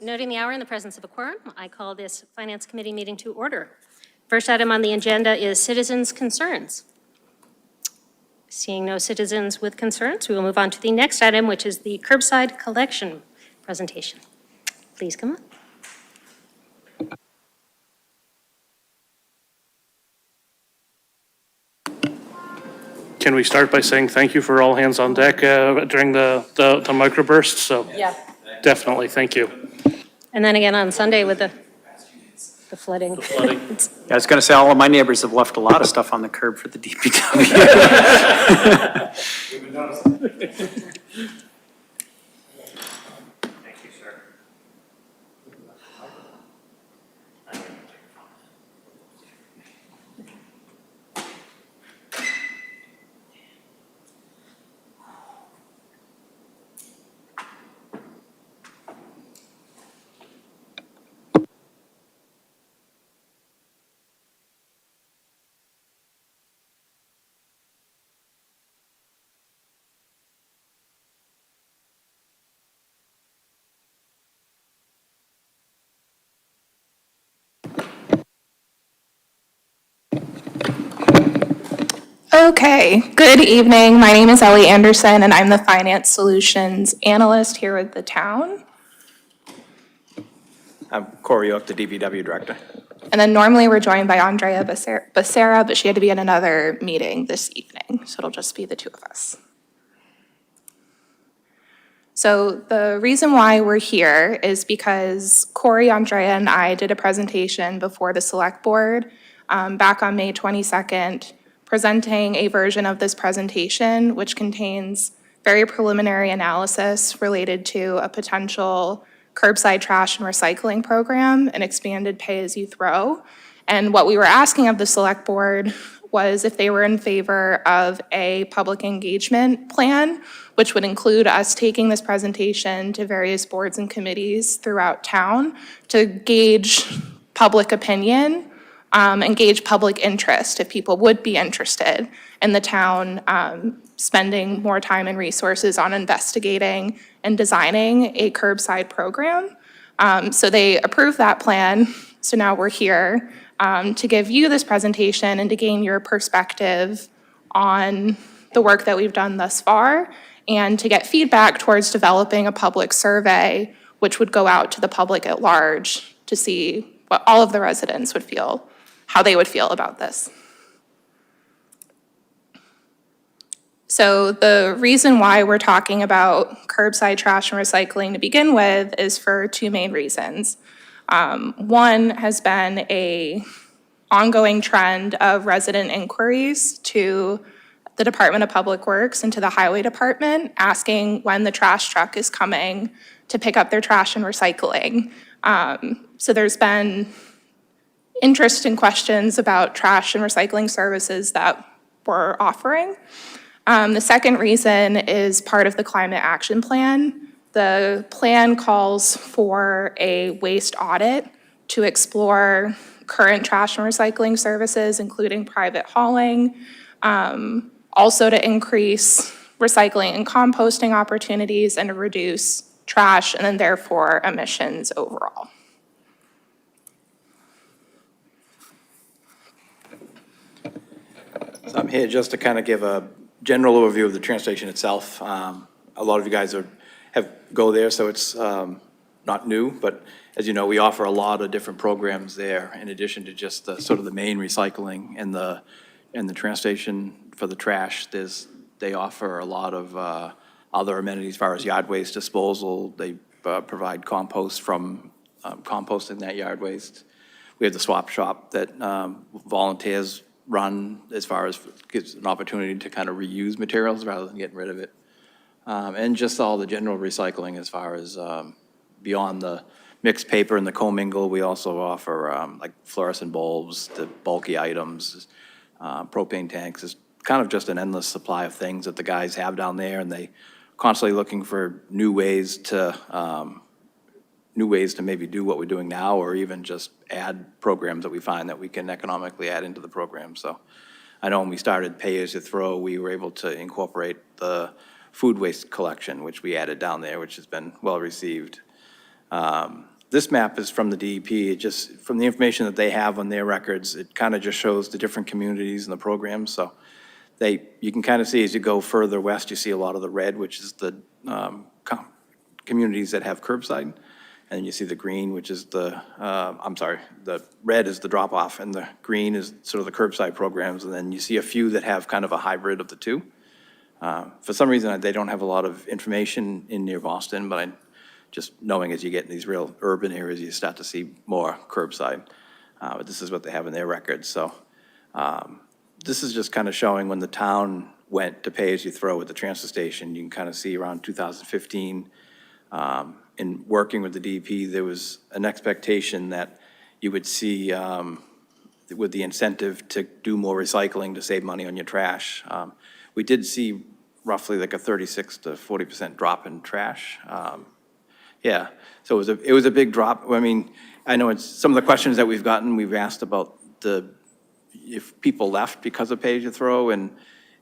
Noting the hour in the presence of a quorum, I call this Finance Committee meeting to order. First item on the agenda is citizens' concerns. Seeing no citizens with concerns, we will move on to the next item, which is the Curbside Collection presentation. Please come up. Can we start by saying thank you for all hands on deck during the microburst? So Yeah. definitely, thank you. And then again on Sunday with the flooding. Flooding. Yeah, I was going to say, all of my neighbors have left a lot of stuff on the curb for the DPW. Thank you, sir. Okay, good evening. My name is Ellie Anderson, and I'm the Finance Solutions Analyst here with the town. I'm Corey Oak, the DPW Director. And then normally we're joined by Andrea Becerra, but she had to be in another meeting this evening, so it'll just be the two of us. So the reason why we're here is because Corey, Andrea, and I did a presentation before the Select Board back on May 22nd, presenting a version of this presentation which contains very preliminary analysis related to a potential curbside trash and recycling program and expanded pay-as-you-throw. And what we were asking of the Select Board was if they were in favor of a public engagement plan, which would include us taking this presentation to various boards and committees throughout town to gauge public opinion and gauge public interest, if people would be interested in the town spending more time and resources on investigating and designing a curbside program. So they approved that plan. So now we're here to give you this presentation and to gain your perspective on the work that we've done thus far and to get feedback towards developing a public survey which would go out to the public at large to see what all of the residents would feel, how they would feel about this. So the reason why we're talking about curbside trash and recycling to begin with is for two main reasons. One has been an ongoing trend of resident inquiries to the Department of Public Works and to the Highway Department asking when the trash truck is coming to pick up their trash and recycling. So there's been interest and questions about trash and recycling services that we're offering. The second reason is part of the climate action plan. The plan calls for a waste audit to explore current trash and recycling services, including private hauling, also to increase recycling and composting opportunities and to reduce trash and then therefore emissions overall. So I'm here just to kind of give a general overview of the train station itself. A lot of you guys go there, so it's not new, but as you know, we offer a lot of different programs there in addition to just the sort of the main recycling and the train station for the trash. They offer a lot of other amenities as far as yard waste disposal. They provide compost from composting that yard waste. We have the swap shop that volunteers run as far as gives an opportunity to kind of reuse materials rather than getting rid of it. And just all the general recycling as far as beyond the mixed paper and the commingle, we also offer like fluorescent bulbs, the bulky items, propane tanks. It's kind of just an endless supply of things that the guys have down there, and they constantly looking for new ways to maybe do what we're doing now, or even just add programs that we find that we can economically add into the program. So I know when we started Pay As You Throw, we were able to incorporate the food waste collection, which we added down there, which has been well received. This map is from the DEP. It just, from the information that they have on their records, it kind of just shows the different communities and the programs. So you can kind of see as you go further west, you see a lot of the red, which is the communities that have curbside. And you see the green, which is the red is the drop-off, and the green is sort of the curbside programs. And then you see a few that have kind of a hybrid of the two. For some reason, they don't have a lot of information in near Boston, but just knowing as you get in these real urban areas, you start to see more curbside. But this is what they have in their records. So this is just kind of showing when the town went to pay-as-you-throw at the transfer station. You can kind of see around 2015, in working with the DEP, there was an expectation that you would see with the incentive to do more recycling to save money on your trash. We did see roughly like a 36 to 40% drop in trash. Yeah, so it was a big drop. I mean, I know it's some of the questions that we've asked about if people left because of pay-as-you-throw, and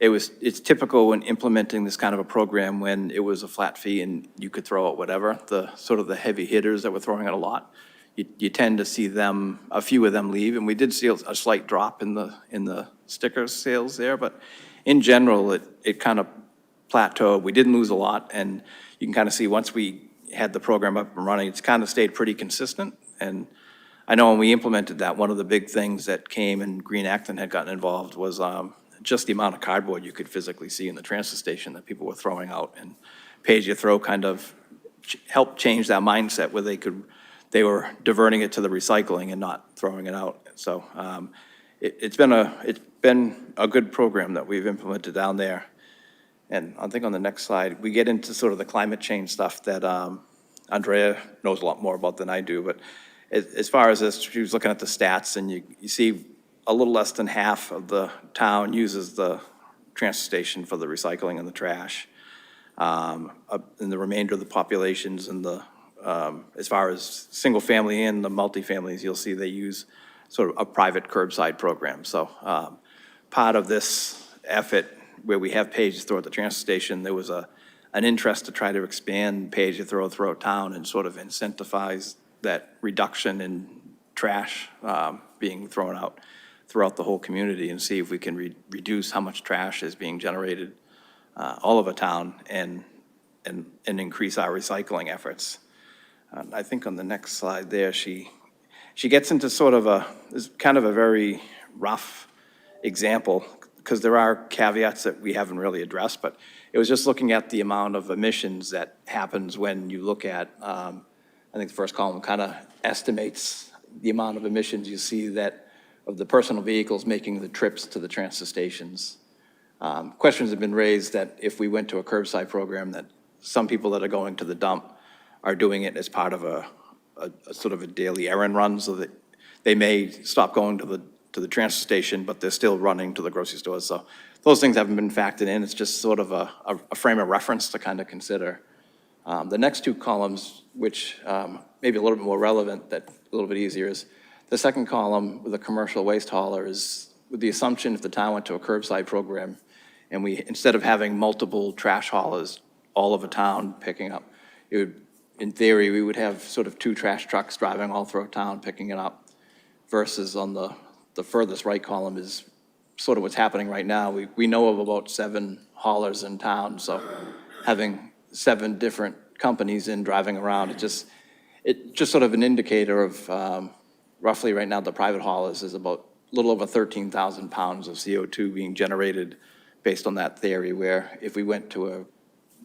it's typical when implementing this kind of a program when it was a flat fee and you could throw out whatever. The sort of the heavy hitters that were throwing out a lot, you tend to see a few of them leave, and we did see a slight drop in the sticker sales there, but in general, it kind of plateaued. We didn't lose a lot, and you can kind of see once we had the program up and running, it's kind of stayed pretty consistent. And I know when we implemented that, one of the big things that came, and Green Acton had gotten involved, was just the amount of cardboard you could physically see in the transfer station that people were throwing out. And pay-as-you-throw kind of helped change that mindset where they were diverting it to the recycling and not throwing it out. So it's been a good program that we've implemented down there. And I think on the next slide, we get into sort of the climate change stuff that Andrea knows a lot more about than I do. But as far as this, she was looking at the stats, and you see a little less than half of the town uses the transfer station for the recycling and the trash. And the remainder of the populations and as far as single family and the multifamilies, you'll see they use sort of a private curbside program. So part of this effort where we have pay-as-you-throw at the transfer station, there was an interest to try to expand pay-as-you-throw throughout town and sort of incentivize that reduction in trash being thrown out throughout the whole community, and see if we can reduce how much trash is being generated all over town and increase our recycling efforts. I think on the next slide there, she gets into sort of kind of a very rough example, because there are caveats that we haven't really addressed, but it was just looking at the amount of emissions that happens when you look at, I think the first column kind of estimates the amount of emissions you see that of the personal vehicles making the trips to the transfer stations. Questions have been raised that if we went to a curbside program, that some people that are going to the dump are doing it as part of a sort of a daily errand run, so that they may stop going to the transfer station, but they're still running to the grocery stores. So those things haven't been factored in. It's just sort of a frame of reference to kind of consider. The next two columns, which may be a little bit more relevant, that a little bit easier, is the second column with the commercial waste hauler is with the assumption if the town went to a curbside program and we, instead of having multiple trash haulers all over town picking up, it would, in theory, we would have sort of 2 trash trucks driving all throughout town picking it up, versus on the furthest right column is sort of what's happening right now. We know of about 7 haulers in town, so having 7 different companies in driving around, it's just sort of an indicator of roughly right now the private haulers is about a little over 13,000 pounds of CO2 being generated based on that theory, where if we went to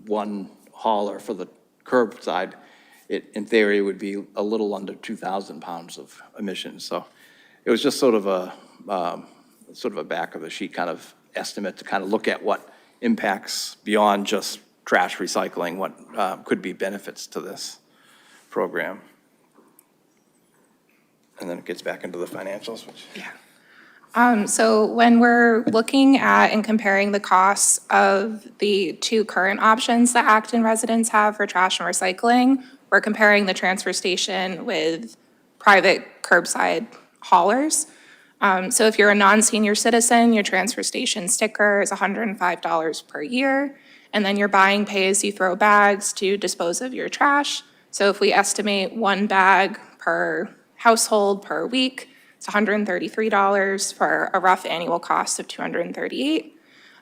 one hauler for the curbside, in theory would be a little under 2,000 pounds of emissions. So it was just sort of a back of the sheet kind of estimate to kind of look at what impacts beyond just trash recycling, what could be benefits to this program. And then it gets back into the financials, which. Yeah. So when we're looking at and comparing the costs of the 2 current options that Acton residents have for trash and recycling, we're comparing the transfer station with private curbside haulers. So if you're a non-senior citizen, your transfer station sticker is $105 per year, and then you're buying pay-as-you-throw bags to dispose of your trash. So if we estimate one bag per household per week, it's $133 for a rough annual cost of $238.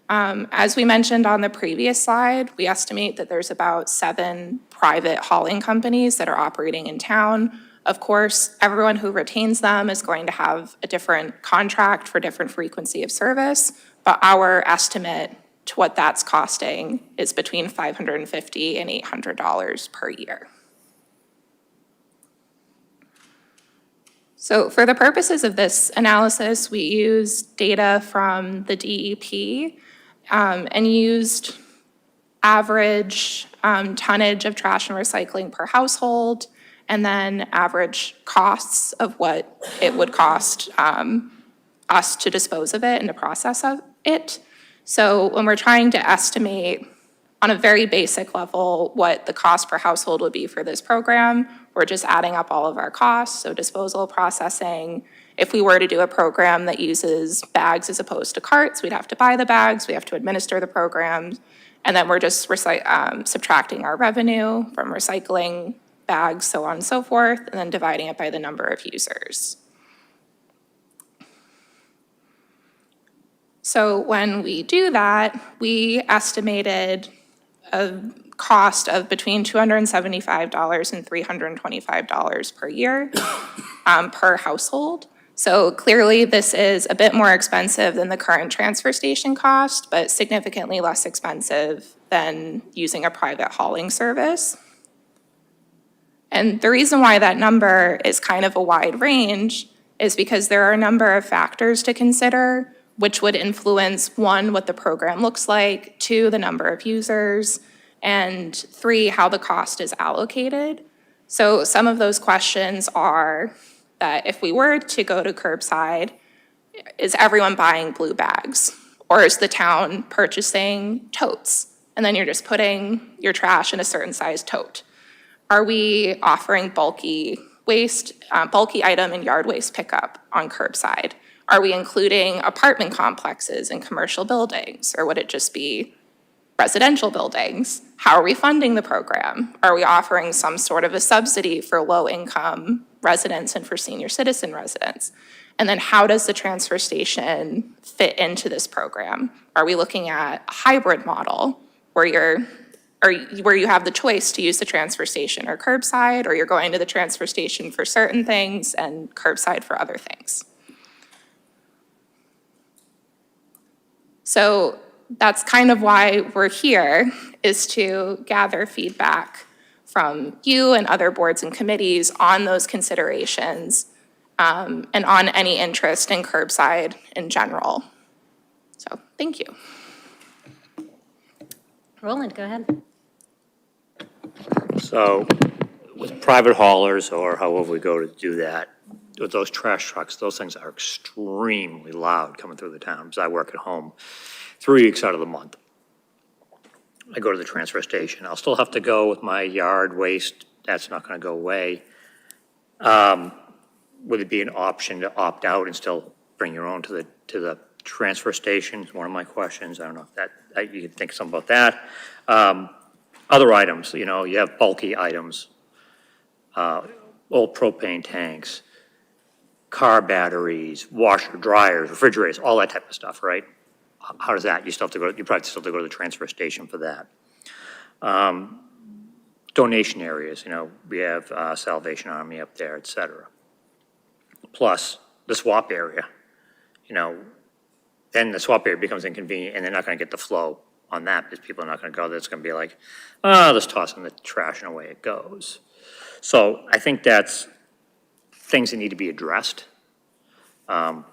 As we mentioned on the previous slide, we estimate that there's about 7 private hauling companies that are operating in town. Of course, everyone who retains them is going to have a different contract for different frequency of service, but our estimate to what that's costing is between $550 and $800 per year. So for the purposes of this analysis, we used data from the DEP and used average tonnage of trash and recycling per household, and then average costs of what it would cost us to dispose of it and to process of it. So when we're trying to estimate on a very basic level what the cost per household would be for this program, we're just adding up all of our costs, so disposal, processing. If we were to do a program that uses bags as opposed to carts, we'd have to buy the bags, we have to administer the programs, and then we're just subtracting our revenue from recycling bags, so on and so forth, and then dividing it by the number of users. So when we do that, we estimated a cost of between $275 and $325 per year per household. So clearly, this is a bit more expensive than the current transfer station cost, but significantly less expensive than using a private hauling service. And the reason why that number is kind of a wide range is because there are a number of factors to consider, which would influence, 1, what the program looks like, 2, the number of users, and 3, how the cost is allocated. So some of those questions are that if we were to go to curbside, is everyone buying blue bags? Or is the town purchasing totes? And then you're just putting your trash in a certain size tote. Are we offering bulky waste, bulky item and yard waste pickup on curbside? Are we including apartment complexes and commercial buildings? Or would it just be residential buildings? How are we funding the program? Are we offering some sort of a subsidy for low-income residents and for senior citizen residents? And then how does the transfer station fit into this program? Are we looking at a hybrid model where you have the choice to use the transfer station or curbside, or you're going to the transfer station for certain things and curbside for other things? So that's kind of why we're here, is to gather feedback from you and other boards and committees on those considerations and on any interest in curbside in general. So thank you. Roland, go ahead. So with private haulers, or however we go to do that, with those trash trucks, those things are extremely loud coming through the town, because I work at home 3 weeks out of the month. I go to the transfer station. I'll still have to go with my yard waste. That's not going to go away. Would it be an option to opt out and still bring your own to the transfer station? Is one of my questions. I don't know if that, you could think something about that. Other items, you know, you have bulky items, old propane tanks, car batteries, washer, dryers, refrigerators, all that type of stuff, right? How does that? You probably still have to go to the transfer station for that. Donation areas, you know, we have Salvation Army up there, et cetera. Plus the swap area, you know, then the swap area becomes inconvenient, and they're not going to get the flow on that because people are not going to go there. It's going to be like, oh, let's toss in the trash and away it goes. So I think that's things that need to be addressed. And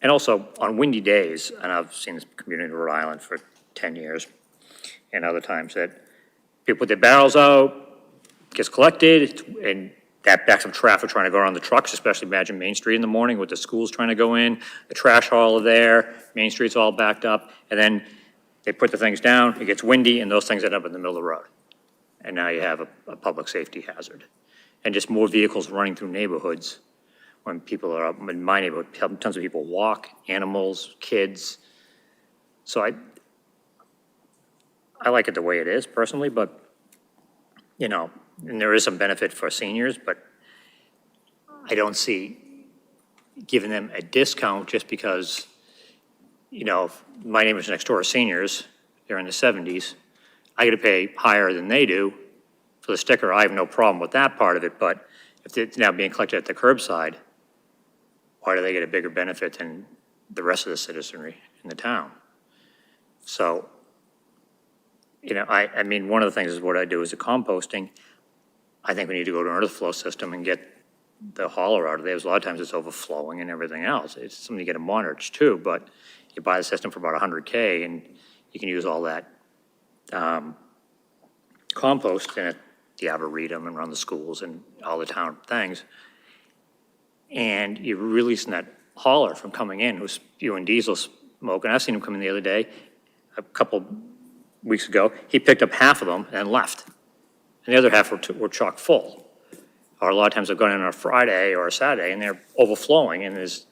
also on windy days, and I've seen this community in Rhode Island for 10 years and other times, that people put their barrels out, gets collected, and that backs up traffic trying to go around the trucks, especially imagine Main Street in the morning with the schools trying to go in, the trash hauler there, Main Street's all backed up, and then they put the things down, it gets windy, and those things end up in the middle of the road. And now you have a public safety hazard. And just more vehicles running through neighborhoods when people are up in my neighborhood, tons of people walk, animals, kids. So I like it the way it is personally, but, you know, And there is some benefit for seniors, but I don't see giving them a discount just because, if my neighbors next door are seniors, they're in the 70s, I got to pay higher than they do for the sticker. I have no problem with that part of it, but if it's now being collected at the curbside, why do they get a bigger benefit than the rest of the citizenry in the town? So, I mean, one of the things is what I do is the composting. I think we need to go to an earth flow system and get the hauler out of there. Because a lot of times it's overflowing and everything else. It's something to get it monitored too, but you buy the system for about $100K and you can use all that compost in the Arboretum and around the schools and all the town things. And you're releasing that hauler from coming in who's spewing diesel smoke. And I've seen him come in the other day, a couple weeks ago. He picked up half of them and left. And the other half were chock full. Or a lot of times I've gone in on a Friday or a Saturday and they're overflowing and there's,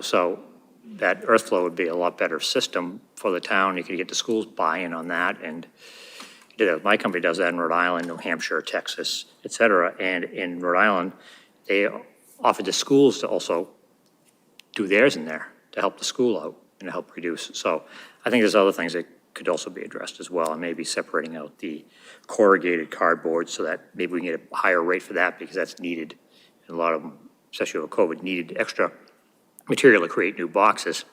so that earth flow would be a lot better system for the town. You could get the schools buy-in on that. And my company does that in Rhode Island, New Hampshire, Texas, et cetera. And in Rhode Island, they offered the schools to also do theirs in there to help the school out and to help reduce. So I think there's other things that could also be addressed as well, and maybe separating out the corrugated cardboard so that maybe we can get a higher rate for that because that's needed. And a lot of them, especially with COVID, needed extra material to create new boxes.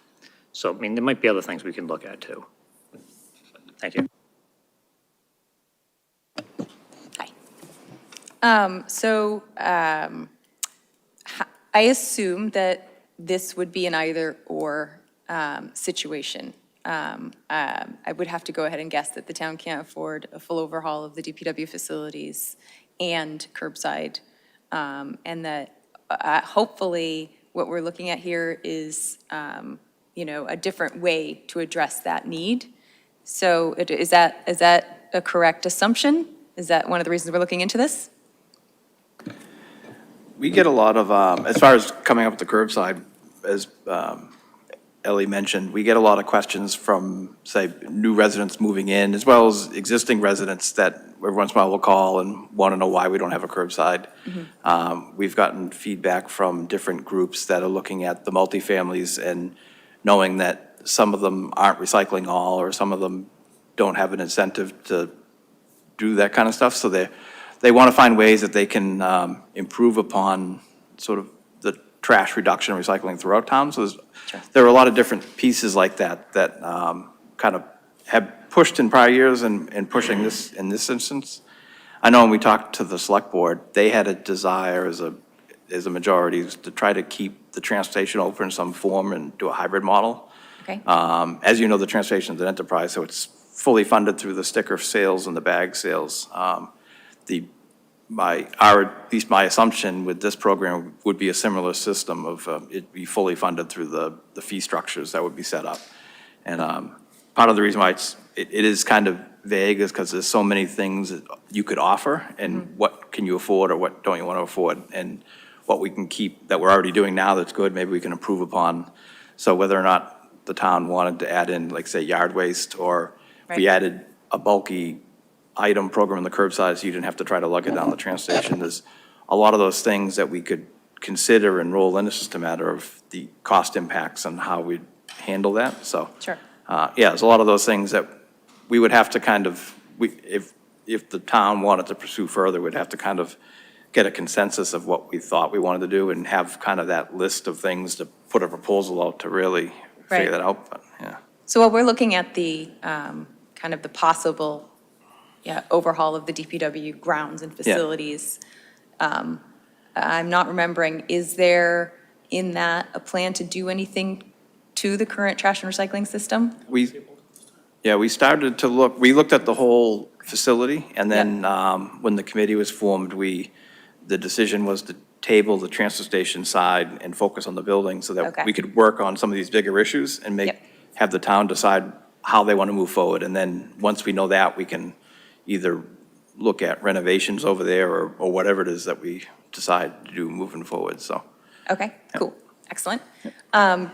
So, I mean, there might be other things we can look at too. Thank you. I assume that this would be an either-or situation. I would have to go ahead and guess that the town can't afford a full overhaul of the DPW facilities and curbside, and that hopefully what we're looking at here is, a different way to address that need. So is that a correct assumption? Is that one of the reasons we're looking into this? We get a lot of, as far as coming up with the curbside, as Ellie mentioned, we get a lot of questions from, say, new residents moving in, as well as existing residents that every once in a while will call and want to know why we don't have a curbside. We've gotten feedback from different groups that are looking at the multifamilies and knowing that some of them aren't recycling all, or some of them don't have an incentive to do that kind of stuff. So they want to find ways that they can improve upon sort of the trash reduction and recycling throughout town. So there are a lot of different pieces like that kind of have pushed in prior years and pushing this in this instance. I know when we talked to the select board, they had a desire as a majority to try to keep the train station open in some form and do a hybrid model. Okay. As you know, the train station is an enterprise, so it's fully funded through the sticker sales and the bag sales. At least my assumption with this program would be a similar system of it be fully funded through the fee structures that would be set up. And part of the reason why it is kind of vague is because there's so many things that you could offer, and what can you afford or what don't you want to afford, and what we can keep that we're already doing now that's good, maybe we can improve upon. So whether or not the town wanted to add in, like, say, yard waste, or if we added a bulky item program in the curbside so you didn't have to try to lug it down the train station. There's a lot of those things that we could consider and roll in. It's just a matter of the cost impacts and how we handle that. So, Sure. There's a lot of those things that we would have to kind of, if the town wanted to pursue further, we'd have to kind of get a consensus of what we thought we wanted to do and have kind of that list of things to put a proposal out to really figure that out. But, yeah. So while we're looking at the kind of the possible overhaul of the DPW grounds and facilities, I'm not remembering, is there in that a plan to do anything to the current trash and recycling system? We started to look, we looked at the whole facility, and then when the committee was formed, the decision was to table the transfer station side and focus on the building so that we could work on some of these bigger issues and have the town decide how they want to move forward. And then once we know that, we can either look at renovations over there or whatever it is that we decide to do moving forward, so. Okay, cool, excellent.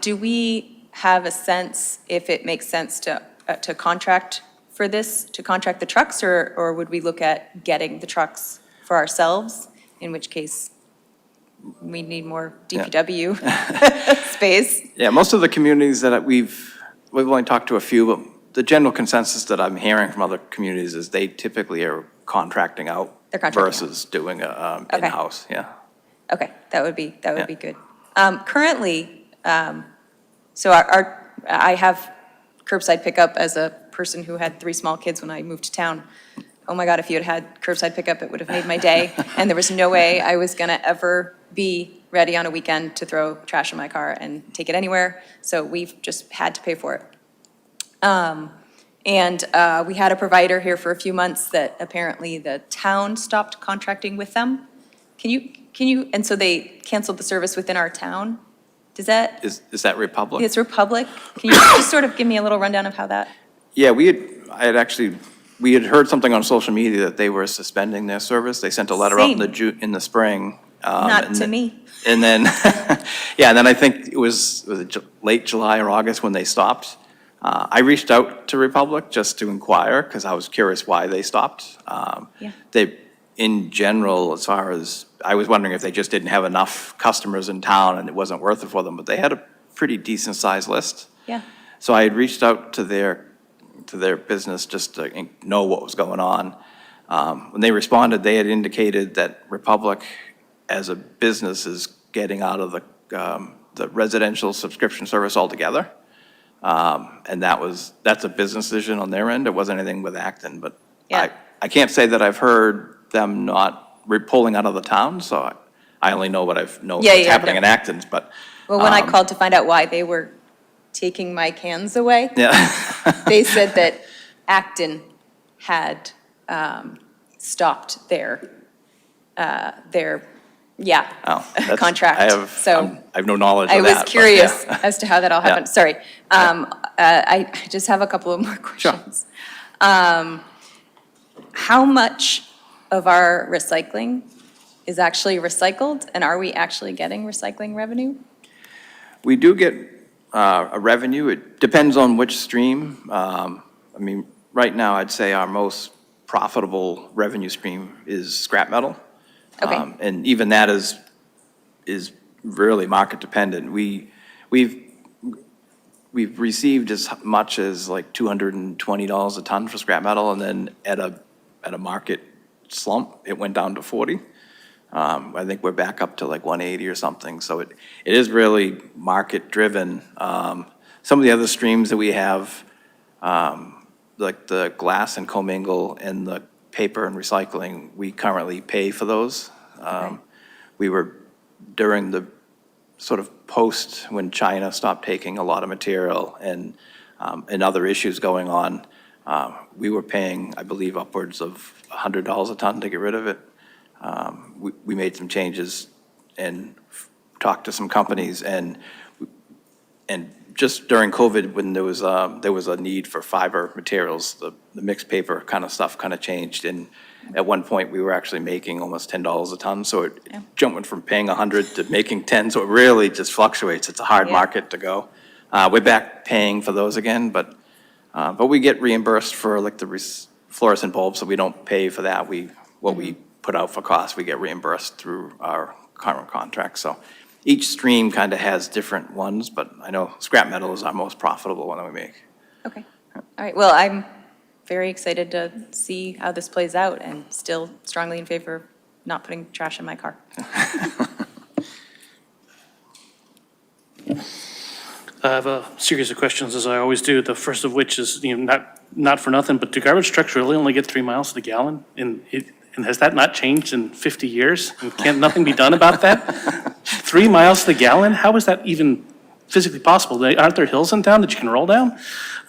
Do we have a sense if it makes sense to contract for this to contract the trucks, or would we look at getting the trucks for ourselves? In which case, we need more DPW space. Yeah, most of the communities that we've only talked to a few, but the general consensus that I'm hearing from other communities is they typically are contracting out They're contracting out. versus doing a Okay. in-house, yeah. Okay, that would be Yeah. good. Currently, so I have curbside pickup as a person who had 3 small kids when I moved to town. Oh my God, if you had had curbside pickup, it would have made my day. And there was no way I was gonna ever be ready on a weekend to throw trash in my car and take it anywhere. So we've just had to pay for it. We had a provider here for a few months that apparently the town stopped contracting with them. Can you, and so they canceled the service within our town? Does that, Is that Republic? it's Republic? Can you just sort of give me a little rundown of how that? Yeah, we had heard something on social media that they were suspending their service. They sent a letter out in the spring. Not to me. And then, yeah, and then I think it was late July or August when they stopped. I reached out to Republic just to inquire, because I was curious why they stopped. Yeah. They, in general, as far as, I was wondering if they just didn't have enough customers in town and it wasn't worth it for them, but they had a pretty decent-sized list. Yeah. So I had reached out to their business just to know what was going on. When they responded, they had indicated that Republic, as a business, is getting out of the residential subscription service altogether. And that's a business decision on their end. It wasn't anything with Acton, but Yeah. I can't say that I've heard them not pulling out of the town, so I only know what I've known what's happening in Acton, but. Well, when I called to find out why they were taking my cans away, Yeah. they said that Acton had stopped their Oh, that's- contract. So I have no knowledge of I that. was but curious yeah. as to how that all Yeah. happened. Sorry. I just have a couple of more questions. How much of our recycling is actually recycled, and are we actually getting recycling revenue? We do get a revenue. It depends on which stream. I mean, right now, I'd say our most profitable revenue stream is scrap metal. Okay. And even that is really market dependent. We've received as much as like $220 a ton for scrap metal, and then at a market slump, it went down to 40. I think we're back up to like 180 or something, so it is really market driven. Some of the other streams that we have, like the glass and commingle and the paper and recycling, we currently pay for those. We were, during the sort of post when China stopped taking a lot of material and other issues going on, we were paying, I believe, upwards of $100 a ton to get rid of it. We made some changes and talked to some companies, and just during COVID, when there was a need for fiber materials, the mixed paper kind of stuff kind of changed, and at one point, we were actually making almost $10 a ton, so it jumped from paying 100 to making 10, so it really just fluctuates. It's a hard market to go. We're back paying for those again, but we get reimbursed for like the fluorescent bulbs, so we don't pay for that. What we put out for costs, we get reimbursed through our current contract. So each stream kind of has different ones, but I know scrap metal is our most profitable one that we make. Okay. All right. Well, I'm very excited to see how this plays out, and still strongly in favor of not putting trash in my car. I have a series of questions, as I always do. The first of which is, not for nothing, but do garbage trucks really only get 3 miles to the gallon? And has that not changed in 50 years? And can't nothing be done about that? 3 miles to the gallon? How is that even physically possible? Aren't there hills in town that you can roll down?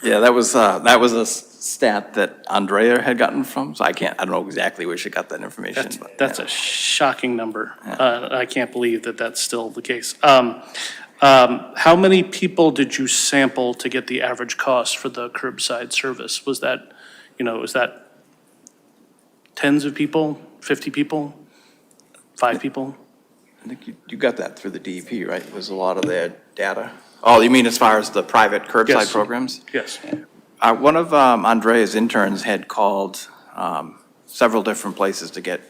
Yeah, that was a stat that Andrea had gotten from, so I don't know exactly where she got that information. but, That's yeah. a shocking number. I can't believe that that's still the case. How many people did you sample to get the average cost for the curbside service? Was that tens of people, 50 people, 5 people? I think you got that through the DEP, right? There's a lot of their data. Oh, you mean as far as the private curbside Yes. programs? Yes. One of Andrea's interns had called several different places to get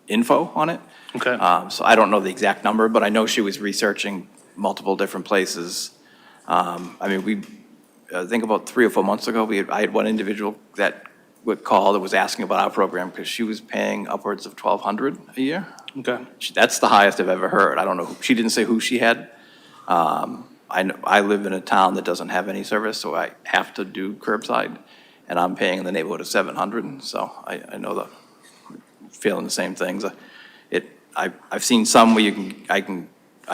info on it. Okay. So I don't know the exact number, but I know she was researching multiple different places. I mean, I think about 3 or 4 months ago, I had one individual that would call that was asking about our program because she was paying upwards of $1,200 a year. Okay. That's the highest I've ever heard. I don't know, she didn't say who she had. I live in a town that doesn't have any service, so I have to do curbside, and I'm paying in the neighborhood of $700, so I know the, feeling the same things. I've seen some where I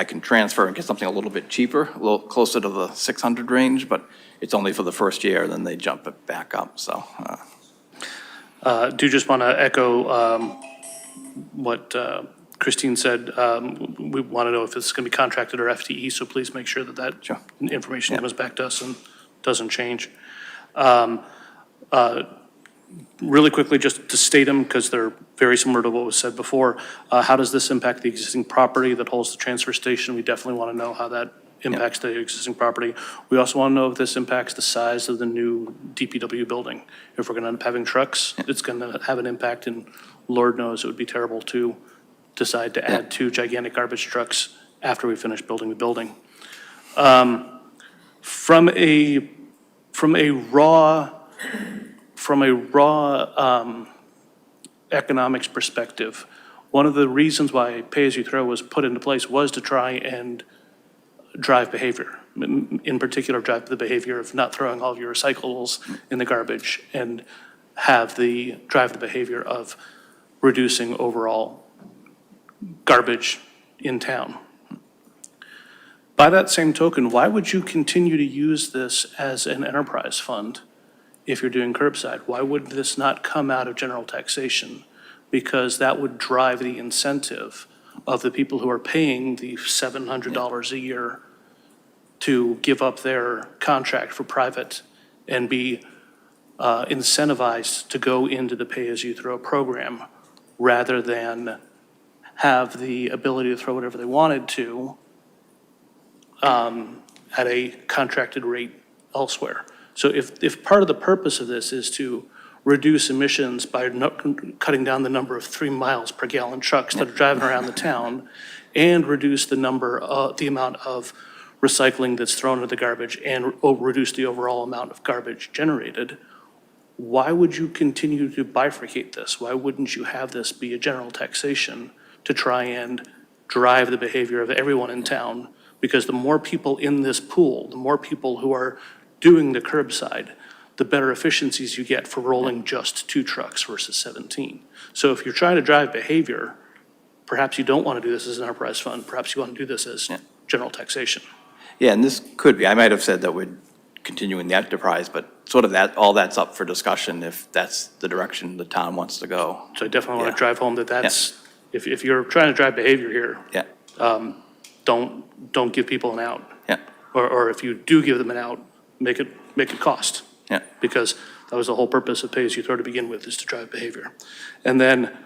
can transfer and get something a little bit cheaper, a little closer to the 600 range, but it's only for the first year, and then they jump it back up, so. Do just want to echo what Christine said. We want to know if it's going to be contracted or FTE, so please make sure that Sure. information Yeah. comes back to us and doesn't change. Really quickly, just to state them, because they're very similar to what was said before, how does this impact the existing property that holds the transfer station? We definitely want to know how that impacts the existing property. We also want to know if this impacts the size of the new DPW building. If we're going to end up having trucks, it's going to have an impact, and Lord knows it would be terrible to decide to add 2 gigantic garbage trucks after we finish building the building. From a raw economics perspective, one of the reasons why pay-as-you-throw was put into place was to try and drive behavior. In particular, drive the behavior of not throwing all of your recyclables in the garbage, and drive the behavior of reducing overall garbage in town. By that same token, why would you continue to use this as an enterprise fund if you're doing curbside? Why would this not come out of general taxation? Because that would drive the incentive of the people who are paying the $700 a year to give up their contract for private and be incentivized to go into the pay-as-you-throw program rather than have the ability to throw whatever they wanted to at a contracted rate elsewhere. So if part of the purpose of this is to reduce emissions by cutting down the number of 3 miles per gallon trucks that are driving around the town, and reduce the amount of recycling that's thrown into the garbage, and reduce the overall amount of garbage generated, why would you continue to bifurcate this? Why wouldn't you have this be a general taxation to try and drive the behavior of everyone in town? Because the more people in this pool, the more people who are doing the curbside, the better efficiencies you get for rolling just 2 trucks versus 17. So if you're trying to drive behavior, perhaps you don't want to do this as an enterprise fund. Perhaps you want to do this as general taxation. Yeah, and this could be, I might have said that we're continuing the enterprise, but sort of all that's up for discussion if that's the direction the town wants to go. So I definitely want Yeah. to drive home that's, if you're trying to drive behavior here, Yeah, don't give people an out. yeah, Or if you do give them an out, make it cost. yeah. Because that was the whole purpose of pay-as-you-throw to begin with, is to drive behavior. And then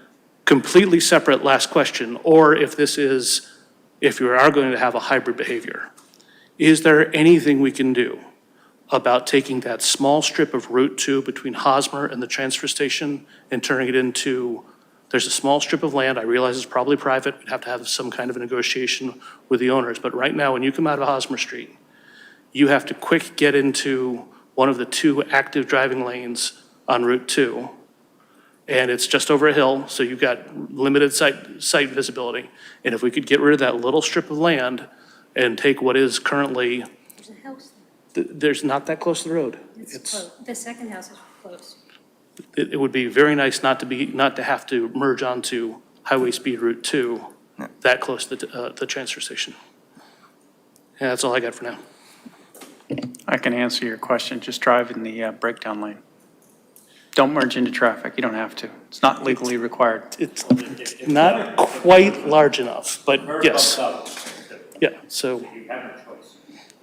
completely separate last question, or if you are going to have a hybrid behavior, is there anything we can do about taking that small strip of Route 2 between Hosmer and the transfer station and turning it into, there's a small strip of land, I realize it's probably private, we'd have to have some kind of a negotiation with the owners, but right now, when you come out of Hosmer Street, you have to quick get into one of the 2 active driving lanes on Route 2, and it's just over a hill, so you've got limited sight visibility. And if we could get rid of that little strip of land and take what is currently, There's a house. there's not that close to the road. It's close. The second house is close. It would be very nice not to have to merge onto Highway Speed Route 2 that close to the transfer station. Yeah, that's all I got for now. I can answer your question. Just drive in the breakdown lane. Don't merge into traffic. You don't have to. It's not legally required. It's not quite large enough, but yes. Yeah, so.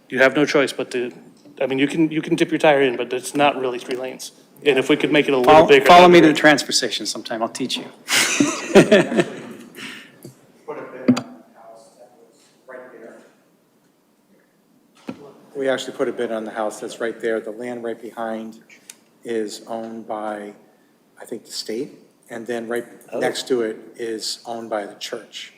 You have no choice but to, I mean, you can dip your tire in, but it's not really 3 lanes. And if we could make it a little bigger. Follow me to the transfer station sometime. I'll teach you. Put a bid on the house that was right there. We actually put a bid on the house that's right there. The land right behind is owned by, I think, the state, and then right next to it is owned by the church.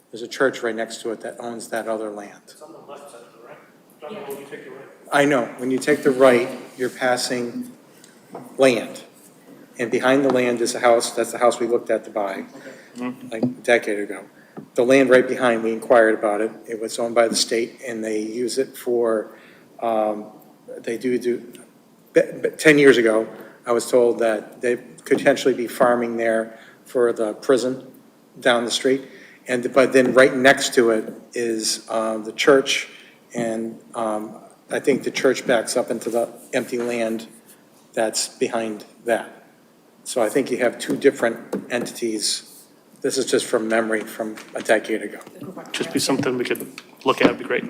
There's a church right next to it that owns that other land. It's on the left side of the right. Don't know when you take the right. I know, when you take the right, you're passing land. And behind the land is a house, that's the house we looked at to buy, like a decade ago. The land right behind, we inquired about it. It was owned by the state, and they use it for, they do, 10 years ago, I was told that they could potentially be farming there for the prison down the street. But then right next to it is the church, and I think the church backs up into the empty land that's behind that. So I think you have two different entities. This is just from memory from a decade ago. Just be something we could look at, would be great.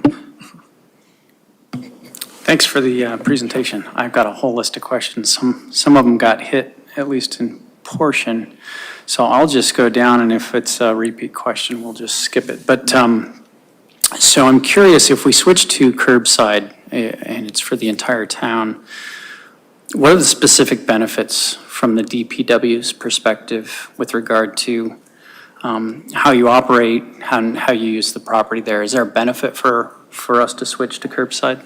Thanks for the presentation. I've got a whole list of questions. Some of them got hit, at least in portion. So I'll just go down, and if it's a repeat question, we'll just skip it. But, so I'm curious, if we switch to curbside, and it's for the entire town, what are the specific benefits from the DPW's perspective with regard to how you operate, how you use the property there? Is there a benefit for us to switch to curbside?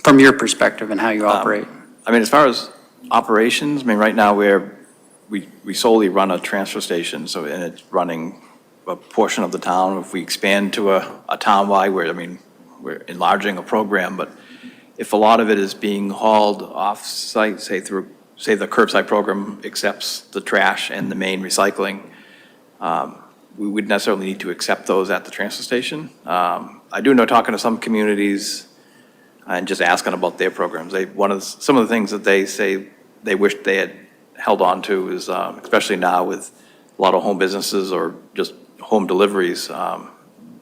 From your perspective and how you operate? I mean, as far as operations, I mean, right now we solely run a transfer station, so, and it's running a portion of the town. If we expand to a town-wide, I mean, we're enlarging a program, but if a lot of it is being hauled off-site, say the curbside program accepts the trash and the main recycling, we wouldn't necessarily need to accept those at the transfer station. I do know, talking to some communities and just asking about their programs, some of the things that they say they wish they had held on to is, especially now with a lot of home businesses or just home deliveries,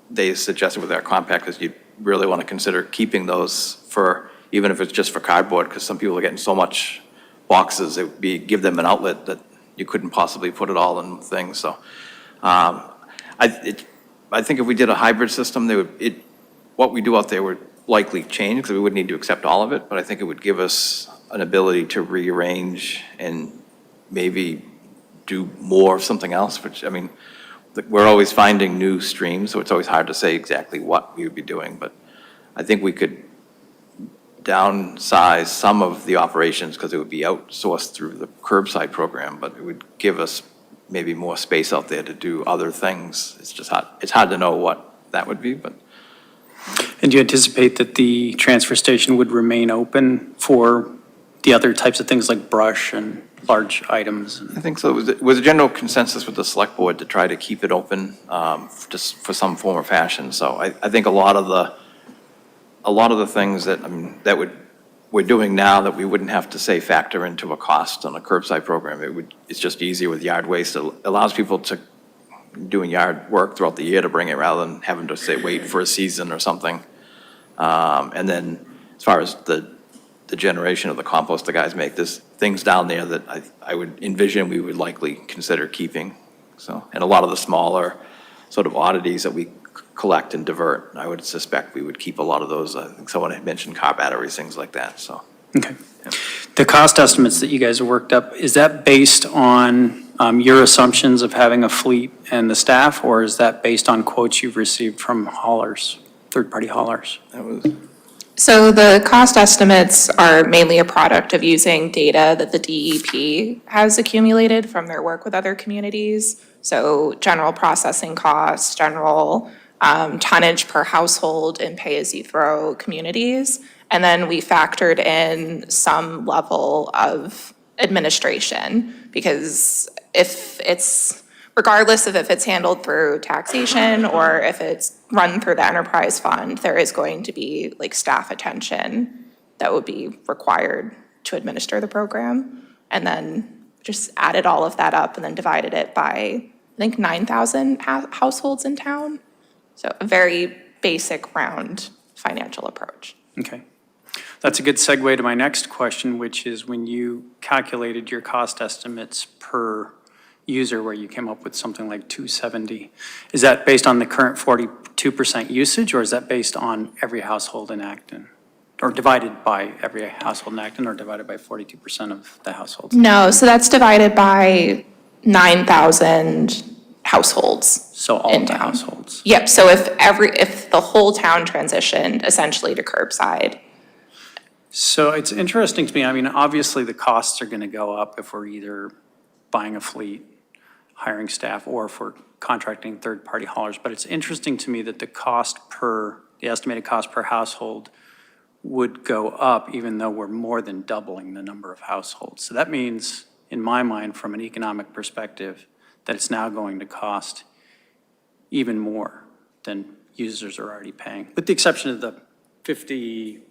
they suggested with our compactors, you really want to consider keeping those for, even if it's just for cardboard, because some people are getting so much boxes, it would give them an outlet that you couldn't possibly put it all in things. So I think if we did a hybrid system, what we do out there would likely change, because we would need to accept all of it, but I think it would give us an ability to rearrange and maybe do more of something else, which, I mean, we're always finding new streams, so it's always hard to say exactly what we would be doing, but I think we could downsize some of the operations because it would be outsourced through the curbside program, but it would give us maybe more space out there to do other things. It's just hard to know what that would be, but. And do you anticipate that the transfer station would remain open for the other types of things like brush and large items? I think so. It was a general consensus with the select board to try to keep it open just for some form or fashion. So I think a lot of the things that, I mean, we're doing now that we wouldn't have to say factor into a cost on a curbside program. It's just easier with yard waste. It allows people to doing yard work throughout the year to bring it rather than having to say wait for a season or something. And then as far as the generation of the compost the guys make, there's things down there that I would envision we would likely consider keeping. So, and a lot of the smaller sort of oddities that we collect and divert, I would suspect we would keep a lot of those. I think someone had mentioned car batteries, things like that, so. Okay. The cost estimates that you guys have worked up, is that based on your assumptions of having a fleet and the staff, or is that based on quotes you've received from haulers, third-party haulers? So the cost estimates are mainly a product of using data that the DEP has accumulated from their work with other communities. So general processing costs, general tonnage per household in pay-as-you-throw communities. And then we factored in some level of administration, because regardless of if it's handled through taxation or if it's run through the enterprise fund, there is going to be like staff attention that would be required to administer the program. And then just added all of that up and then divided it by, I think, 9,000 households in town. So a very basic round financial approach. Okay. That's a good segue to my next question, which is when you calculated your cost estimates per user where you came up with something like 270. Is that based on the current 42% usage, or is that based on every household in Acton? Or divided by every household in Acton, or divided by 42% of the households? No, so that's divided by 9,000 households. So all in of the town. households? Yep, so if the whole town transitioned essentially to curbside. So it's interesting to me, I mean, obviously the costs are going to go up if we're either buying a fleet, hiring staff, or if we're contracting third-party haulers. But it's interesting to me that the estimated cost per household would go up even though we're more than doubling the number of households. So that means, in my mind, from an economic perspective, that it's now going to cost even more than users are already paying, with the exception of the 58%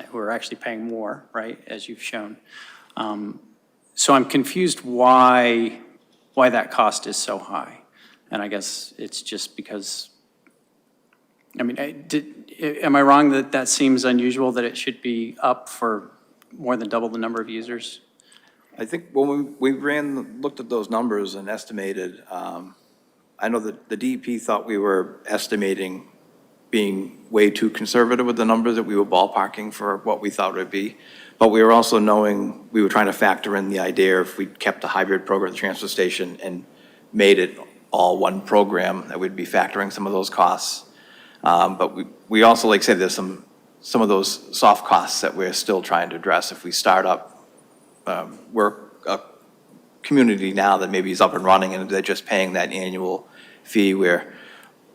who are actually paying more, right, as you've shown. So I'm confused why that cost is so high. And I guess it's just because, I mean, am I wrong that seems unusual, that it should be up for more than double the number of users? I think when we looked at those numbers and estimated, I know that the DEP thought we were estimating being way too conservative with the numbers that we were ballparking for what we thought it would be. But we were also knowing, we were trying to factor in the idea if we kept a hybrid program at the transfer station and made it all one program, that we'd be factoring some of those costs. But we also, like I said, there's some of those soft costs that we're still trying to address. If we start up, we're a community now that maybe is up and running and they're just paying that annual fee, where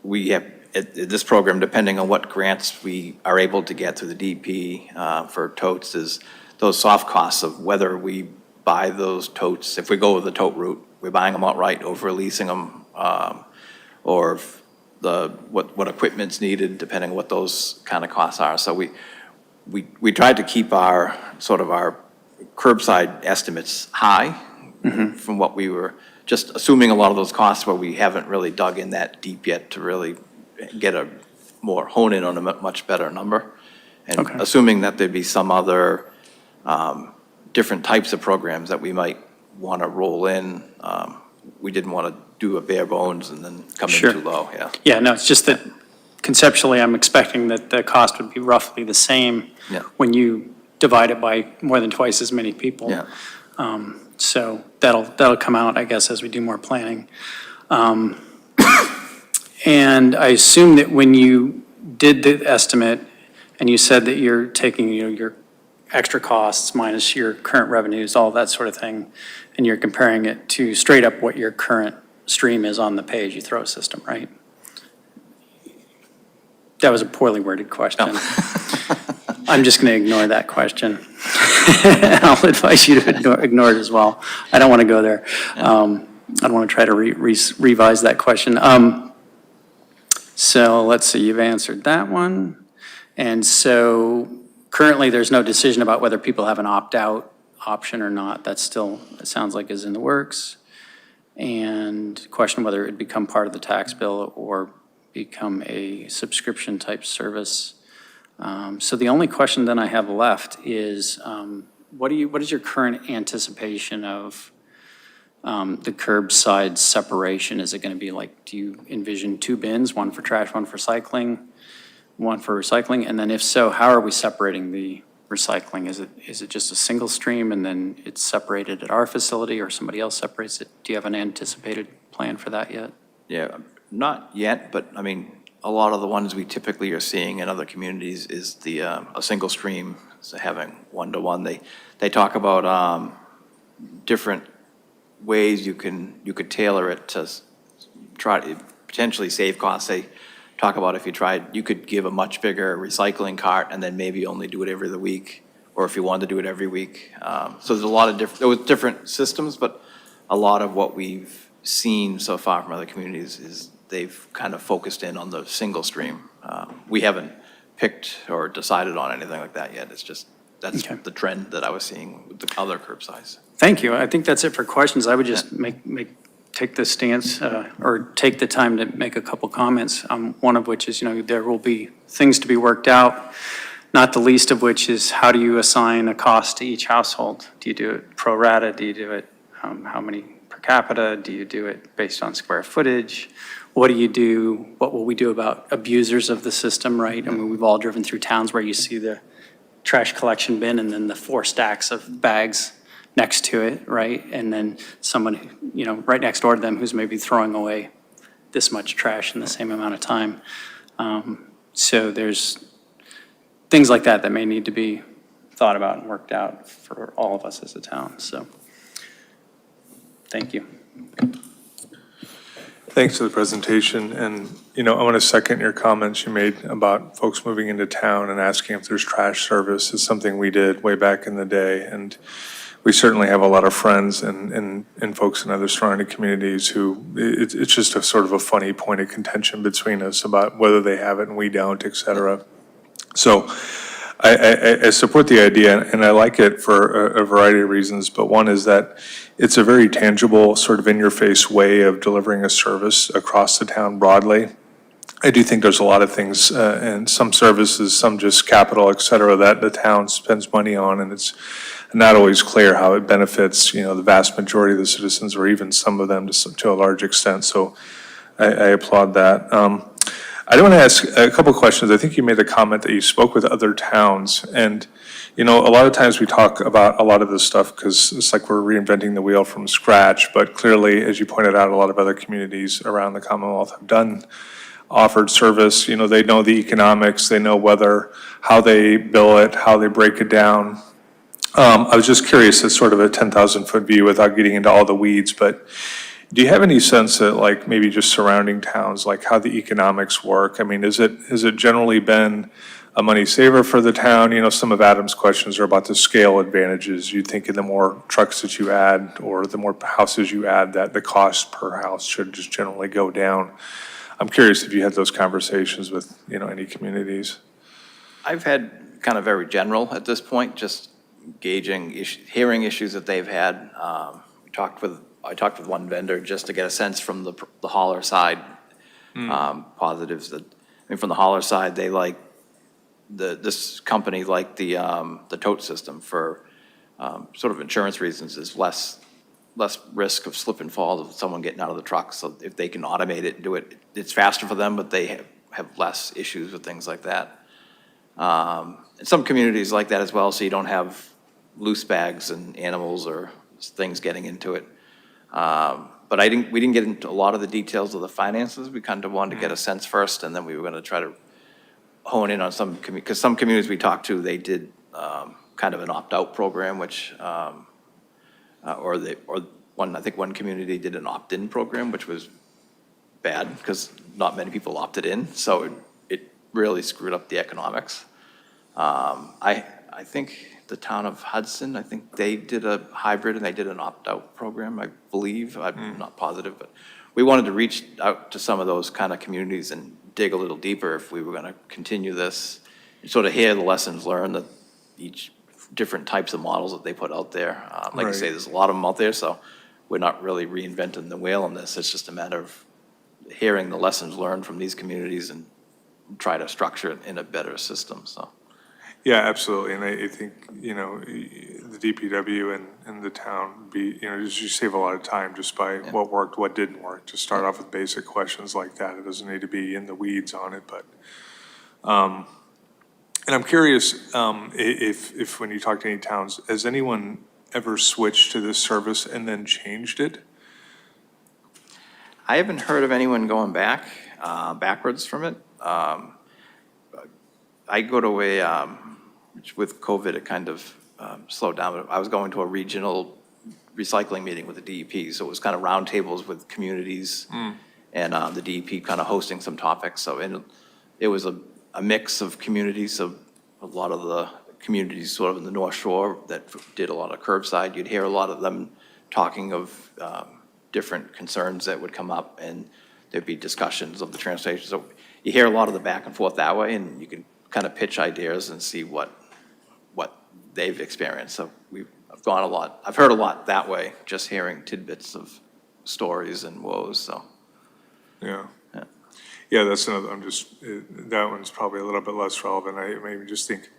we have, this program, depending on what grants we are able to get through the DP for totes, is those soft costs of whether we buy those totes, if we go with the tote route, we're buying them outright over leasing them, or if what equipment's needed, depending on what those kind of costs are. So we tried to keep our curbside estimates high from what we were just assuming a lot of those costs, where we haven't really dug in that deep yet to really get hone in on a much better number. And Okay. assuming that there'd be some other different types of programs that we might want to roll in. We didn't want to do a bare bones and then come in Sure. too low, yeah. Yeah, no, it's just that conceptually, I'm expecting that the cost would be roughly the same Yeah. when you divide it by more than twice as many people. Yeah. So that'll come out, I guess, as we do more planning. And I assume that when you did the estimate, and you said that you're taking, your extra costs minus your current revenues, all that sort of thing, and you're comparing it to straight up what your current stream is on the pay-as-you-throw system, right? That was a poorly worded question. I'm just going to ignore that question. I'll advise you to ignore it as well. I don't want to go there. I don't want to try to revise that question. So let's see, you've answered that one. And so currently, there's no decision about whether people have an opt-out option or not. That still, it sounds like, is in the works. And question whether it'd become part of the tax bill or become a subscription-type service. So the only question then I have left is, what is your current anticipation of the curbside separation? Is it going to be like, do you envision two bins, one for trash, one for recycling? And then if so, how are we separating the recycling? Is it just a single stream and then it's separated at our facility, or somebody else separates it? Do you have an anticipated plan for that yet? Yeah, not yet, but I mean, a lot of the ones we typically are seeing in other communities is a single stream, so having one-to-one. They talk about different ways you could tailor it to try to potentially save costs. They talk about if you tried, you could give a much bigger recycling cart and then maybe only do it every other week, or if you wanted to do it every week. So there's a lot of different systems, but a lot of what we've seen so far from other communities is they've kind of focused in on the single stream. We haven't picked or decided on anything like that yet. It's just, that's Okay. the trend that I was seeing with the other curbsides. Thank you. I think that's it for questions. I would just take the stance, or take the time to make a couple comments, one of which is, there will be things to be worked out, not the least of which is how do you assign a cost to each household? Do you do it pro rata? Do you do it How many per capita? Do you do it based on square footage? What do you do? What will we do about abusers of the system, right? I mean, we've all driven through towns where you see the trash collection bin and then the 4 stacks of bags next to it, right? And then someone, right next door to them who's maybe throwing away this much trash in the same amount of time. So there's things like that that may need to be thought about and worked out for all of us as a town, so. Thank you. Thanks for the presentation, and, I want to second your comments you made about folks moving into town and asking if there's trash service. It's something we did way back in the day, and we certainly have a lot of friends and folks in other surrounding communities who, it's just a sort of a funny point of contention between us about whether they have it and we don't, et cetera. So I support the idea, and I like it for a variety of reasons, but one is that it's a very tangible, sort of in-your-face way of delivering a service across the town broadly. I do think there's a lot of things, and some services, some just capital, et cetera, that the town spends money on, and it's not always clear how it benefits, the vast majority of the citizens, or even some of them to a large extent, so I applaud that. I do want to ask a couple of questions. I think you made a comment that you spoke with other towns, and a lot of times we talk about a lot of this stuff because it's like we're reinventing the wheel from scratch, but clearly, as you pointed out, a lot of other communities around the Commonwealth have offered service. They know the economics, they know how they bill it, how they break it down. I was just curious, it's sort of a 10,000-foot view without getting into all the weeds, but do you have any sense that, like, maybe just surrounding towns, like how the economics work? I mean, has it generally been a money saver for the town? Some of Adam's questions are about the scale advantages. You think the more trucks that you add or the more houses you add, that the cost per house should just generally go down. I'm curious if you had those conversations with, any communities. I've had kind of very general at this point, just gauging, hearing issues that they've had. I talked with one vendor just to get a sense from the hauler side, positives from the hauler side, they this company liked the tote system for sort of insurance reasons. Is less risk of slip and fall of someone getting out of the truck. So if they can automate it and do it, it's faster for them, but they have less issues with things like that. And some communities like that as well, so you don't have loose bags and animals or things getting into it. But we didn't get into a lot of the details of the finances. We kind of wanted to get a sense first, and then we were going to try to hone in on because some communities we talked to, they did kind of an opt-out program, which, I think one community did an opt-in program, which was bad because not many people opted in, so it really screwed up the economics. I think the town of Hudson, I think they did a hybrid and they did an opt-out program, I believe. I'm not positive, but we wanted to reach out to some of those kind of communities and dig a little deeper if we were going to continue this, sort of hear the lessons learned, that each different types of models that they put out there. Like I say, there's a lot of them out there, so we're not really reinventing the wheel on this. It's just a matter of hearing the lessons learned from these communities and try to structure it in a better system, so. Yeah, absolutely, and I think, the DPW and the town you save a lot of time just by what worked, what didn't work, to start off with basic questions like that. It doesn't need to be in the weeds on it, but, and I'm curious, if when you talk to any towns, has anyone ever switched to this service and then changed it? I haven't heard of anyone going backwards from it. I go to which with COVID, it kind of slowed down. I was going to a regional recycling meeting with the DEP, so it was kind of roundtables with communities and the DEP kind of hosting some topics. So it was a mix of communities. So a lot of the communities sort of in the North Shore that did a lot of curbside, you'd hear a lot of them talking of different concerns that would come up, and there'd be discussions of the transportation. So you hear a lot of the back and forth that way, and you can kind of pitch ideas and see what they've experienced. So I've heard a lot that way, just hearing tidbits of stories and woes, so. Yeah, that's another, that one's probably a little bit less relevant. I maybe just think,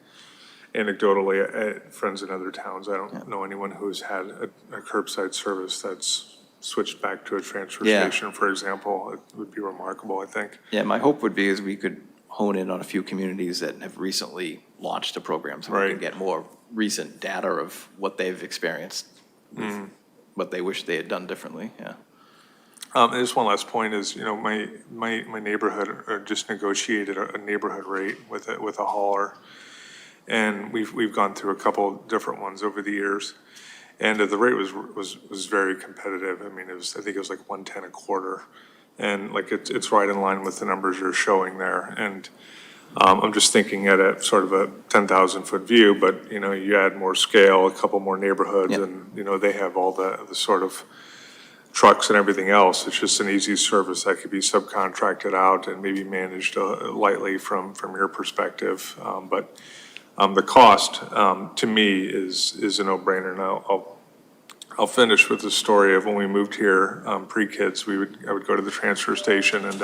anecdotally, friends in other towns, I don't know anyone who's had a curbside service that's switched back to a transfer Yeah. station, for example. It would be remarkable, I think. Yeah, my hope would be is we could hone in on a few communities that have recently launched a program, so we can Right. get more recent data of what they've experienced, with what they wish they had done differently, yeah. And just one last point is, my neighborhood just negotiated a neighborhood rate with a hauler. And we've gone through a couple different ones over the years. And the rate was very competitive. I mean, I think it was like 110 a quarter. And like, it's right in line with the numbers you're showing there. And I'm just thinking at a sort of a 10,000-foot view, but, you add more scale, a couple more neighborhoods, Yep. and, they have all the sort of trucks and everything else. It's just an easy service that could be subcontracted out and maybe managed lightly from your perspective. But the cost, to me, is a no-brainer. Now, I'll finish with the story of when we moved here, pre-kids, I would go to the transfer station, and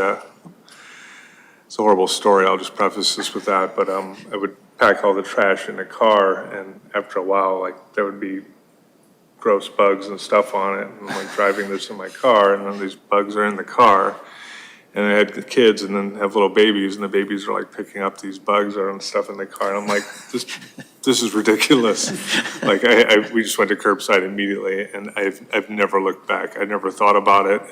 it's a horrible story. I'll just preface this with that. But I would pack all the trash in the car, and after a while, like, there would be gross bugs and stuff on it, and I'm like driving this in my car, and then these bugs are in the car, and I had the kids and then have little babies, and the babies are like picking up these bugs and stuff in the car, and I'm like, this is ridiculous. Like, we just went to curbside immediately, and I've never looked back. I never thought about it.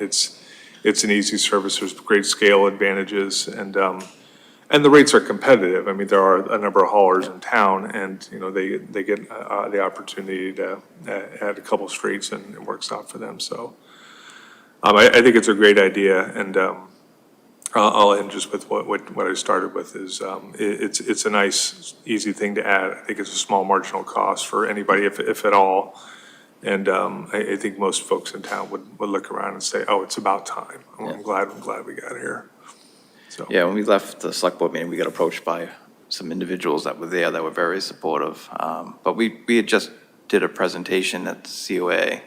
It's an easy service. There's great scale advantages, and the rates are competitive. I mean, there are a number of haulers in town, and, they get the opportunity to add a couple streets, and it works out for them. So I think it's a great idea, and I'll end just with what I started with is it's a nice, easy thing to add. I think it's a small marginal cost for anybody, if at all. And I think most folks in town would look around and say, oh, it's about time. I'm glad we got here. So. Yeah, when we left the select board meeting, we got approached by some individuals that were there that were very supportive. But we had just did a presentation at the COA,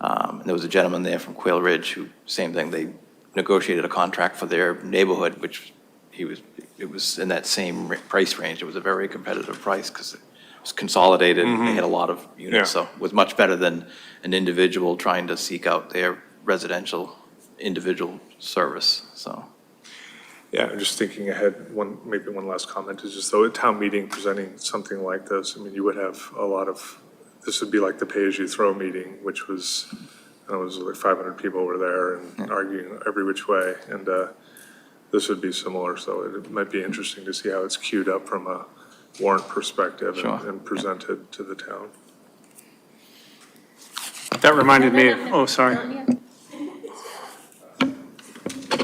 and there was a gentleman there from Quail Ridge who, same thing, they negotiated a contract for their neighborhood, which it was in that same price range. It was a very competitive price because it was consolidated, and they had a lot of units, Yeah. so it was much better than an individual trying to seek out their residential individual service, so. Yeah, I'm just thinking ahead, maybe one last comment is just, though, at town meeting presenting something like this, I mean, you would have this would be like the pay-as-you-throw meeting, which was, it was like 500 people were there and arguing every which way, and this would be similar, so it might be interesting to see how it's queued up from a warrant perspective and presented to the town. That reminded me, oh, sorry.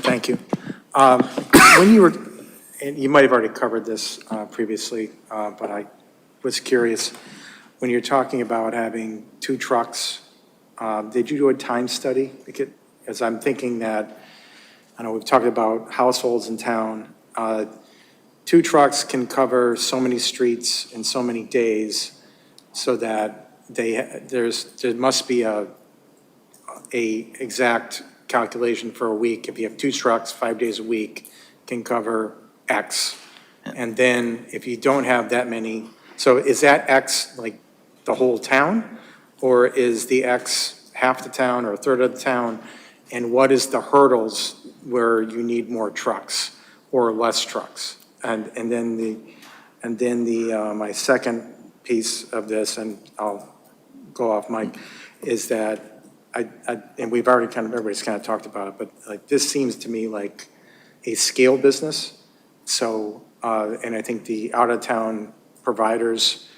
Thank you. When you were, and you might have already covered this previously, but I was curious, when you're talking about having 2 trucks, did you do a time study? Because I'm thinking that, I know we've talked about households in town, 2 trucks can cover so many streets in so many days, so that there must be a exact calculation for a week. If you have 2 trucks, 5 days a week, can cover X. And then if you don't have that many, so is that X like the whole town? Or is the X half the town or a third of the town? And what is the hurdles where you need more trucks or less trucks? And then my second piece of this, and I'll go off mic, is that and we've already everybody's kind of talked about it, but like this seems to me like a scale business. So, and I think the out-of-town providers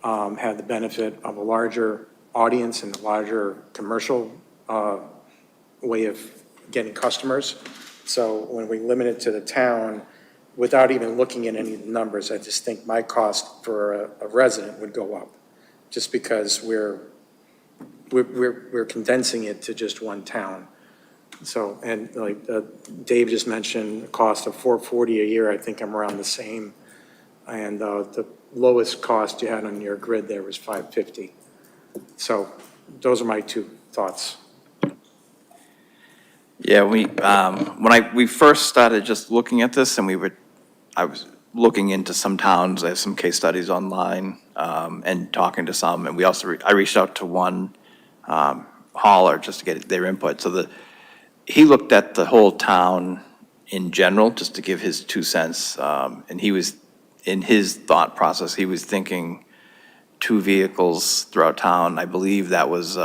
have the benefit of a larger audience and a larger commercial way of getting customers. So when we limit it to the town, without even looking at any of the numbers, I just think my cost for a resident would go up, just because we're condensing it to just one town. So, and like Dave just mentioned, the cost of $440 a year, I think I'm around the same. And the lowest cost you had on your grid there was $550. So those are my 2 thoughts. Yeah, we first started just looking at this, and I was looking into some towns, there's some case studies online, and talking to some, and we also, I reached out to one hauler just to get their input. So he looked at the whole town in general, just to give his 2 cents, and he was, in his thought process, he was thinking 2 vehicles throughout town. I believe that was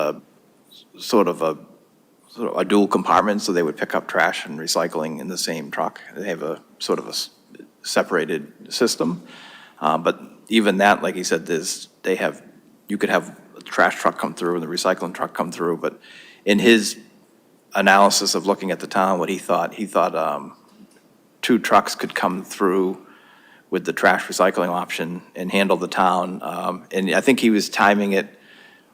sort of a dual compartment, so they would pick up trash and recycling in the same truck. They have a sort of a separated system. But even that, like he said, you could have a trash truck come through and the recycling truck come through. But in his analysis of looking at the town, what he thought 2 trucks could come through with the trash recycling option and handle the town. And I think he was timing it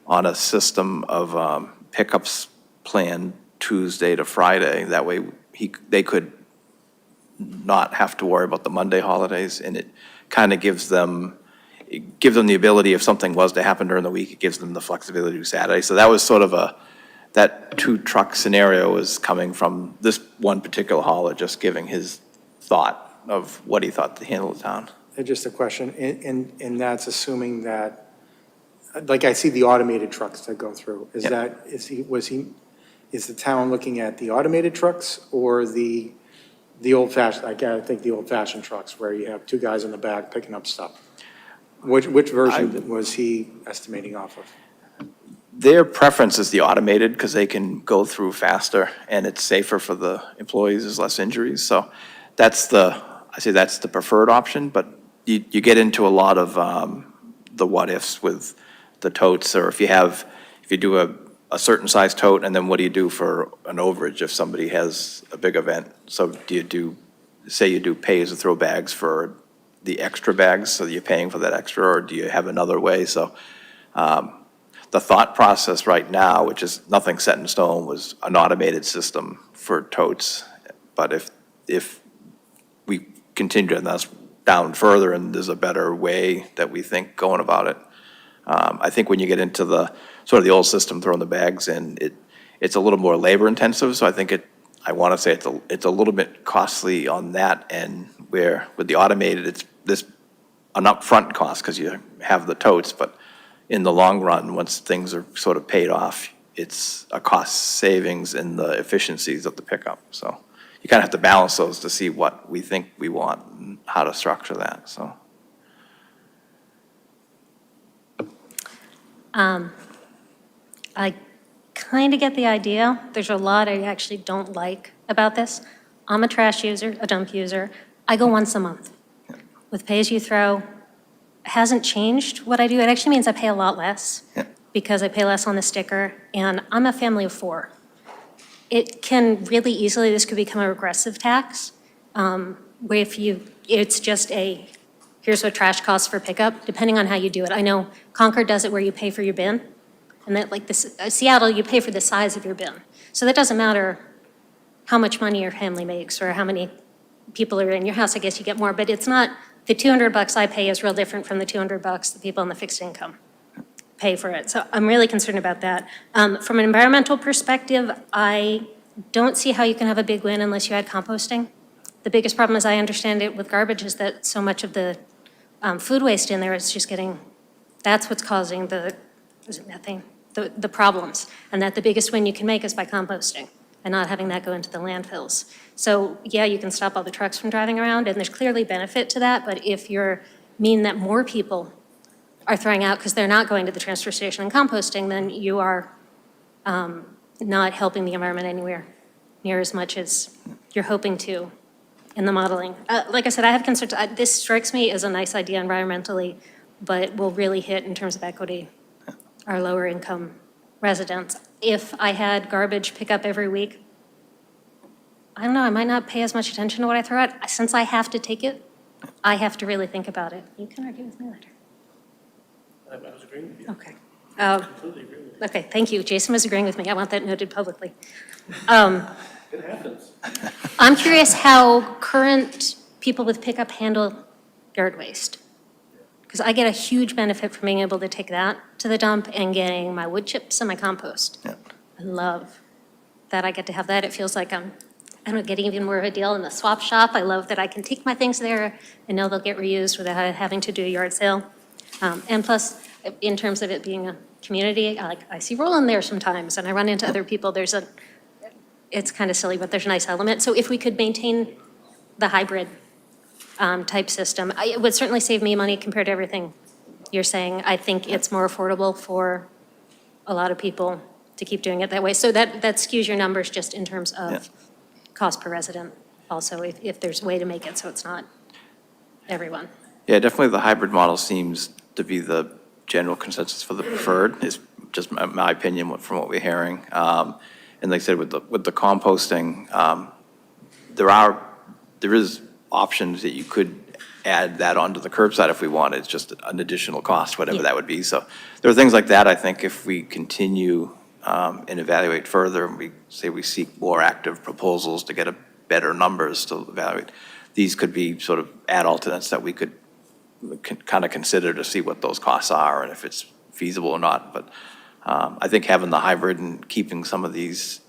on a system of pickups planned Tuesday to Friday. That way they could not have to worry about the Monday holidays, and it kind of gives them the ability, if something was to happen during the week, it gives them the flexibility to do Saturday. So that was sort of that 2 truck scenario was coming from this one particular hauler, just giving his thought of what he thought to handle the town. And just a question, and that's assuming that, like I see the automated trucks that go through. Is Yep. Is the town looking at the automated trucks or the old-fashioned, I think the old-fashioned trucks where you have 2 guys in the back picking up stuff? Which version was he estimating off of? Their preference is the automated because they can go through faster and it's safer for the employees, there's less injuries. So that's the preferred option, but you get into a lot of the what-ifs with the totes, or if you do a certain size tote, and then what do you do for an overage if somebody has a big event? So do you do pay-as-you-throw bags for the extra bags, so you're paying for that extra, or do you have another way? So the thought process right now, which is nothing set in stone, was an automated system for totes. But if we continue to down further and there's a better way that we think going about it, I think when you get into the sort of the old system, throwing the bags in, it's a little more labor intensive. So I think I want to say it's a little bit costly on that end, where with the automated, it's an upfront cost because you have the totes, but in the long run, once things are sort of paid off, it's a cost savings in the efficiencies of the pickup. So you kind of have to balance those to see what we think we want and how to structure that, so. I kind of get the idea. There's a lot I actually don't like about this. I'm a trash user, a dump user. I go once a month. With pay-as-you-throw, it hasn't changed what I do. It actually means I pay a lot less because I pay less on the sticker, and I'm a family of 4. It can really easily, this could become a regressive tax, where it's just here's what trash costs for pickup, depending on how you do it. I know Concord does it where you pay for your bin, and that Seattle, you pay for the size of your bin. So that doesn't matter how much money your family makes or how many people are in your house. I guess you get more, but it's not, the $200 I pay is real different from the $200 the people on the fixed income pay for it. So I'm really concerned about that. From an environmental perspective, I don't see how you can have a big win unless you add composting. The biggest problem, as I understand it, with garbage is that so much of the food waste in there is just that's what's causing the problems. And that the biggest win you can make is by composting and not having that go into the landfills. So yeah, you can stop all the trucks from driving around, and there's clearly benefit to that, but if you mean that more people are throwing out because they're not going to the transfer station and composting, then you are not helping the environment anywhere near as much as you're hoping to in the modeling. Like I said, I have concerns. This strikes me as a nice idea environmentally, but will really hit in terms of equity our lower income residents. If I had garbage pick up every week, I don't know, I might not pay as much attention to what I throw out. Since I have to take it, I have to really think about it. You can argue with me later. I was agreeing with you. Okay. Completely agree with you. Okay, thank you. Jason was agreeing with me. I want that noted publicly. It happens. I'm curious how current people with pickup handle yard waste. Because I get a huge benefit from being able to take that to the dump and getting my wood chips and my compost. Yeah. I love that I get to have that. It feels like I'm I'm getting even more of a deal in the swap shop. I love that I can take my things there and know they'll get reused without having to do a yard sale. And plus, in terms of it being a community, I see Roland there sometimes, and I run into other people. It's kind of silly, but there's a nice element. So if we could maintain the hybrid type system, it would certainly save me money compared to everything you're saying. I think it's more affordable for a lot of people to keep doing it that way. So that skews your numbers just in terms of cost per resident also, if there's a way to make it so it's not everyone. Yeah, definitely the hybrid model seems to be the general consensus for the preferred, is just my opinion from what we're hearing. And like I said, with the composting, there is options that you could add that onto the curbside if we wanted. It's just an additional cost, whatever that would be. So there are things like that, I think, if we continue and evaluate further, and we seek more active proposals to get a better numbers to evaluate, these could be sort of add alternates that we could kind of consider to see what those costs are and if it's feasible or not. But I think having the hybrid and keeping some of these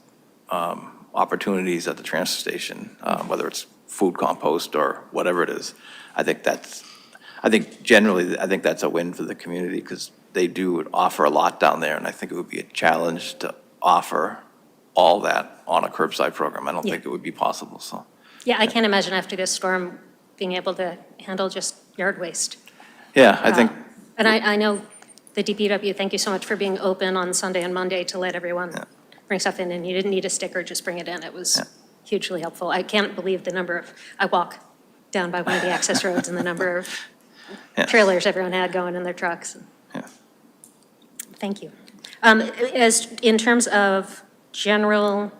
opportunities at the transfer station, whether it's food compost or whatever it is, I think generally that's a win for the community, because they do offer a lot down there, and I think it would be a challenge to offer all that on a curbside program. I don't think it would be possible, so. Yeah, I can't imagine after this storm being able to handle just yard waste. Yeah, I think. And I know the DPW, thank you so much for being open on Sunday and Monday to let everyone bring stuff in, and you didn't need a sticker, just bring it in. It was hugely helpful. I can't believe the number of, I walk down by one of the access roads and the number of trailers everyone had going in their trucks. Yeah. Thank you. As in terms of general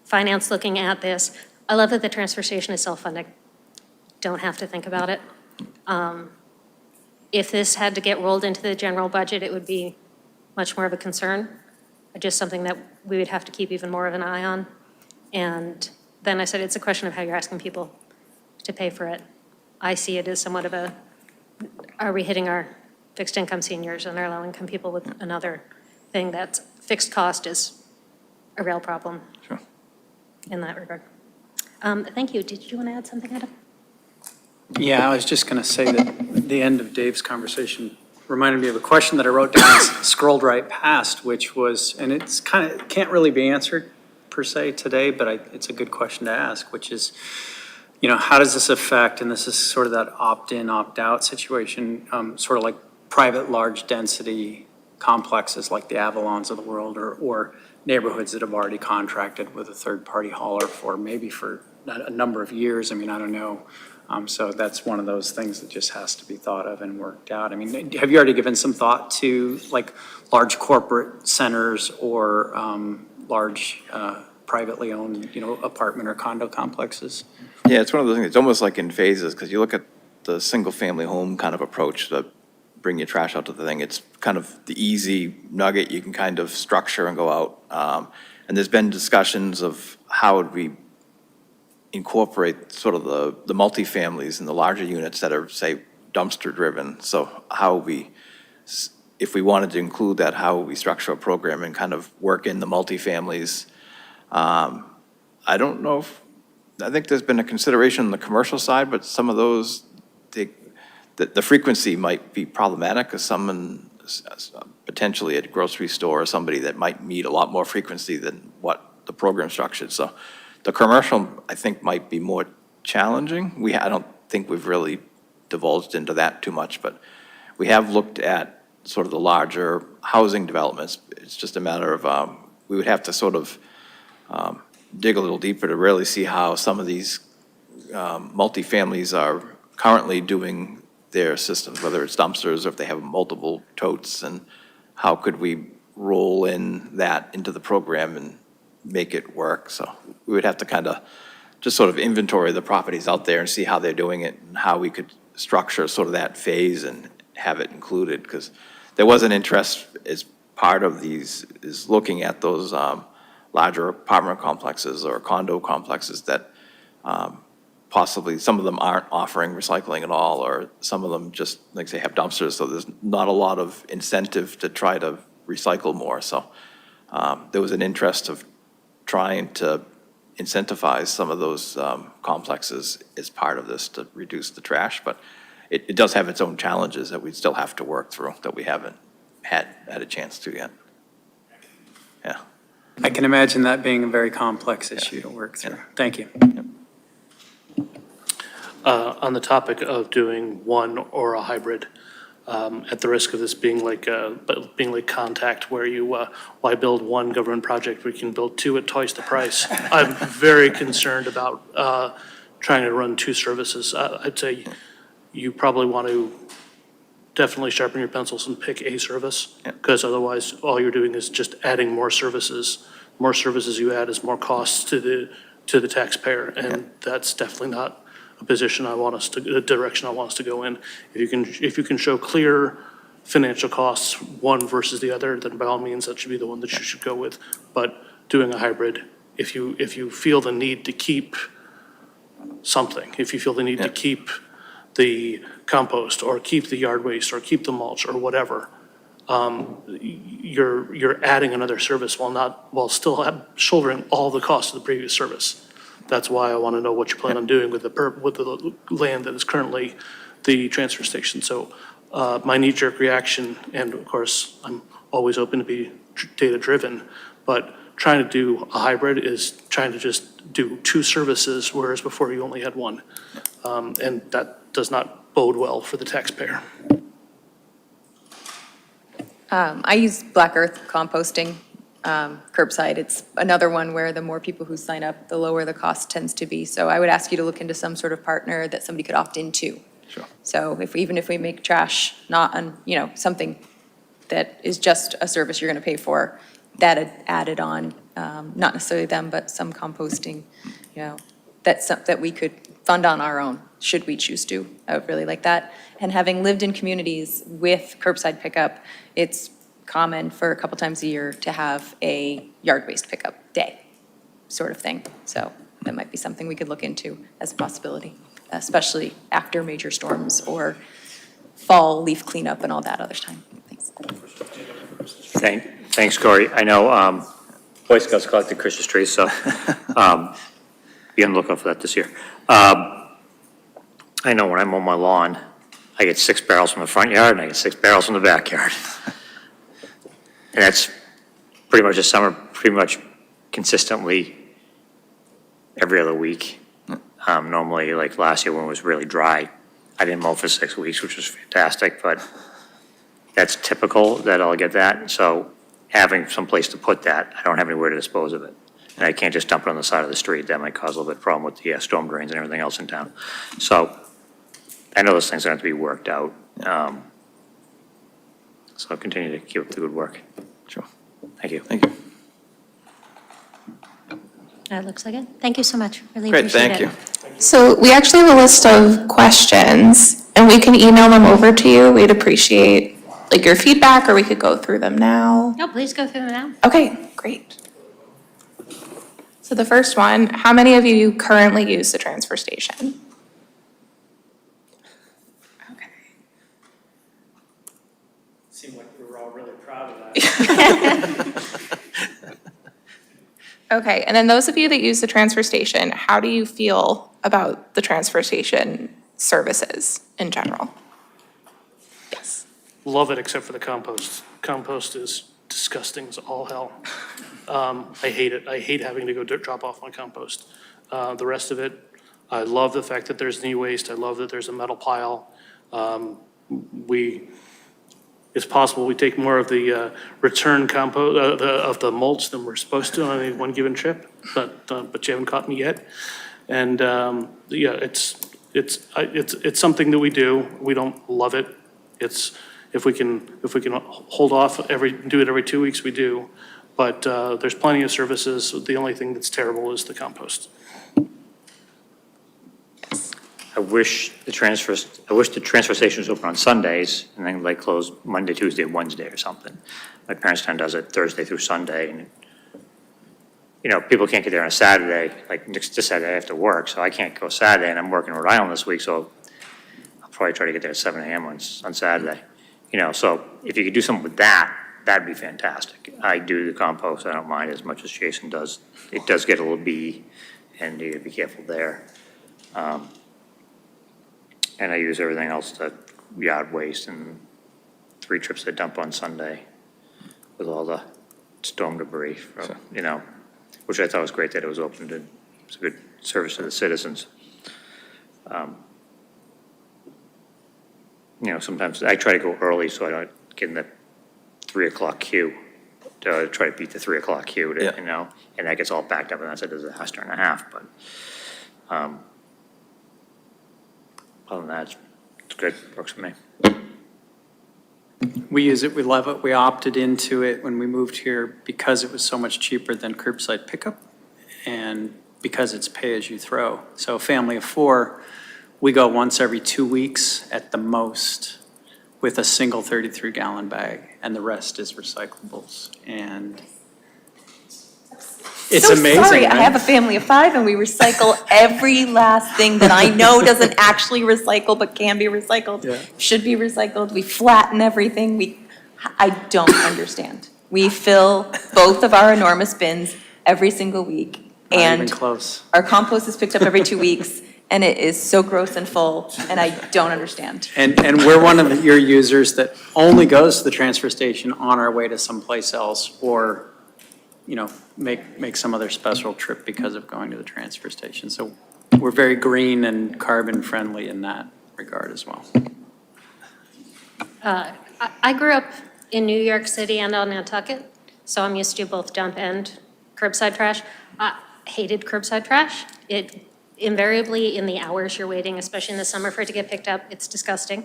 finance looking at this, I love that the transfer station is self-funding. Don't have to think about it. If this had to get rolled into the general budget, it would be much more of a concern, just something that we would have to keep even more of an eye on. And then I said, it's a question of how you're asking people to pay for it. I see it as somewhat of a, are we hitting our fixed income seniors and our low income people with another thing that's fixed cost is a real problem in that regard. Thank you. Did you want to add something, Adam? Yeah, I was just going to say that the end of Dave's conversation reminded me of a question that I wrote down, scrolled right past, which was, and it's kind of, can't really be answered per se today, but it's a good question to ask, which is, how does this affect, and this is sort of that opt-in, opt-out situation, sort of like private large density complexes like the Avalons of the world, or neighborhoods that have already contracted with a third-party hauler for maybe for a number of years. I mean, I don't know. So that's one of those things that just has to be thought of and worked out. I mean, have you already given some thought to like large corporate centers or large privately owned, apartment or condo complexes? Yeah, it's one of those things, it's almost like in phases, because you look at the single-family home kind of approach to bring your trash out to the thing. It's kind of the easy nugget you can kind of structure and go out. And there's been discussions of how would we incorporate sort of the multifamilies and the larger units that are, say, dumpster-driven. So how we, if we wanted to include that, how we structure a program and kind of work in the multifamilies. I don't know if, I think there's been a consideration on the commercial side, but some of those, the frequency might be problematic, because someone, potentially at a grocery store or somebody that might need a lot more frequency than what the program structured. So the commercial, I think, might be more challenging. I don't think we've really divulged into that too much, but we have looked at sort of the larger housing developments. It's just a matter of, we would have to sort of dig a little deeper to really see how some of these multifamilies are currently doing their systems, whether it's dumpsters or if they have multiple totes, and how could we roll in that into the program and make it work. So we would have to kind of just sort of inventory the properties out there and see how they're doing it and how we could structure sort of that phase and have it included, because there was an interest as part of these is looking at those larger apartment complexes or condo complexes that possibly some of them aren't offering recycling at all, or some of them just, like say, have dumpsters, so there's not a lot of incentive to try to recycle more. So there was an interest of trying to incentivize some of those complexes as part of this to reduce the trash, but it does have its own challenges that we still have to work through, that we haven't had a chance to yet. Yeah. I can imagine that being a very complex issue to work through. Thank you. On the topic of doing one or a hybrid, at the risk of this being like contact, where you, why build one government project, we can build two at twice the price. I'm very concerned about trying to run two services. I'd say you probably want to definitely sharpen your pencils and pick a service, because otherwise all you're doing is just adding more services. More services you add is more costs to the taxpayer, and that's definitely not a position I want us to, the direction I want us to go in. If you can show clear financial costs, one versus the other, then by all means, that should be the one that you should go with. But doing a hybrid, if you feel the need to keep something, if you feel the need to keep the compost, or keep the yard waste, or keep the mulch, or whatever, you're adding another service while still shouldering all the costs of the previous service. That's why I want to know what you plan on doing with the land that is currently the transfer station. So my knee-jerk reaction, and of course, I'm always open to be data-driven, but trying to do a hybrid is trying to just do two services, whereas before you only had one. And that does not bode well for the taxpayer. I use Black Earth composting, curbside. It's another one where the more people who sign up, the lower the cost tends to be. So I would ask you to look into some sort of partner that somebody could opt into. Sure. So even if we make trash not something that is just a service you're going to pay for, that added on, not necessarily them, but some composting, that we could fund on our own, should we choose to. I would really like that. And having lived in communities with curbside pickup, it's common for a couple times a year to have a yard waste pickup day, sort of thing. So that might be something we could look into as a possibility, especially after major storms or fall leaf cleanup and all that other time. Thanks. Thanks, Corey. I know Boy Scouts collected Christmas trees, so be on the lookout for that this year. I know when I mow my lawn, I get 6 barrels from the front yard and I get 6 barrels from the backyard. And that's pretty much this summer, pretty much consistently every other week. Normally, like last year when it was really dry, I didn't mow for 6 weeks, which was fantastic, but that's typical that I'll get that. So having some place to put that, I don't have anywhere to dispose of it. And I can't just dump it on the side of the street. That might cause a little bit of problem with the storm drains and everything else in town. So I know those things are going to be worked out. So I'll continue to keep up the good work. Sure. Thank you. Thank you. That looks like it. Thank you so much. Really Great, appreciate thank it. you. So we actually have a list of questions, and we can email them over to you. We'd appreciate your feedback, or we could go through them now. No, please go through them now. Okay, great. So the first one, how many of you currently use the transfer station? Okay. Seemed like we were all really proud of that. Okay, and then those of you that use the transfer station, how do you feel about the transfer station services in general? Yes. Love it, except for the compost. Compost is disgusting as all hell. I hate it. I hate having to go drop off my compost. The rest of it, I love the fact that there's e-waste. I love that there's a metal pile. It's possible we take more of the return compost, of the mulch than we're supposed to on any one given trip, but you haven't caught me yet. And yeah, it's something that we do. We don't love it. If we can hold off do it every 2 weeks, we do. But there's plenty of services. The only thing that's terrible is the compost. I wish the transfer station was open on Sundays and then like close Monday, Tuesday, Wednesday or something. My parents' town does it Thursday through Sunday, and people can't get there on a Saturday. Like this Saturday I have to work, so I can't go Saturday, and I'm working in Rhode Island this week, so I'll probably try to get there at 7 a.m. on Saturday. So if you could do something with that, that'd be fantastic. I do the compost, I don't mind as much as Jason does. It does get a little bee, and you gotta be careful there. And I use everything else to yard waste, and 3 trips I dump on Sunday with all the storm debris from, which I thought was great that it was opened, and it's a good service to the citizens. Sometimes I try to go early so I don't get in the 3 o'clock queue, to try to beat the 3 o'clock queue, Yeah. and that gets all backed up, and that's a disaster and a half, but, other than that, it's good, works for me. We use it, we love it. We opted into it when we moved here because it was so much cheaper than curbside pickup and because it's pay-as-you-throw. So a family of 4, we go once every 2 weeks at the most with a single 33-gallon bag, and the rest is recyclables. And it's amazing. Sorry, I right? have a family of 5 and we recycle every last thing that I know doesn't actually recycle but can be recycled, Yeah. should be recycled. We flatten everything. I don't understand. We fill both of our enormous bins every single week. Not even And close. our compost is picked up every 2 weeks and it is so gross and full and I don't understand. And we're one of your users that only goes to the transfer station on our way to someplace else or, make some other special trip because of going to the transfer station. So we're very green and carbon friendly in that regard as well. I grew up in New York City and on Nantucket, so I'm used to both dump and curbside trash. I hated curbside trash. It invariably, in the hours you're waiting, especially in the summer for it to get picked up, it's disgusting.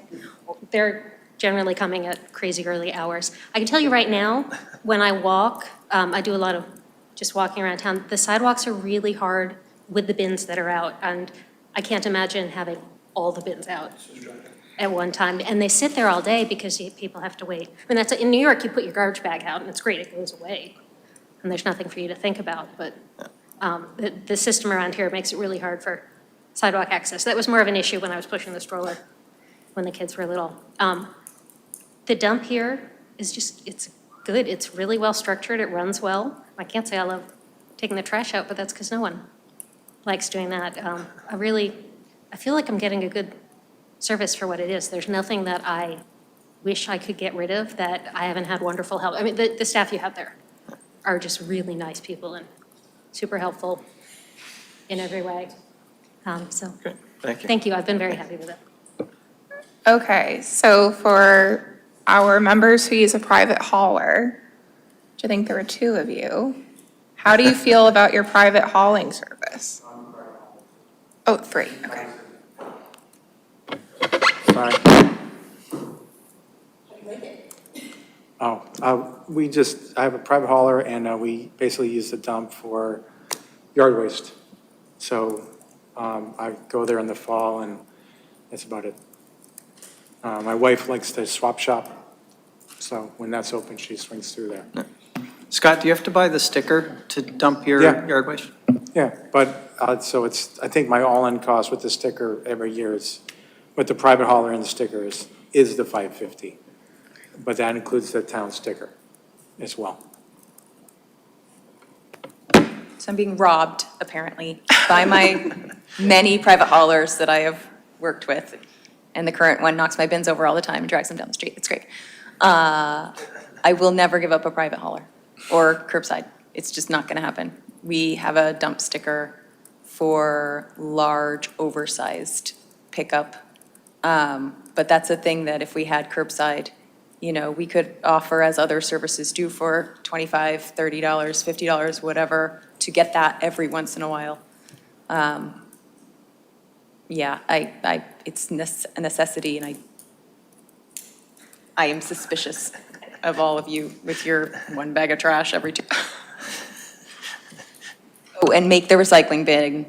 They're generally coming at crazy early hours. I can tell you right now, when I walk, I do a lot of just walking around town, the sidewalks are really hard with the bins that are out, and I can't imagine having all the bins out at one time. And they sit there all day because people have to wait. I mean, that's, in New York, you put your garbage bag out and it's great, it goes away. And there's nothing for you to think about, but the system around here makes it really hard for sidewalk access. That was more of an issue when I was pushing the stroller when the kids were little. The dump here is just, it's good. It's really well structured. It runs well. I can't say I love taking the trash out, but that's because no one likes doing that. I feel like I'm getting a good service for what it is. There's nothing that I wish I could get rid of that I haven't had wonderful help. I mean, the staff you have there are just really nice people and super helpful in every way. So, Great, thank you. thank you. I've been very happy with it. Okay, so for our members who use a private hauler, which I think there were 2 of you, how do you feel about your private hauling service? Oh, 3, okay. Sorry. Oh, I have a private hauler and we basically use the dump for yard waste. So I go there in the fall and that's about it. My wife likes to swap shop, so when that's open, she swings through there. Scott, do you have to buy the sticker to dump your Yeah. yard waste? Yeah, but, so I think my all-in cost with the sticker every year is, with the private hauler and the sticker is the $550. But that includes the town sticker as well. So I'm being robbed, apparently, by my many private haulers that I have worked with. And the current one knocks my bins over all the time and drags them down the street. It's great. I will never give up a private hauler or curbside. It's just not going to happen. We have a dump sticker for large, oversized pickup. But that's a thing that if we had curbside, we could offer as other services do for $25, $30, $50, whatever, to get that every once in a while. Yeah, it's a necessity, and I am suspicious of all of you with your 1 bag of trash every 2. Oh, and make the recycling bin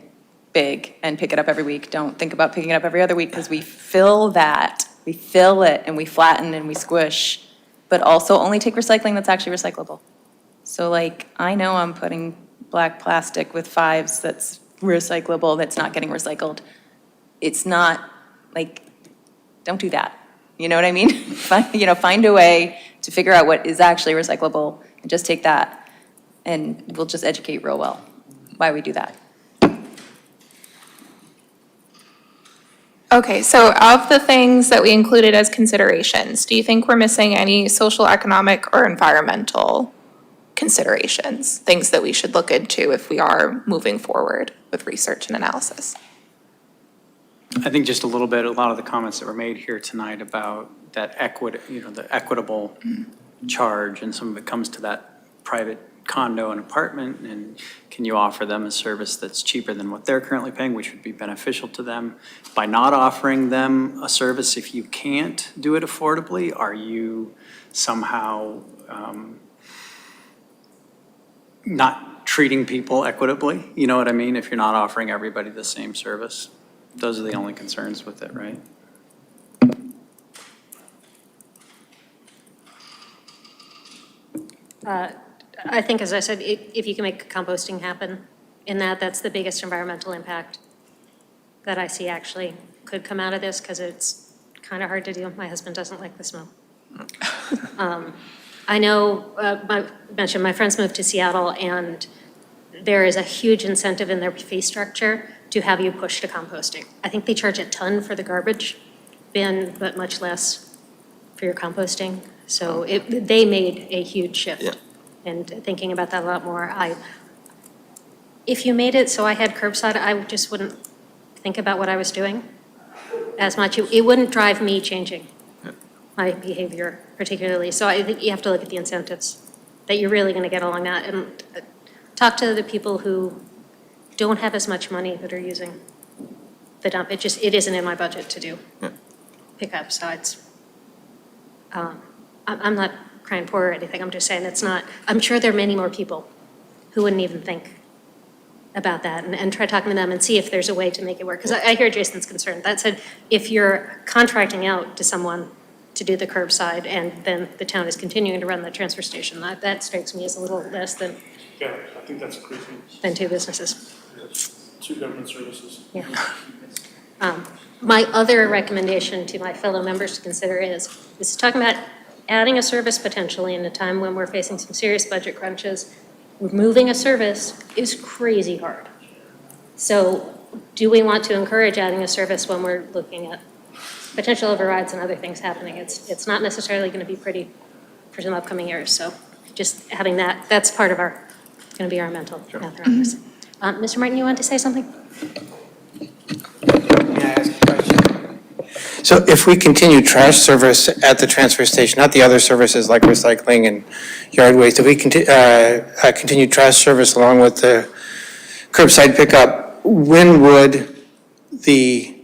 big and pick it up every week. Don't think about picking it up every other week because we fill that. We fill it and we flatten and we squish, but also only take recycling that's actually recyclable. So I know I'm putting black plastic with 5s that's recyclable, that's not getting recycled. It's not, don't do that. You know what I mean? Find a way to figure out what is actually recyclable and just take that, and we'll just educate real well why we do that. Okay, so of the things that we included as considerations, do you think we're missing any social, economic, or environmental considerations? Things that we should look into if we are moving forward with research and analysis? I think just a lot of the comments that were made here tonight about that the equitable charge, and some of it comes to that private condo and apartment, and can you offer them a service that's cheaper than what they're currently paying, which would be beneficial to them? By not offering them a service, if you can't do it affordably, are you somehow not treating people equitably? You know what I mean? If you're not offering everybody the same service. Those are the only concerns with it, right? I think, as I said, if you can make composting happen in that, that's the biggest environmental impact that I see actually could come out of this, because it's kind of hard to do. My husband doesn't like the smell. I know, I mentioned my friends moved to Seattle, and there is a huge incentive in their fee structure to have you push to composting. I think they charge a ton for the garbage bin, but much less for your composting. So they made a huge shift. Yeah. And thinking about that a lot more. If you made it so I had curbside, I just wouldn't think about what I was doing as much. It wouldn't drive me changing my behavior particularly. So I think you have to look at the incentives that you're really going to get along that, and talk to the people who don't have as much money that are using the dump. It isn't in my budget to do pickup sides. I'm not crying poor or anything. I'm just saying it's not. I'm sure there are many more people who wouldn't even think about that, and try talking to them and see if there's a way to make it work. Because I hear Jason's concern. That said, if you're contracting out to someone to do the curbside, and then the town is continuing to run the transfer station, that strikes me as a little less than Yeah, I think that's crazy. two businesses. Two government services. Yeah. My other recommendation to my fellow members to consider is talking about adding a service potentially in a time when we're facing some serious budget crunches. Removing a service is crazy hard. So do we want to encourage adding a service when we're looking at potential overrides and other things happening? It's not necessarily going to be pretty for some upcoming years. So just having that's part of going to be our mental math around this. Mr. Martin, you wanted to say something? May I ask a question? So if we continue trash service at the transfer station, not the other services like recycling and yard waste, if we continue trash service along with the curbside pickup, when would the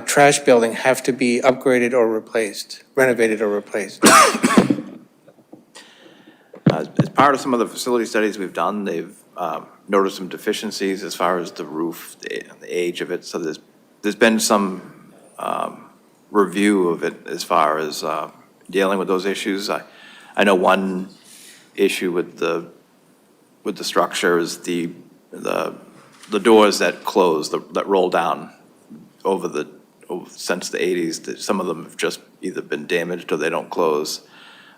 trash building have to be upgraded or replaced, renovated or replaced? As part of some of the facility studies we've done, they've noticed some deficiencies as far as the roof, the age of it. So there's been some review of it as far as dealing with those issues. I know one issue with the structure is the doors that close, that roll down since the 80s. Some of them have just either been damaged or they don't close.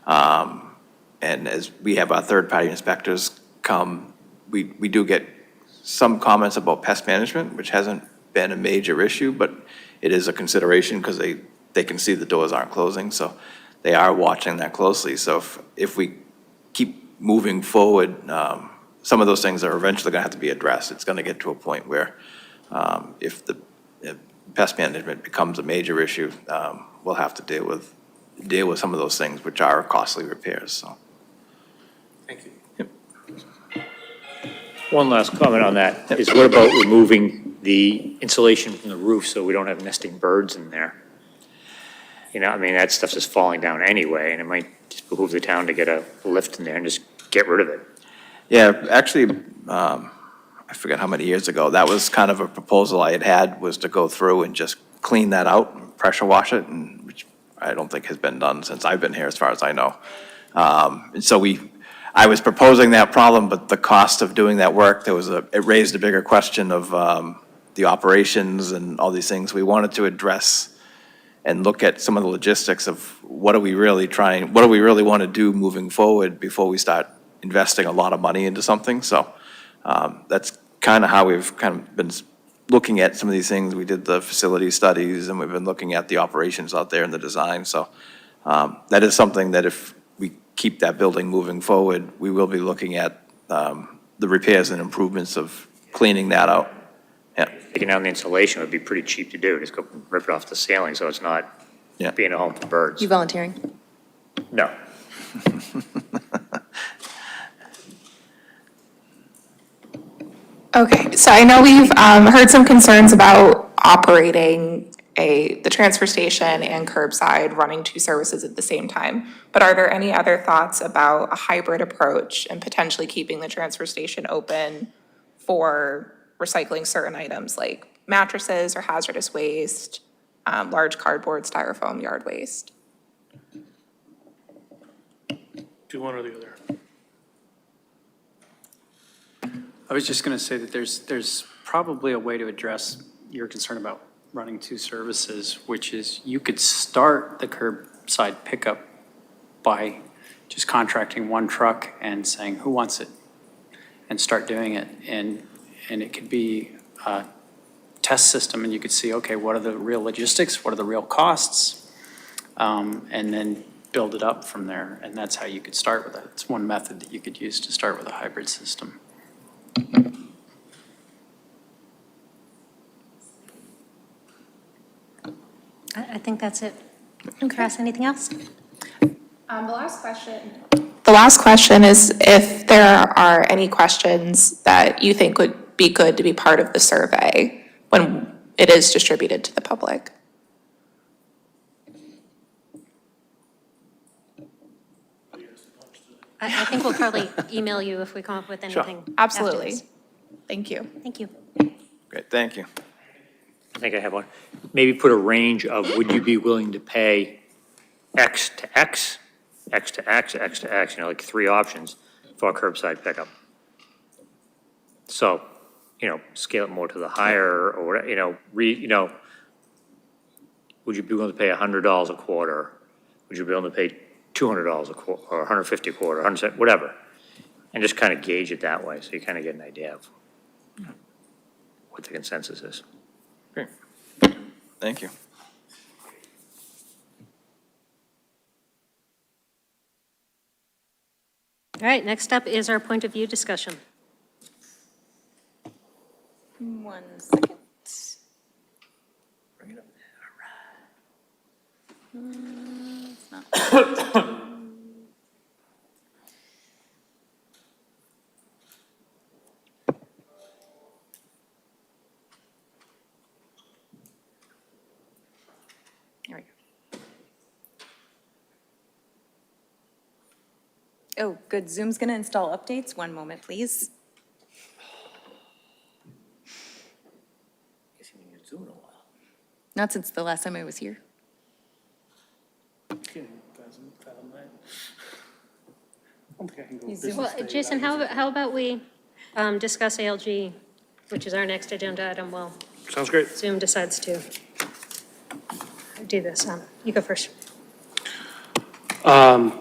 And as we have our third-party inspectors come, we do get some comments about pest management, which hasn't been a major issue, but it is a consideration because they can see the doors aren't closing, so they are watching that closely. So if we keep moving forward, some of those things are eventually going to have to be addressed. It's going to get to a point where if pest management becomes a major issue, we'll have to deal with some of those things, which are costly repairs, so. Thank you. One last comment on that is what about removing the insulation from the roof so we don't have nesting birds in there? You know, I mean, that stuff's just falling down anyway, and it might just behoove the town to get a lift in there and just get rid of it. Yeah, actually, I forget how many years ago, that was kind of a proposal I had was to go through and just clean that out, and pressure wash it, and which I don't think has been done since I've been here, as far as I know. And so I was proposing that problem, but the cost of doing that work, it raised a bigger question of the operations and all these things. We wanted to address and look at some of the logistics of what do we really want to do moving forward before we start investing a lot of money into something. So that's kind of how we've kind of been looking at some of these things. We did the facility studies, and we've been looking at the operations out there and the design. So that is something that if we keep that building moving forward, we will be looking at the repairs and improvements of cleaning that out. Yeah. Taking down the insulation would be pretty cheap to do, just go rip it off the ceiling, so it's not Yeah. being a home for birds. You volunteering? No. Okay, so I know we've heard some concerns about operating the transfer station and curbside, running two services at the same time. But are there any other thoughts about a hybrid approach and potentially keeping the transfer station open for recycling certain items like mattresses or hazardous waste, large cardboard, styrofoam, yard waste? Do one or the other. I was just going to say that there's probably a way to address your concern about running two services, which is you could start the curbside pickup by just contracting one truck and saying, who wants it? And start doing it. And it could be a test system, and you could see, okay, what are the real logistics? What are the real costs? And then build it up from there. And that's how you could start with it. It's one method that you could use to start with a hybrid system. I think that's it. Cass, anything else? The last question is if there are any questions that you think would be good to be part of the survey when it is distributed to the public. I think we'll probably email you if we come up with anything. Absolutely. after this. Thank you. Thank you. Great, thank you. I think I have one. Maybe put a range of, would you be willing to pay X to X, X to X, X to X, like 3 options for a curbside pickup. So, scale it more to the higher, or whatever, would you be willing to pay $100 a quarter? Would you be willing to pay $200 a quarter, or $150 a quarter, $100, whatever? And just kind of gauge it that way, so you kind of get an idea of what the consensus is. Great. Thank you. All right, next up is our point of view discussion. 1 second. Bring it up. It's not. There we go. Oh, good. Zoom's going to install updates. 1 moment, please. Not since the last time I was here. Well, Jason, how about we discuss ALG, which is our next agenda item, while Sounds great. Zoom decides to do this. You go first.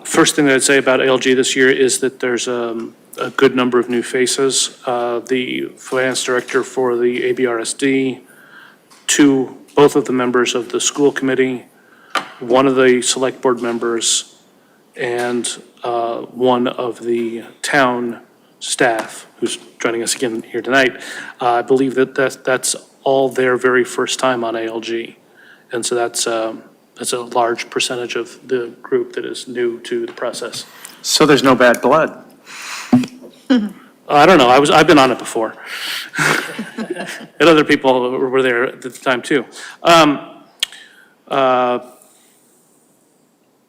First thing that I'd say about ALG this year is that there's a good number of new faces. The finance director for the ABRSD, both of the members of the school committee, one of the select board members, and one of the town staff who's joining us again here tonight. I believe that's all their very first time on ALG. And so that's a large percentage of the group that is new to the process. So there's no bad blood. I don't know, I've been on it before. And other people were there at the time too.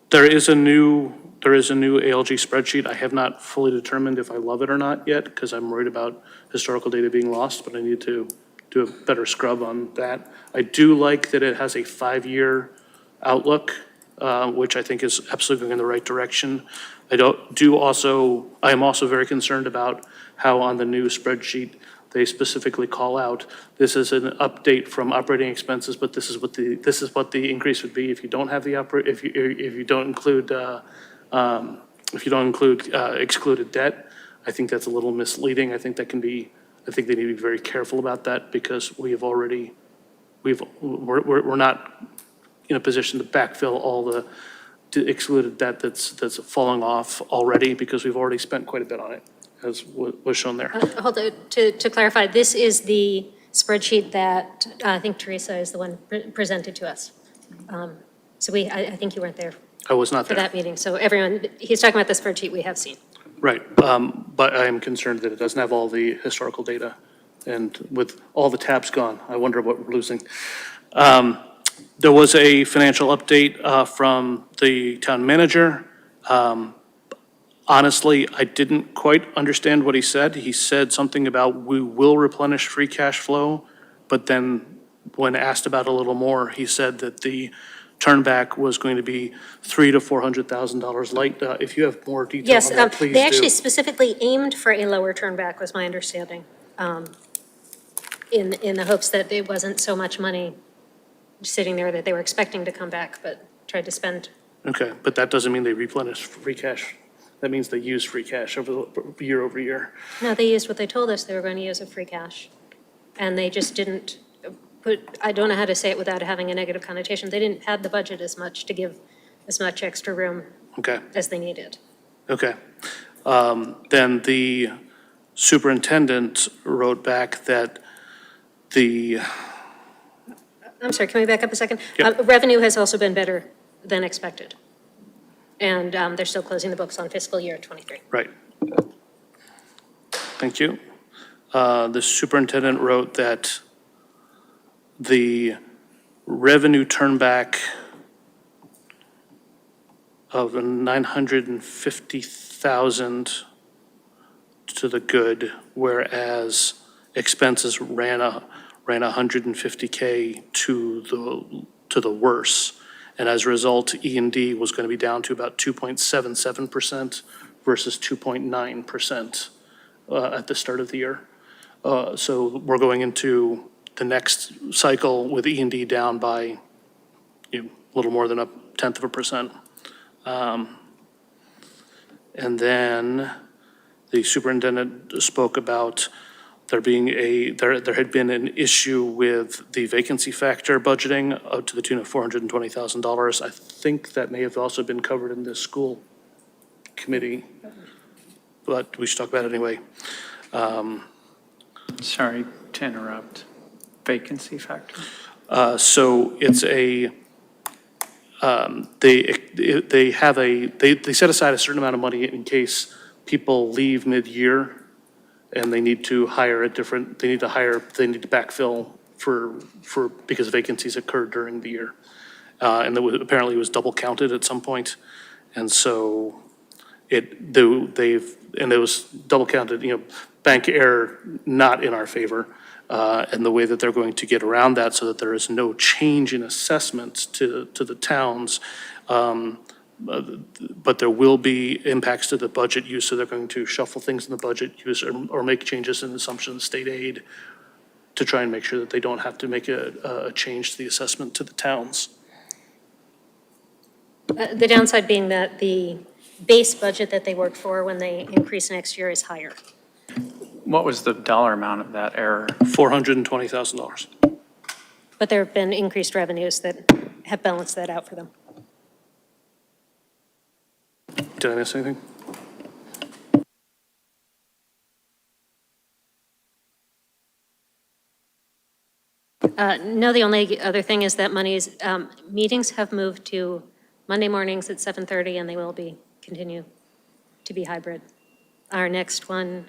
There is a new ALG spreadsheet. I have not fully determined if I love it or not yet, because I'm worried about historical data being lost, but I need to do a better scrub on that. I do like that it has a 5-year outlook, which I think is absolutely going in the right direction. I am also very concerned about how on the new spreadsheet, they specifically call out, this is an update from operating expenses, but this is what the increase would be if you don't have the if you don't include excluded debt. I think that's a little misleading. I think they need to be very careful about that, because we're not in a position to backfill all the excluded debt that's falling off already, because we've already spent quite a bit on it, as was shown there. Hold on, to clarify, this is the spreadsheet that I think Teresa is the one presented to us. So I think you weren't there I was not for there. that meeting. So everyone, he's talking about the spreadsheet we have seen. Right, but I am concerned that it doesn't have all the historical data, and with all the tabs gone, I wonder what we're losing. There was a financial update from the town manager. Honestly, I didn't quite understand what he said. He said something about we will replenish free cash flow, but then when asked about a little more, he said that the turnback was going to be $300,000 to $400,000 light. If you have more detail Yes, on that, please do. they actually specifically aimed for a lower turnback, was my understanding, in the hopes that it wasn't so much money sitting there that they were expecting to come back, but tried to spend. Okay, but that doesn't mean they replenish free cash. That means they use free cash over year. No, they used what they told us they were going to use of free cash. And they just didn't put, I don't know how to say it without having a negative connotation. They didn't have the budget as much to give as much extra room Okay, as they needed. okay. Then the superintendent wrote back that I'm sorry, can we back up a second? Yep. Revenue has also been better than expected. And they're still closing the books on fiscal year '23. right. Thank you. The superintendent wrote that the revenue turnback of 950,000 to the good, whereas expenses ran 150K to the worse. And as a result, E&D was going to be down to about 2.77% versus 2.9% at the start of the year. So we're going into the next cycle with E&D down by a little more than 0.1%. And then the superintendent spoke about there had been an issue with the vacancy factor budgeting up to the tune of $420,000. I think that may have also been covered in this school committee, but we should talk about it anyway. Sorry to interrupt. Vacancy factor? So it's they set aside a certain amount of money in case people leave mid-year and they need to backfill because vacancies occurred during the year. And apparently it was double counted at some point. And so it was double counted, bank error not in our favor. And the way that they're going to get around that so that there is no change in assessment to the towns. But there will be impacts to the budget use, so they're going to shuffle things in the budget use or make changes in assumptions, state aid, to try and make sure that they don't have to make a change to the assessment to the towns. The downside being that the base budget that they work for when they increase next year is higher. What was the dollar amount of that error? $420,000. But there have been increased revenues that have balanced that out for them. Did I miss anything? No, the only other thing is that meetings have moved to Monday mornings at 7:30, and they will continue to be hybrid. Our next one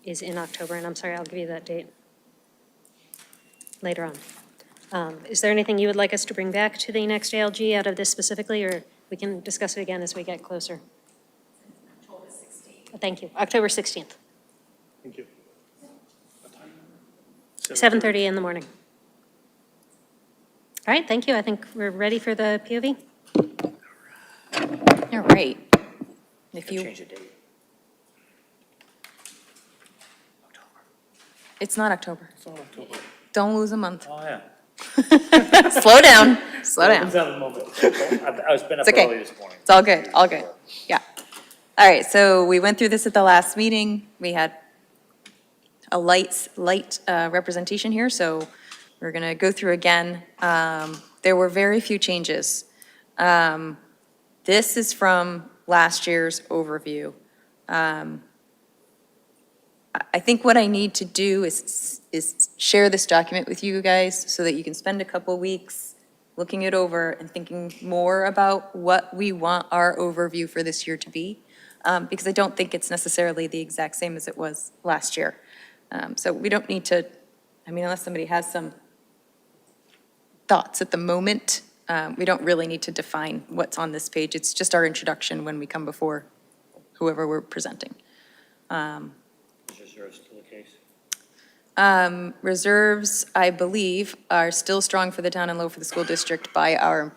is in October, and I'm sorry, I'll give you that date later on. Is there anything you would like us to bring back to the next ALG out of this specifically, or we can discuss it again as we get closer? October 16th. Thank you. October 16th. Thank you. 7:30 in the morning. All right, thank you. I think we're ready for the POV. All right. If you, It's not October. Don't lose a month. Oh, yeah. Slow down, slow down. I was been up It's okay. early this morning. It's all good, all good. Yeah. All right, so we went through this at the last meeting. We had a light representation here, so we're going to go through again. There were very few changes. This is from last year's overview. I think what I need to do is share this document with you guys so that you can spend a couple weeks looking it over and thinking more about what we want our overview for this year to be. Because I don't think it's necessarily the exact same as it was last year. So we don't need to, I mean, unless somebody has some thoughts at the moment, we don't really need to define what's on this page. It's just our introduction when we come before whoever we're presenting. Is reserves still the case? Reserves, I believe, are still strong for the town and low for the school district by our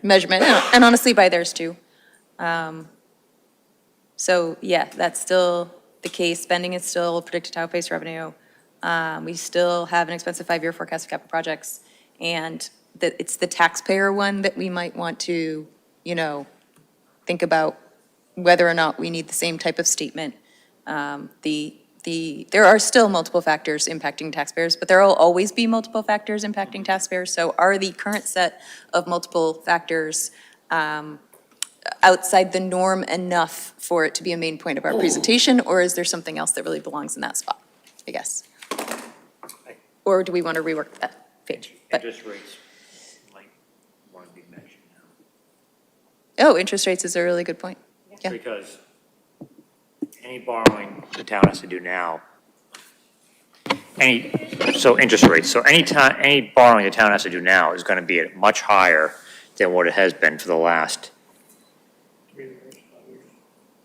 measurement, and honestly by theirs too. So yeah, that's still the case. Spending is still predicted to outpace revenue. We still have an expensive 5-year forecast of capital projects, and that it's the taxpayer one that we might want to, think about whether or not we need the same type of statement. There are still multiple factors impacting taxpayers, but there will always be multiple factors impacting taxpayers. So are the current set of multiple factors outside the norm enough for it to be a main point of our presentation, or is there something else that really belongs in that spot, I guess? Or do we want to rework that page? But- Interest rates might want to be mentioned now. Oh, interest rates is a really good point. Yeah. Because any borrowing the town has to do now, interest rates, so any borrowing the town has to do now is going to be much higher than what it has been for the last,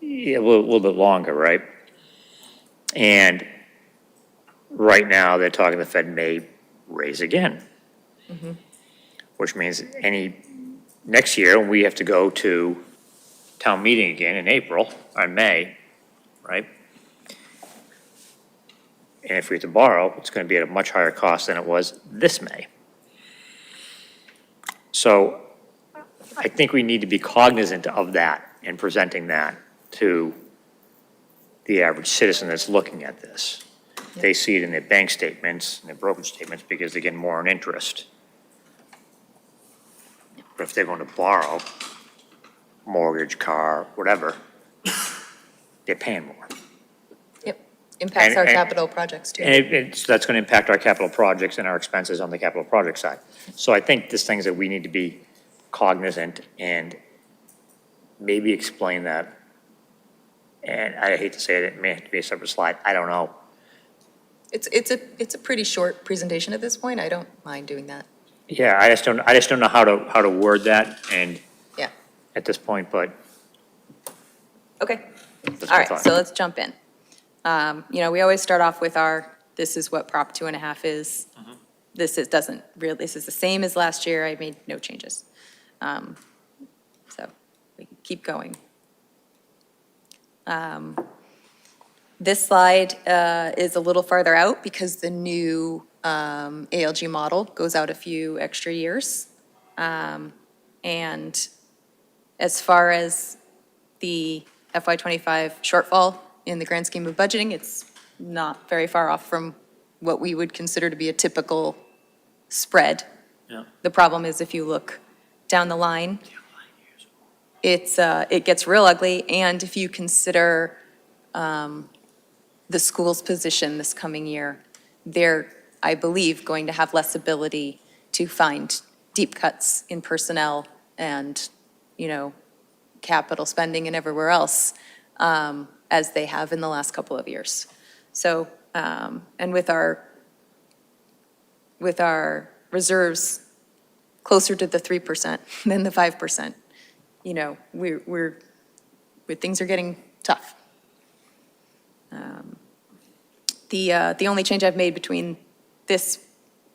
yeah, a little bit longer, right? And right now, they're talking the Fed may raise again, which means next year, we have to go to town meeting again in April or May, right? And if we have to borrow, it's going to be at a much higher cost than it was this May. So I think we need to be cognizant of that and presenting that to the average citizen that's looking at this. They see it in their bank statements and their brokerage statements because they get more in interest. But if they're going to borrow, mortgage, car, whatever, they're paying more. Yep, impacts our And- capital projects too. And that's going to impact our capital projects and our expenses on the capital project side. So I think there's things that we need to be cognizant and maybe explain that. And I hate to say it, it may have to be a separate slide, I don't know. It's a pretty short presentation at this point. I don't mind doing that. Yeah, I just don't know how to word that and Yeah. at this point, but Okay. that's All my right, thought. so let's jump in. We always start off with this is what Prop 2.5 is. This is the same as last year. I made no changes. So we can keep going. This slide is a little farther out because the new ALG model goes out a few extra years. And as far as the FY25 shortfall in the grand scheme of budgeting, it's not very far off from what we would consider to be a typical spread. Yeah. The problem is if you look down the line, it gets real ugly. And if you consider the school's position this coming year, they're, I believe, going to have less ability to find deep cuts in personnel and, capital spending and everywhere else, as they have in the last couple of years. So, and with our reserves closer to the 3% than the 5%, things are getting tough. The only change I've made between this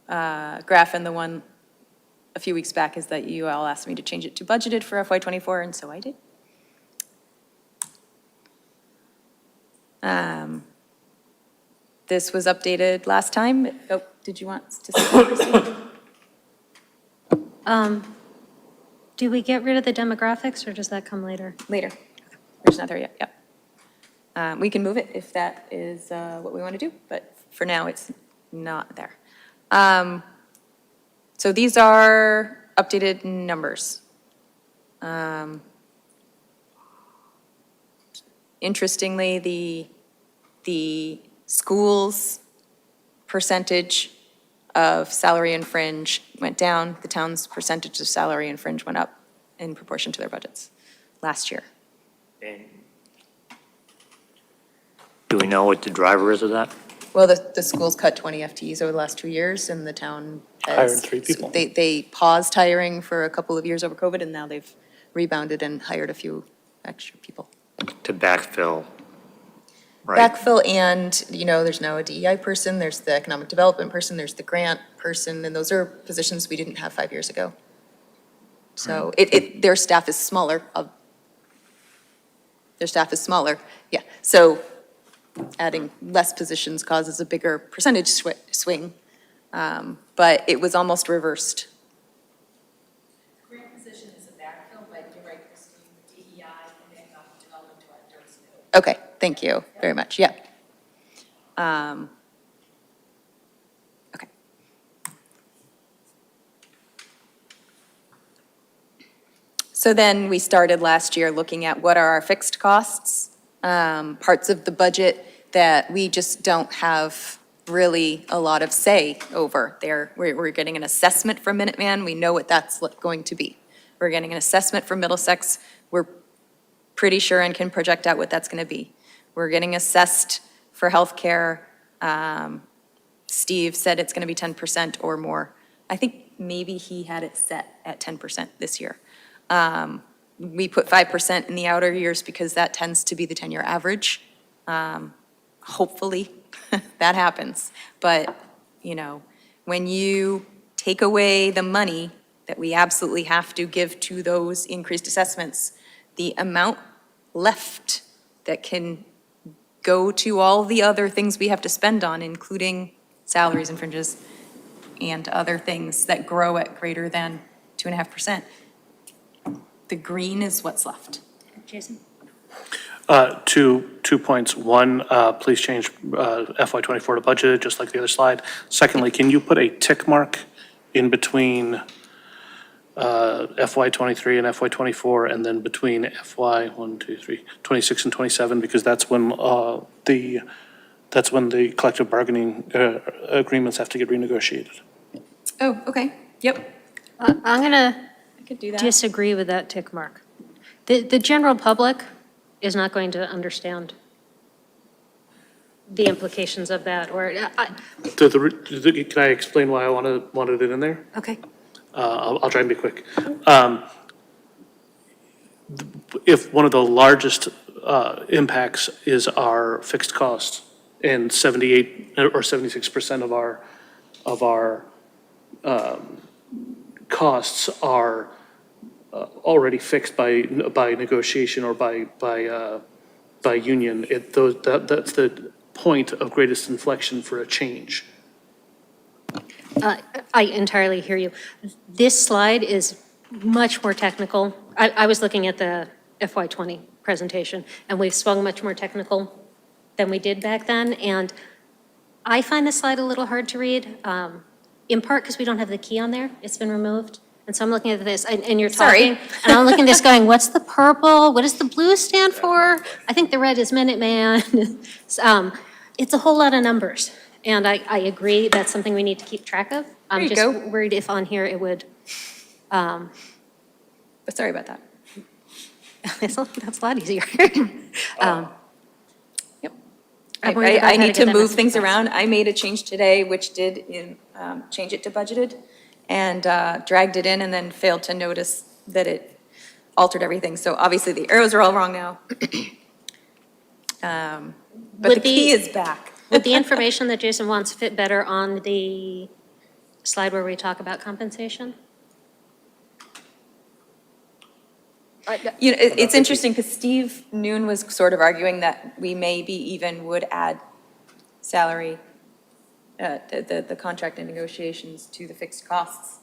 graph and the one a few weeks back is that you all asked me to change it to budgeted for FY24, and so I did. This was updated last time. Oh, did you want to say something, Christine? Do we get rid of the demographics, or does that come later? Later. We're just not there yet, yep. We can move it if that is what we want to do, but for now, it's not there. So these are updated numbers. Interestingly, the school's percentage of salary and fringe went down. The town's percentage of salary and fringe went up in proportion to their budgets last year. Do we know what the driver is of that? Well, the school's cut 20 FTEs over the last 2 years, and the town has. Hired 3 people. They paused hiring for a couple of years over COVID, and now they've rebounded and hired a few extra people. To backfill, right? Backfill and, there's now a DEI person, there's the economic development person, there's the grant person, and those are positions we didn't have 5 years ago. So their staff is smaller. Their staff is smaller, yeah. So adding less positions causes a bigger percentage swing, but it was almost reversed. Grant position is a backfill, but you're right, Christine, DEI and economic development directors. Okay, thank you very much, yeah. Okay. So then we started last year looking at what are our fixed costs, parts of the budget that we just don't have really a lot of say over. We're getting an assessment from Minuteman, we know what that's going to be. We're getting an assessment from Middlesex, we're pretty sure and can project out what that's going to be. We're getting assessed for healthcare. Steve said it's going to be 10% or more. I think maybe he had it set at 10% this year. We put 5% in the outer years because that tends to be the 10-year average. Hopefully that happens. But, when you take away the money that we absolutely have to give to those increased assessments, the amount left that can go to all the other things we have to spend on, including salaries and fringes and other things that grow at greater than 2.5%. The green is what's left. Jason? Two points. One, please change FY24 to budgeted, just like the other slide. Secondly, can you put a tick mark in between FY23 and FY24, and then between FY26 and 27, because that's when the collective bargaining agreements have to get renegotiated. Oh, okay, yep, I'm going to I could do that. disagree with that tick mark. The general public is not going to understand the implications of that, or, Can I explain why I wanted it in there? okay. I'll try and be quick. If one of the largest impacts is our fixed costs, and 78 or 76% of our costs are already fixed by negotiation or by union, that's the point of greatest inflection for a change. I entirely hear you. This slide is much more technical. I was looking at the FY20 presentation, and we've swung much more technical than we did back then. And I find this slide a little hard to read, in part because we don't have the key on there. It's been removed. And so I'm looking at this, and you're talking, and I'm looking at this going, what's the purple? What does the blue stand for? I think the red is Minuteman. It's a whole lot of numbers. And I agree, that's something we need to keep track of. I'm just worried if on here it would. But sorry about that. That's a lot easier. Yep. I'm worried about I how to need get to that move message things across. around. I made a change today, which did change it to budgeted, and dragged it in and then failed to notice that it altered everything. So obviously the arrows are all wrong now. But the key is back. Would the information that Jason wants fit better on the slide where we talk about compensation? It's interesting because Steve Noon was sort of arguing that we maybe even would add salary, the contract and negotiations to the fixed costs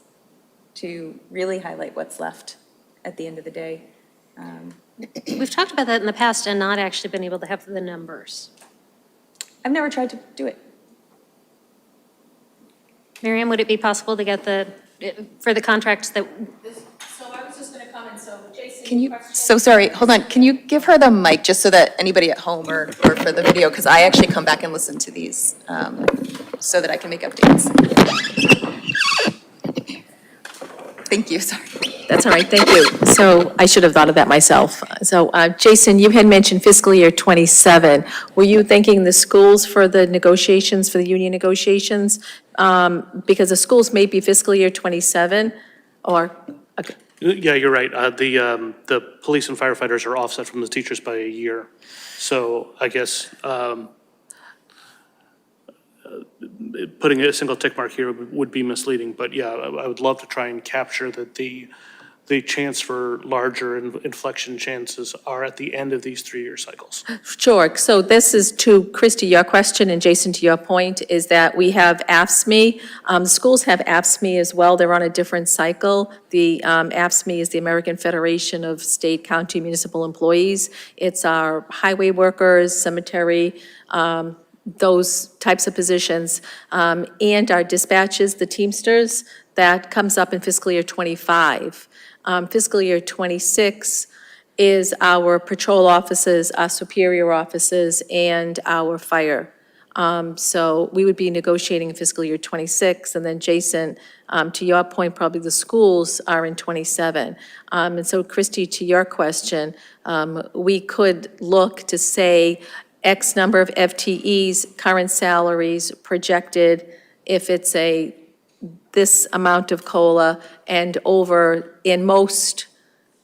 to really highlight what's left at the end of the day. We've talked about that in the past and not actually been able to have the numbers. I've never tried to do it. Miriam, would it be possible to get for the contracts that, So I was just gonna comment, so Jason. Can you, so sorry, hold on, can you give her the mic just so that anybody at home or for the video, because I actually come back and listen to these so that I can make updates. Thank you, sorry. That's all right, thank you. So I should have thought of that myself. So Jason, you had mentioned fiscal year +27. Were you thanking the schools for the negotiations, for the union negotiations? Because the schools may be fiscal year '27 or, okay. Yeah, you're right. The police and firefighters are offset from the teachers by a year. So I guess putting a single tick mark here would be misleading. But yeah, I would love to try and capture that the chance for larger inflection chances are at the end of these 3-year cycles. Sure. So this is to Christy, your question, and Jason, to your point, is that we have AFSCME. Schools have AFSCME as well. They're on a different cycle. The AFSCME is the American Federation of State, County, Municipal Employees. It's our highway workers, cemetery, those types of positions, and our dispatches, the Teamsters. That comes up in fiscal year '25. Fiscal year '26 is our patrol offices, our superior offices, and our fire. So we would be negotiating in fiscal year '26, and then Jason, to your point, probably the schools are in '27. And so Christy, to your question, we could look to say X number of FTEs, current salaries, projected, if it's this amount of COLA, and in most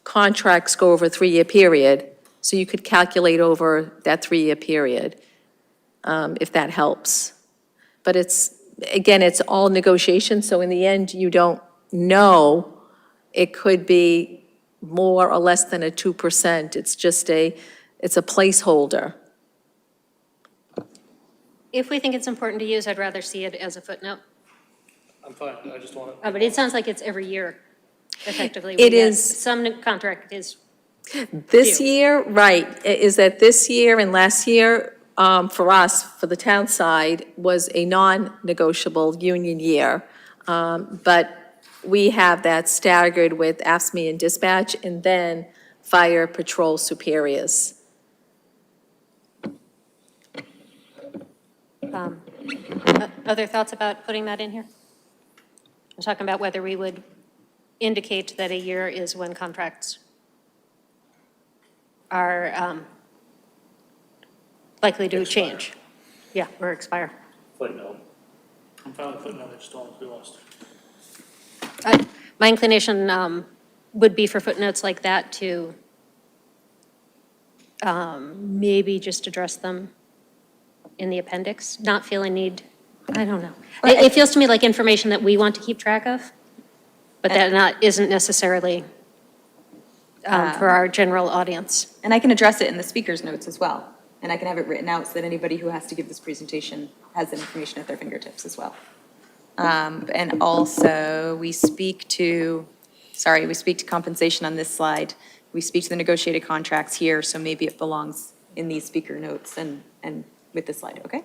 contracts go over a 3-year period, so you could calculate over that 3-year period, if that helps. But it's all negotiation, so in the end, you don't know. It could be more or less than a 2%. It's just it's a placeholder. if we think it's important to use, I'd rather see it as a footnote. I'm fine, I just want to. But it sounds like it's every year, effectively. It We get is. Some contract is, This Few. year, right, is that this year and last year, for us, for the town side, was a non-negotiable union year. But we have that staggered with AFSCME and dispatch, and then fire patrol superiors. other thoughts about putting that in here? I'm talking about whether we would indicate that a year is when contracts are likely to change. Yeah, or expire. Footnote. I'm fine with footnote, I just don't want to be lost. My inclination would be for footnotes like that to maybe just address them in the appendix, not feel a need, I don't know. It feels to me like information that we want to keep track of, but that isn't necessarily for our general audience. And I can address it in the speaker's notes as well. And I can have it written out so that anybody who has to give this presentation has that information at their fingertips as well. And also, we speak to compensation on this slide. We speak to the negotiated contracts here, so maybe it belongs in these speaker notes and with this slide, okay?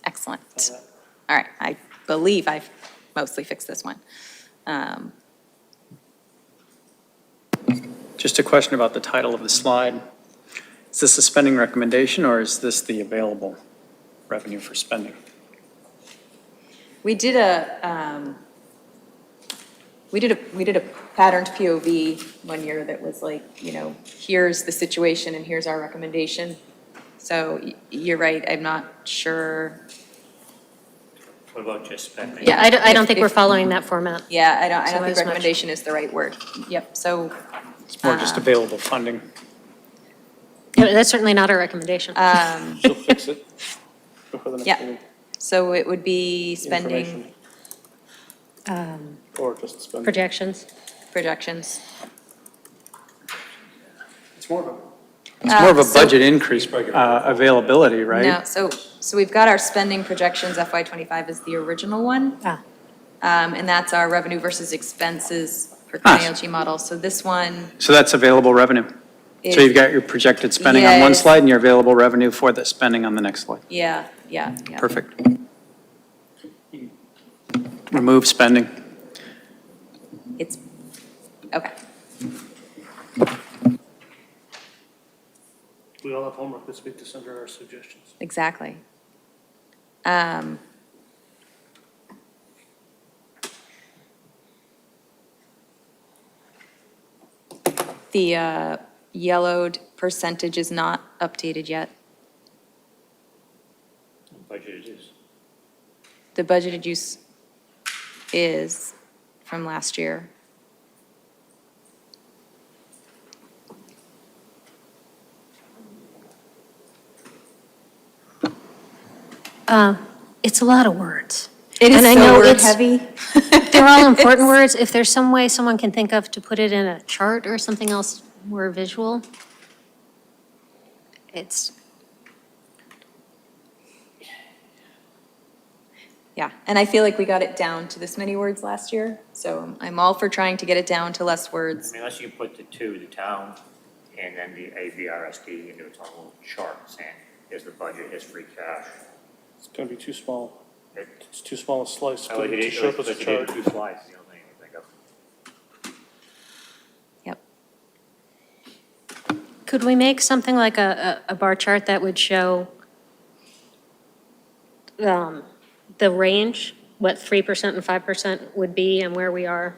Excellent. All right, I believe I've mostly fixed this one. Just a question about the title of the slide. Is this a spending recommendation, or is this the available revenue for spending? We did a patterned POV one year that was like, here's the situation and here's our recommendation. So you're right, I'm not sure. What about just spending? Yeah, I don't think we're following that format. Yeah, I don't So think as much. recommendation is the right word. Yep, so, It's more just available funding. Yeah, that's certainly not a recommendation. She'll fix it before the next yeah. meeting. So it would be spending Information. Or just spending. Projections. projections. It's more of It's more of a So- budget increase, availability, right? No, so we've got our spending projections, FY '25 is the original one. And that's our revenue versus expenses per Ah. ILG model. So this one So that's available revenue. So you've got your projected spending on one Yes. slide and your available revenue for the spending on the next slide. yeah. Perfect. Remove spending. It's, okay. We all have homework this week to send her our suggestions. Exactly. The yellowed percentage is not updated yet. Budget is. The budgeted use is from last year. It's a lot of words. It is And I so know word it's- heavy. They're all important words. If there's some way someone can think of to put it in a chart or something else more visual, it's, Yeah, and I feel like we got it down to this many words last year, so I'm all for trying to get it down to less I words. mean, unless you put the two, the town and then the AVRSD into its own little chart saying, here's the budget, here's free cash. It's going to be too small. It- It's too small a slice I like to it, show up as a let's do chart. two slides, the only thing I think of. Yep. could we make something like a bar chart that would show the range, what 3% and 5% would be and where we are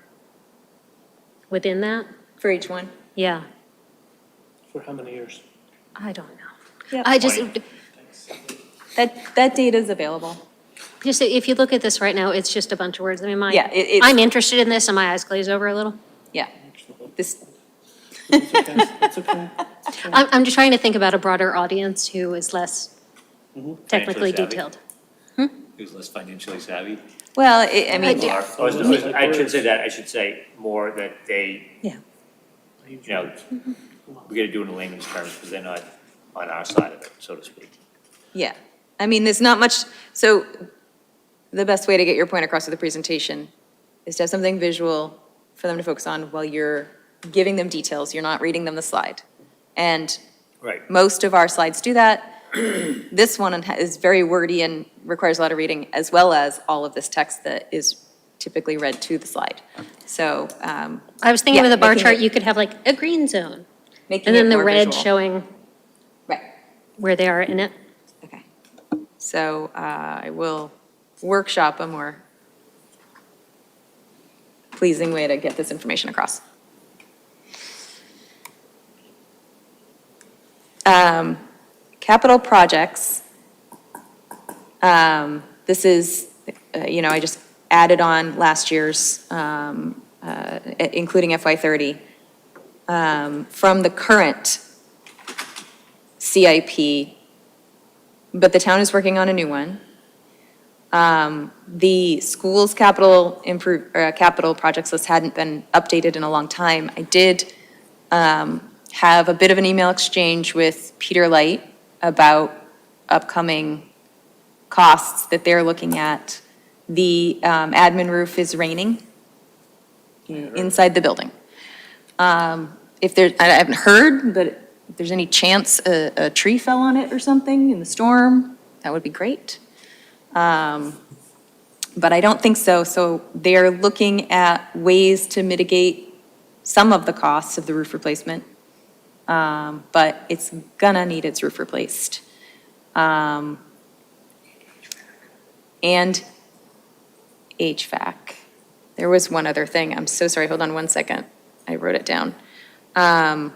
within that? For each one? Yeah, For how many years? I don't know. Yep. I just, That data is available. just if you look at this right now, it's just a bunch of words. I mean, Yeah, it's- I'm interested in this and my eyes glaze over a little. Yeah. This, It's okay. I'm just trying to think about a broader audience who is less technically Financially savvy. detailed. Who's less financially savvy? well, I mean, I shouldn't say that, I should say more that they, Yeah. you know, we gotta do it in layman's terms because they're not on our side of it, so to speak. yeah. I mean, there's not much, so the best way to get your point across with the presentation is to have something visual for them to focus on while you're giving them details. You're not reading them the slide. And Right. most of our slides do that. This one is very wordy and requires a lot of reading, as well as all of this text that is typically read to the slide. So, I was thinking Yeah, with a bar making chart, it- you could have like a green zone, making and it then the more red visual. showing Right, where they are in it. okay. So I will workshop a more pleasing way to get this information across. Capital projects. This is, I just added on last year's, including FY '30. From the current CIP, but the town is working on a new one. The school's capital projects list hadn't been updated in a long time. I did have a bit of an email exchange with Peter Light about upcoming costs that they're looking at. The admin roof is raining inside the building. If there, I haven't heard, but if there's any chance a tree fell on it or something in the storm, that would be great. But I don't think so. So they're looking at ways to mitigate some of the costs of the roof replacement. But it's gonna need its roof replaced. And HVAC. There was one other thing. I'm so sorry. Hold on one second. I wrote it down. The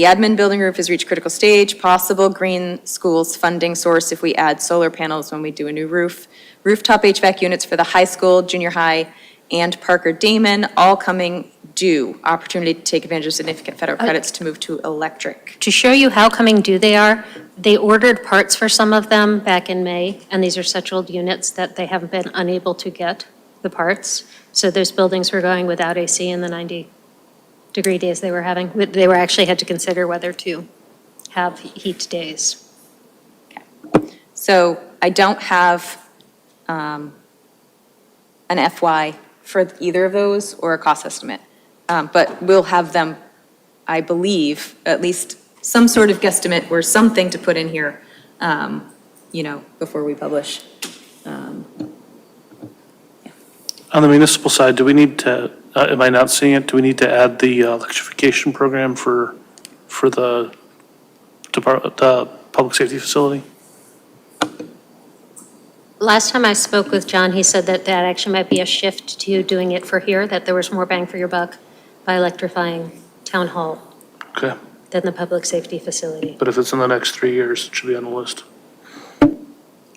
admin building roof has reached critical stage, possible green schools funding source if we add solar panels when we do a new roof. Rooftop HVAC units for the high school, junior high, and Parker Damon, all coming due. Opportunity to take advantage of significant federal credits to move to electric. To show you how coming due they are, they ordered parts for some of them back in May, and these are such old units that they haven't been unable to get the parts. So those buildings were going without AC in the 90 degree days they were having. They were actually had to consider whether to have heat days. So I don't have an FY for either of those or a cost estimate. But we'll have them, I believe, at least some sort of guesstimate or something to put in here, before we publish. On the municipal side, do we need to, am I not seeing it? Do we need to add the electrification program for the public safety facility? Last time I spoke with John, he said that that actually might be a shift to doing it for here, that there was more bang for your buck by electrifying town hall Okay, than the public safety facility. but if it's in the next 3 years, it should be on the list.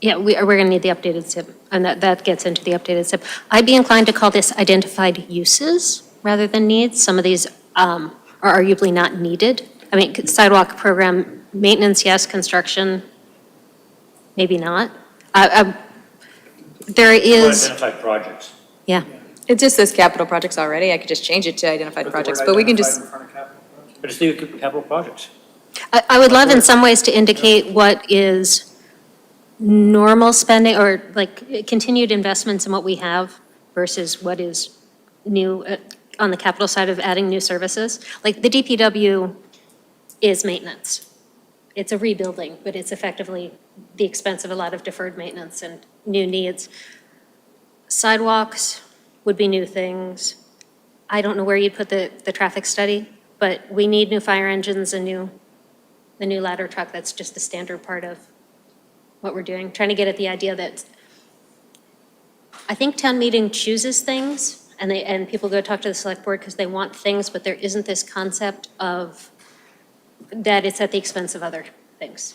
Yeah, we're going to need the updated SIP, and that gets into the updated SIP. I'd be inclined to call this identified uses rather than needs. Some of these are arguably not needed. I mean, sidewalk program, maintenance, yes, construction, maybe not. There is, Identified projects. yeah. It just says capital projects already. I could just change it to identified projects, but we can just, But it's the capital projects. I would love in some ways to indicate what is normal spending or like continued investments in what we have versus what is new on the capital side of adding new services. Like the DPW is maintenance. It's a rebuilding, but it's effectively the expense of a lot of deferred maintenance and new needs. Sidewalks would be new things. I don't know where you'd put the traffic study, but we need new fire engines and the new ladder truck. That's just the standard part of what we're doing. Trying to get at the idea that I think town meeting chooses things and people go talk to the select board because they want things, but there isn't this concept of that it's at the expense of other things.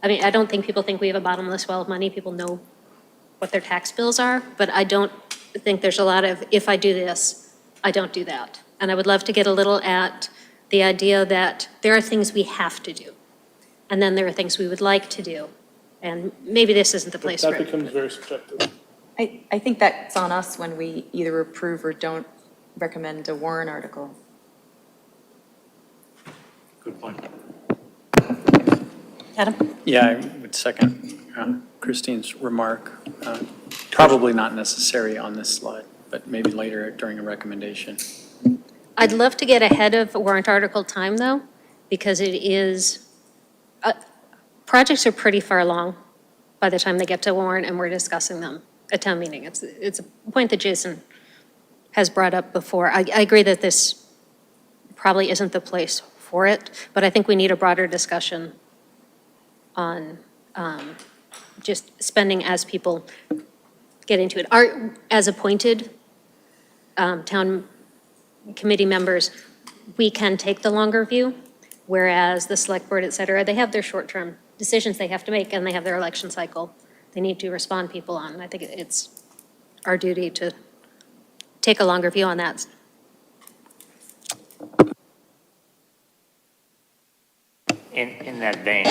I mean, I don't think people think we have a bottomless well of money. People know what their tax bills are, but I don't think there's a lot of, if I do this, I don't do that. And I would love to get a little at the idea that there are things we have to do, and then there are things we would like to do. And maybe this isn't the place for That it. becomes very subjective. I think that's on us when we either approve or don't recommend a warrant article. Good point. Adam? Yeah, I would second Christine's remark. Probably not necessary on this slide, but maybe later during a recommendation. I'd love to get ahead of warrant article time, though, because it is, projects are pretty far along by the time they get to warrant and we're discussing them at town meeting. It's a point that Jason has brought up before. I agree that this probably isn't the place for it, but I think we need a broader discussion on just spending as people get into it. As appointed town committee members, we can take the longer view, whereas the select board, et cetera, they have their short-term decisions they have to make, and they have their election cycle they need to respond people on. And I think it's our duty to take a longer view on that. In that vein,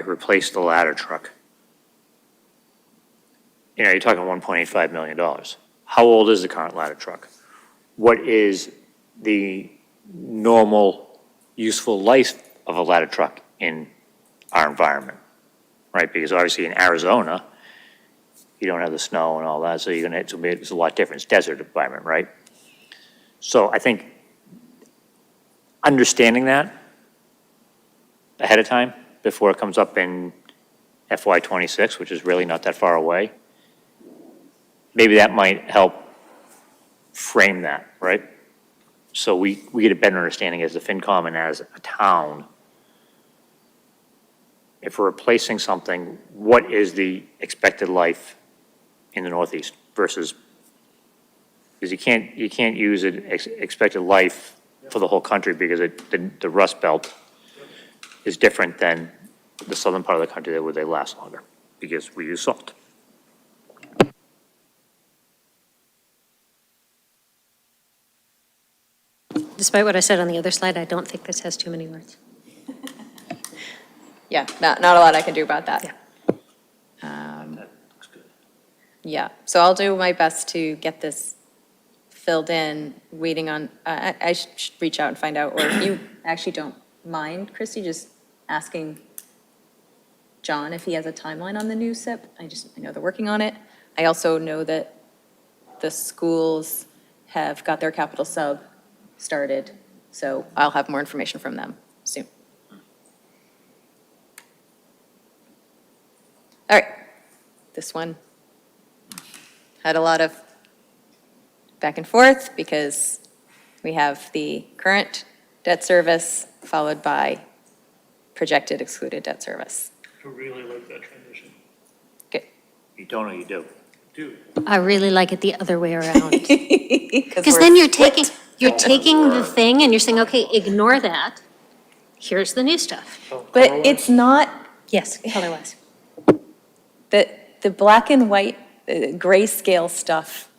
replace the ladder truck. You're talking $1.85 million. How old is the current ladder truck? What is the normal useful life of a ladder truck in our environment, right? Because obviously in Arizona, you don't have the snow and all that, so it's a lot different. It's desert environment, right? So I think understanding that ahead of time before it comes up in FY26, which is really not that far away, maybe that might help frame that, right? So we get a better understanding as the FinCom and as a town. If we're replacing something, what is the expected life in the Northeast versus, because you can't use an expected life for the whole country because the Rust Belt is different than the southern part of the country where they last longer because we use salt. Despite what I said on the other slide, I don't think this has too many words. Yeah, not a lot I can do about that. Yeah. Yeah, so I'll do my best to get this filled in, waiting on, I should reach out and find out, or if you actually don't mind, Christy, just asking John if he has a timeline on the new SIP. I know they're working on it. I also know that the schools have got their capital sub started, so I'll have more information from them soon. All right, this one had a lot of back and forth because we have the current debt service followed by projected excluded debt service. I really like that transition. Good. You don't or you do? I really like it the other way around. Because Because then you're taking the thing and you're saying, okay, ignore that. Here's the new stuff. But it's not, Yes, color-wise. the black and white grayscale stuff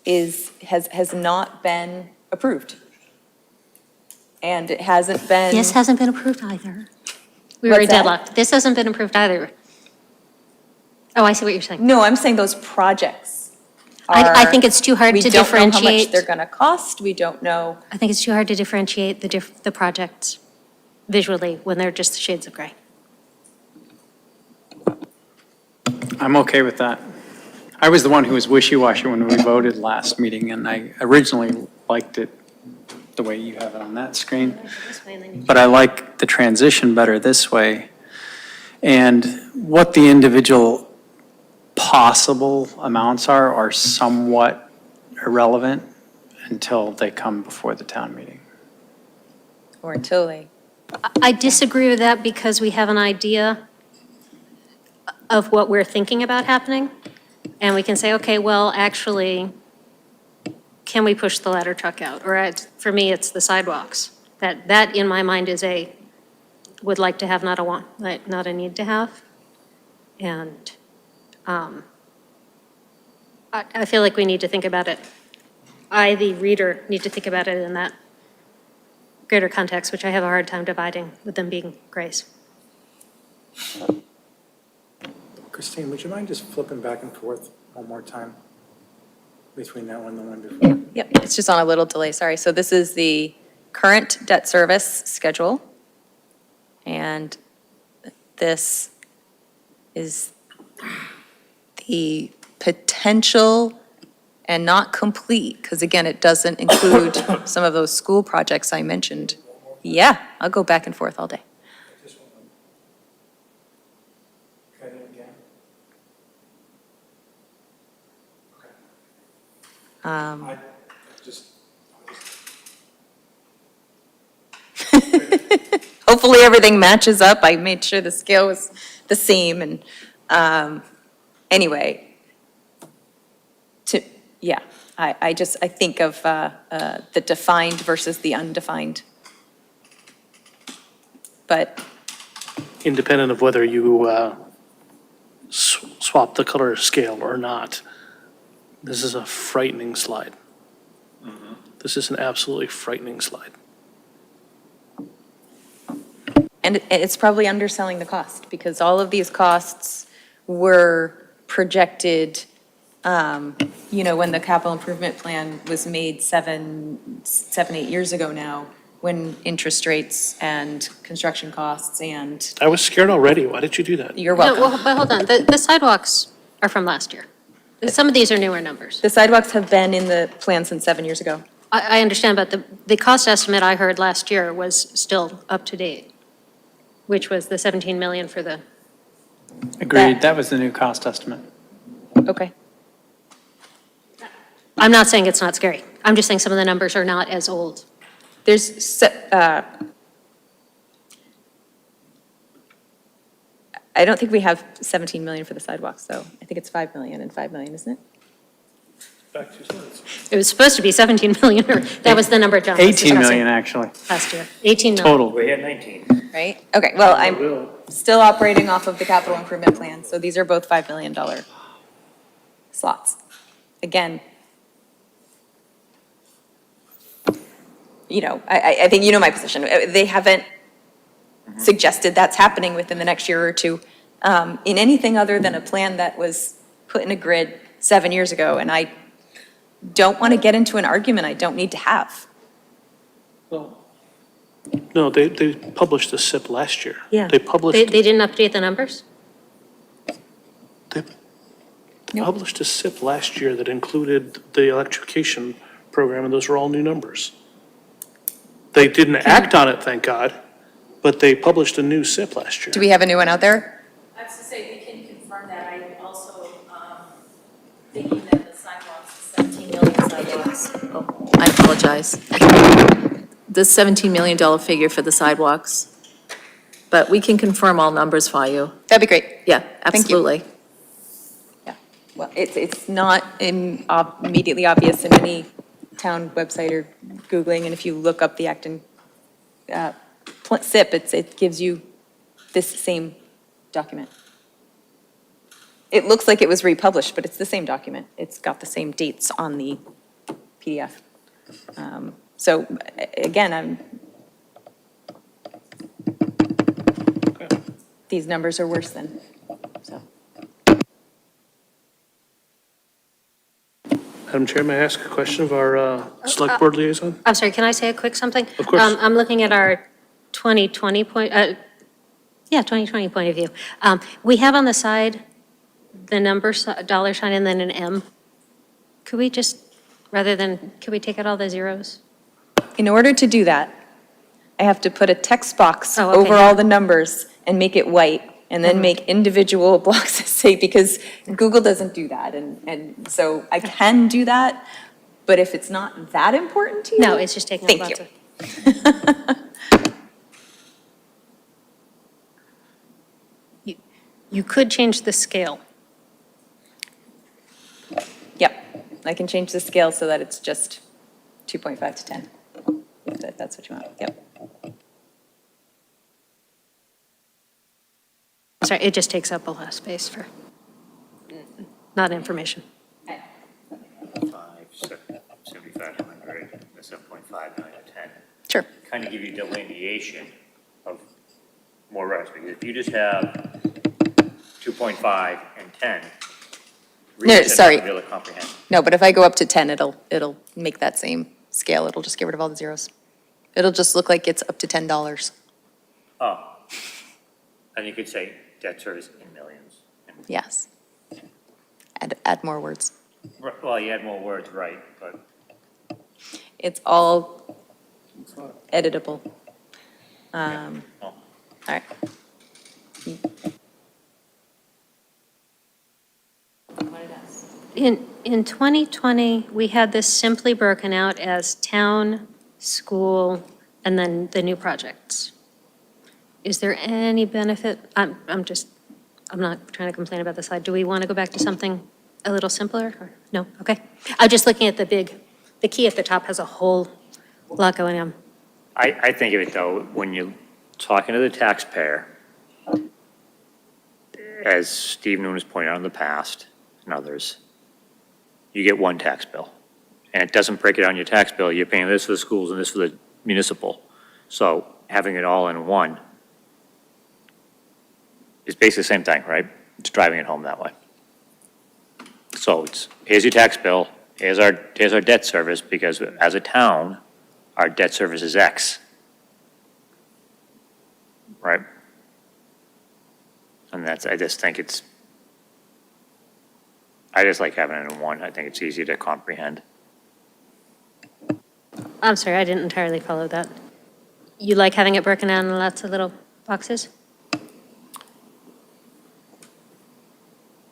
has not been approved. And it hasn't been. This hasn't been approved either. We were What's that? deadlocked. This hasn't been approved either. Oh, I see what you're saying. No, I'm saying those projects I think it's too hard to We don't know how much differentiate. they're gonna cost, we don't know. I think it's too hard to differentiate the projects visually when they're just shades of gray. I'm okay with that. I was the one who was wishy-washy when we voted last meeting, and I originally liked it the way you have it on that screen. But I like the transition better this way. And what the individual possible amounts are somewhat irrelevant until they come before the town meeting. Or until they. I disagree with that because we have an idea of what we're thinking about happening. And we can say, okay, well, actually, can we push the ladder truck out? Or for me, it's the sidewalks. That in my mind is would like to have, not a want, not a need to have. And I feel like we need to think about it. I, the reader, need to think about it in that greater context, which I have a hard time dividing with them being grays. Christine, would you mind just flipping back and forth one more time between that one and the one before? Yep, it's just on a little delay, sorry. So this is the current debt service schedule. And this is the potential and not complete, because again, it doesn't include some of those school projects I mentioned. Yeah, I'll go back and forth all day. Try that again. I just. Hopefully, everything matches up. I made sure the scale was the same, and anyway, I think of the defined versus the undefined. But Independent of whether you swap the color scale or not, this is a frightening slide. This is an absolutely frightening slide. And it's probably underselling the cost, because all of these costs were projected, when the capital improvement plan was made 8 years ago now, when interest rates and construction costs and, I was scared already. Why did you do that? you're No, welcome. well, but hold on, the sidewalks are from last year. Some of these are newer numbers. The sidewalks have been in the plan since 7 years ago. I understand, but the cost estimate I heard last year was still up to date, which was the 17 million for the, Agreed, that was the new cost estimate. Okay. I'm not saying it's not scary. I'm just saying some of the numbers are not as old. I don't think we have 17 million for the sidewalks, though. I think it's 5 million and 5 million, isn't it? Back to slides. It was supposed to be 17 million, or that was the number John was 18 discussing million, actually, last year. 18 million. total. We had 19. Right? Okay, well, I'm still operating off of the capital improvement plan, so these are both $5 million slots. Again, I think you know my position. They haven't suggested that's happening within the next year or two in anything other than a plan that was put in a grid 7 years ago, and don't want to get into an argument I don't need to have. No, they published a SIP last year. Yeah. They They published, didn't update the numbers? they published a SIP last year that included the electrification program, and those were all new numbers. They didn't act on it, thank God, but they published a new SIP last year. Do we have a new one out there? I have to say, we can confirm that. I'm also thinking that the sidewalks, the 17 million sidewalks. Oh, I apologize. The $17 million figure for the sidewalks. But we can confirm all numbers for you. That'd be great. Yeah, Thank you. absolutely. Yeah, well, it's not immediately obvious in any town website or Googling, and if you look up the Acton SIP, it gives you this same document. It looks like it was republished, but it's the same document. It's got the same dates on the PDF. So again, these numbers are worse than, so. Madam Chair, may I ask a question of our Select Board Liaison? I'm sorry, can I say a quick something? Of course. I'm looking at our 2020 point, 2020 point of view. We have on the side the number, dollar sign, and then an M. Could we just, could we take out all the zeros? In order to do that, I have to put a text box Oh, okay, over yeah. all the numbers and make it white, and then make individual blocks that say, because Google doesn't do that, and so I can do that, but if it's not that important to you. No, it's just taking up Thank lots you. of. You could change the scale. Yep, I can change the scale so that it's just 2.5 to 10, if that's what you want, yep. Sorry, it just takes up a lot of space for, not information. 7,500, the 7.5, 9, or 10. Sure. Kind of give you delineation of more records, because if you just have 2.5 and 10, No, readers are sorry. not really comprehend. No, but if I go up to 10, it'll make that same scale, it'll just get rid of all the zeros. It'll just look like it's up to $10. Oh, and you could say debt service in millions. Yes. Add more words. Well, you had more words, right, but It's all editable. All right. In 2020, we had this simply broken out as town, school, and then the new projects. Is there any benefit? I'm not trying to complain about the slide. Do we want to go back to something a little simpler, or, no? Okay. I'm just looking at the key at the top has a whole lot going on. I think of it, though, when you're talking to the taxpayer, as Steve Noon has pointed out in the past, and others, you get one tax bill. And it doesn't break it down in your tax bill. You're paying this for the schools and this for the municipal. So having it all in one is basically the same thing, right? It's driving it home that way. So here's your tax bill, here's our debt service, because as a town, our debt service is X. Right? And I just think I just like having it in one. I think it's easy to comprehend. I'm sorry, I didn't entirely follow that. You like having it broken down in lots of little boxes?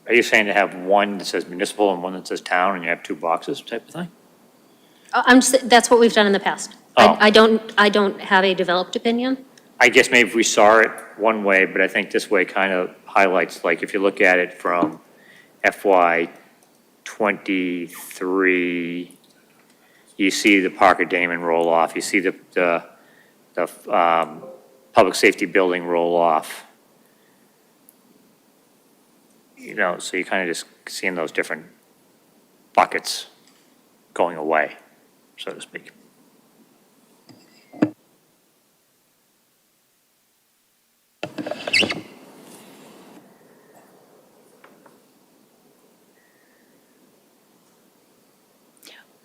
Are you saying to have one that says municipal and one that says town, and you have two boxes type of thing? That's what we've done in the past. Oh. I don't have a developed opinion. I guess maybe if we saw it one way, but I think this way kind of highlights, like if you look at it from FY '23, you see the Parker Damon roll off, you see the public safety building roll off. You know, so you kind of just seeing those different buckets going away, so to speak.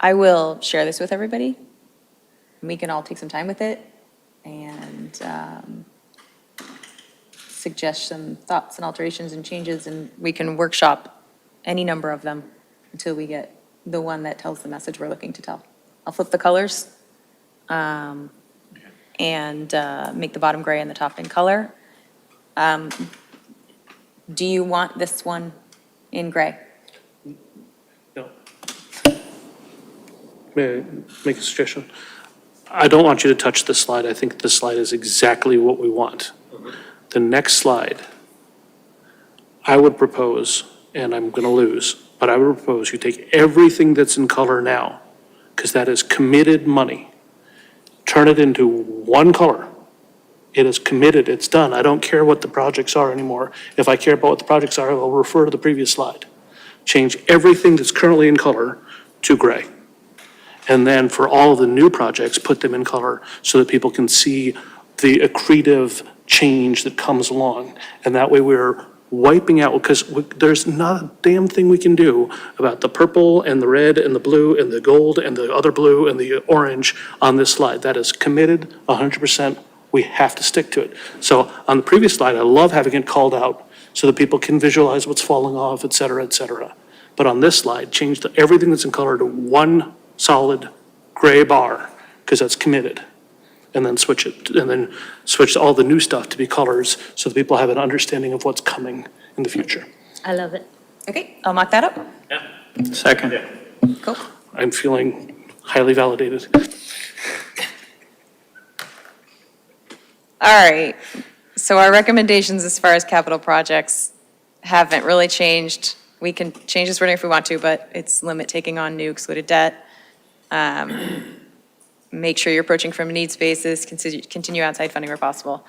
I will share this with everybody. We can all take some time with it and suggest some thoughts and alterations and changes, and we can workshop any number of them until we get the one that tells the message we're looking to tell. I'll flip the colors and make the bottom gray and the top in color. Do you want this one in gray? No. May I make a suggestion? I don't want you to touch this slide. I think this slide is exactly what we want. The next slide, I would propose, and I'm going to lose, but I would propose you take everything that's in color now, because that is committed money, turn it into one color. It is committed, it's done. I don't care what the projects are anymore. If I care about what the projects are, I'll refer to the previous slide. Change everything that's currently in color to gray. And then for all of the new projects, put them in color so that people can see the accretive change that comes along. And that way we're wiping out, because there's not a damn thing we can do about the purple and the red and the blue and the gold and the other blue and the orange on this slide. That is committed 100%. We have to stick to it. So on the previous slide, I love having it called out so that people can visualize what's falling off, et cetera, et cetera. But on this slide, change everything that's in color to one solid gray bar, because that's committed. And then switch it, and then switch all the new stuff to be colors so that people have an understanding of what's coming in the future. I love it. Okay, I'll mock that up. Second. Cool. I'm feeling highly validated. All right, so our recommendations as far as capital projects haven't really changed. We can change this wording if we want to, but it's limit taking on new excluded debt. Make sure you're approaching from a needs basis, continue outside funding where possible,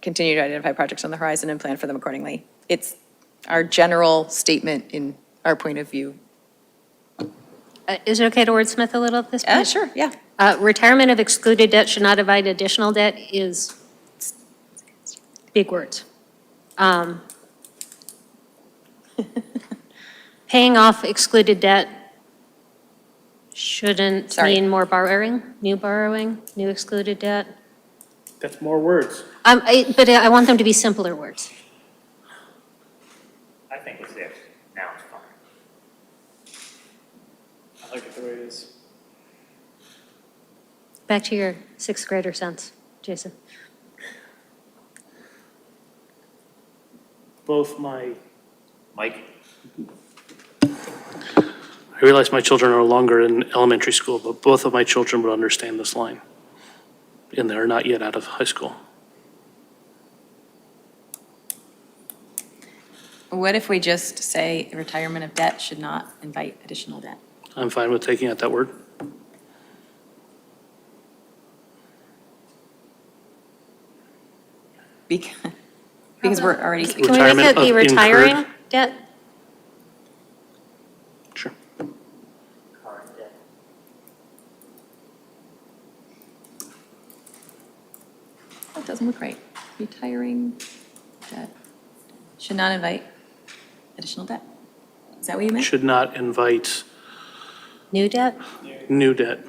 continue to identify projects on the horizon and plan for them accordingly. It's our general statement in our point of view. Is it okay to wordsmith a little at this point? Sure, yeah. Retirement of excluded debt should not invite additional debt is big words. Paying off excluded debt shouldn't Sorry. mean more borrowing, new excluded debt. That's more words. But I want them to be simpler words. I think it's there. Now it's fine. I like it the way it is. Back to your sixth grader sense, Jason. Both my, Mike? I realize my children are no longer in elementary school, but both of my children would understand this line. And they're not yet out of high school. What if we just say retirement of debt should not invite additional debt? I'm fine with taking out that word. Because we're already. Can we make Retirement it be of retiring incurred. debt? Sure. That doesn't look right. Retiring debt should not invite additional debt. Is that what you meant? Should not invite New debt? new debt.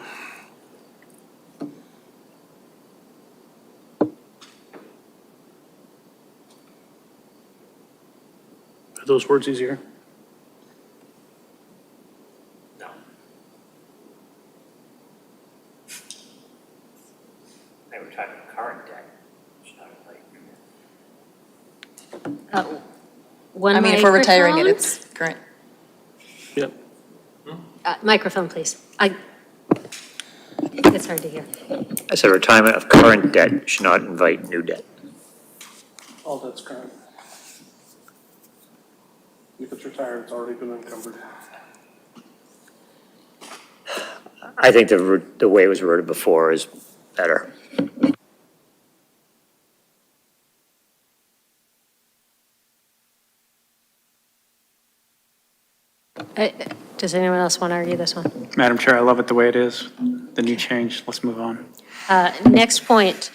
Are those words easier? No. They were talking current debt. Should not invite. One I mean, if we're retiring it, microphone? it's current. Yep. Microphone, please. It's hard to hear. I said retirement of current debt should not invite new debt. All debt's current. If it's retired, it's already been encumbered. I think the way it was worded before is better. Does anyone else want to argue this one? Madam Chair, I love it the way it is. The new change, let's move on. Next point,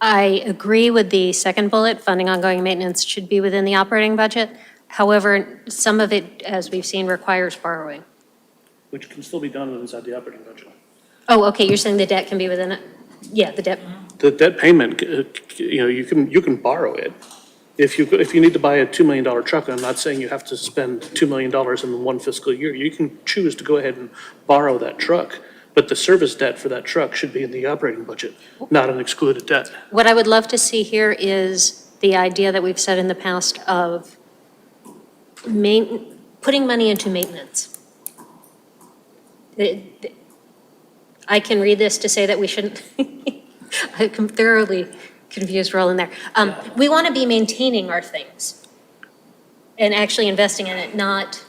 I agree with the second bullet, funding ongoing maintenance should be within the operating budget. However, some of it, as we've seen, requires borrowing. which can still be done inside the operating budget. Oh, okay, you're saying the debt can be within it? Yeah, the debt. The debt payment, you can borrow it. If you need to buy a $2 million truck, I'm not saying you have to spend $2 million in one fiscal year. You can choose to go ahead and borrow that truck, but the service debt for that truck should be in the operating budget, not an excluded debt. What I would love to see here is the idea that we've said in the past of putting money into maintenance. I can read this to say that we shouldn't, I'm thoroughly confused rolling there. We want to be maintaining our things and actually investing in it, not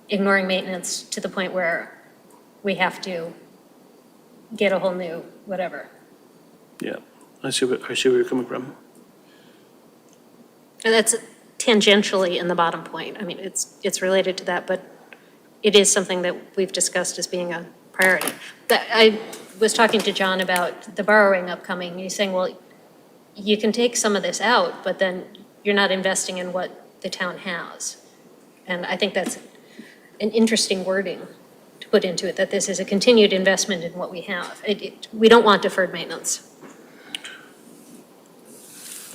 ignoring maintenance to the point where we have to get a whole new whatever. Yeah, I see where you're coming from. And that's tangentially in the bottom point. I mean, it's related to that, but it is something that we've discussed as being a priority. I was talking to John about the borrowing upcoming. He's saying, well, you can take some of this out, but then you're not investing in what the town has. And I think that's an interesting wording to put into it, that this is a continued investment in what we have. We don't want deferred maintenance.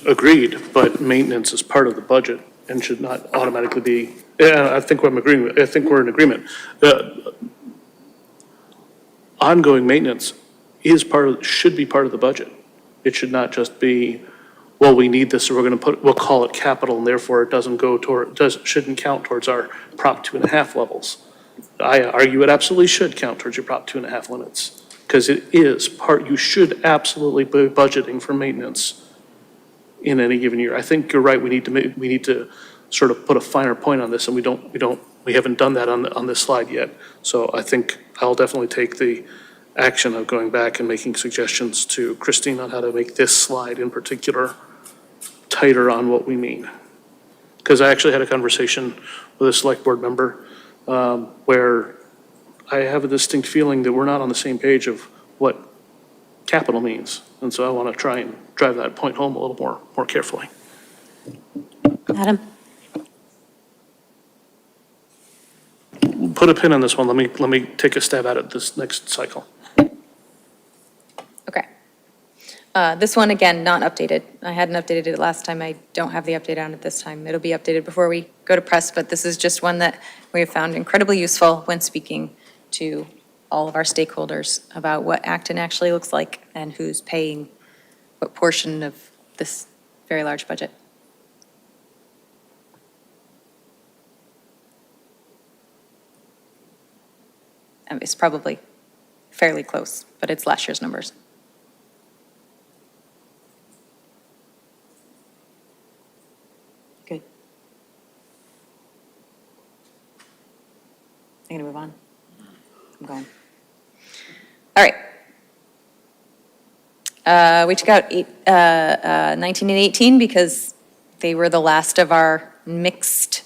Agreed, but maintenance is part of the budget and should not automatically be, I think we're in agreement. Ongoing maintenance should be part of the budget. It should not just be, well, we need this, so we'll call it capital, and therefore it shouldn't count towards our Prop 2.5 levels. I argue it absolutely should count towards your Prop 2.5 limits, because it is you should absolutely be budgeting for maintenance in any given year. I think you're right, we need to sort of put a finer point on this, and we haven't done that on this slide yet. So I think I'll definitely take the action of going back and making suggestions to Christine on how to make this slide in particular tighter on what we mean. Because I actually had a conversation with a select board member where I have a distinct feeling that we're not on the same page of what capital means. And so I want to try and drive that point home a little more carefully. Adam? Put a pin on this one. Let me take a stab at it this next cycle. Okay. This one, again, not updated. I hadn't updated it last time. I don't have the update on it this time. It'll be updated before we go to press, but this is just one that we have found incredibly useful when speaking to all of our stakeholders about what Acton actually looks like and who's paying what portion of this very large budget. It's probably fairly close, but it's last year's numbers. Good. I'm gonna move on. I'm going. All right. We took out 19 and 18 because they were the last of our mixed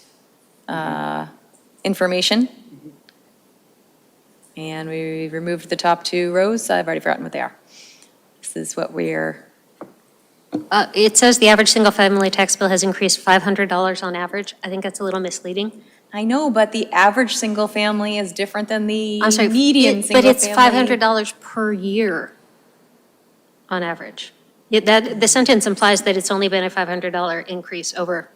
information. And we removed the top two rows. I've already forgotten what they are. This is what we're, It says the average single-family tax bill has increased $500 on average. I think that's a little misleading. I know, but the average single family is different than the I'm sorry, median single but it's family. $500 per year on average. The sentence implies that it's only been a $500 increase over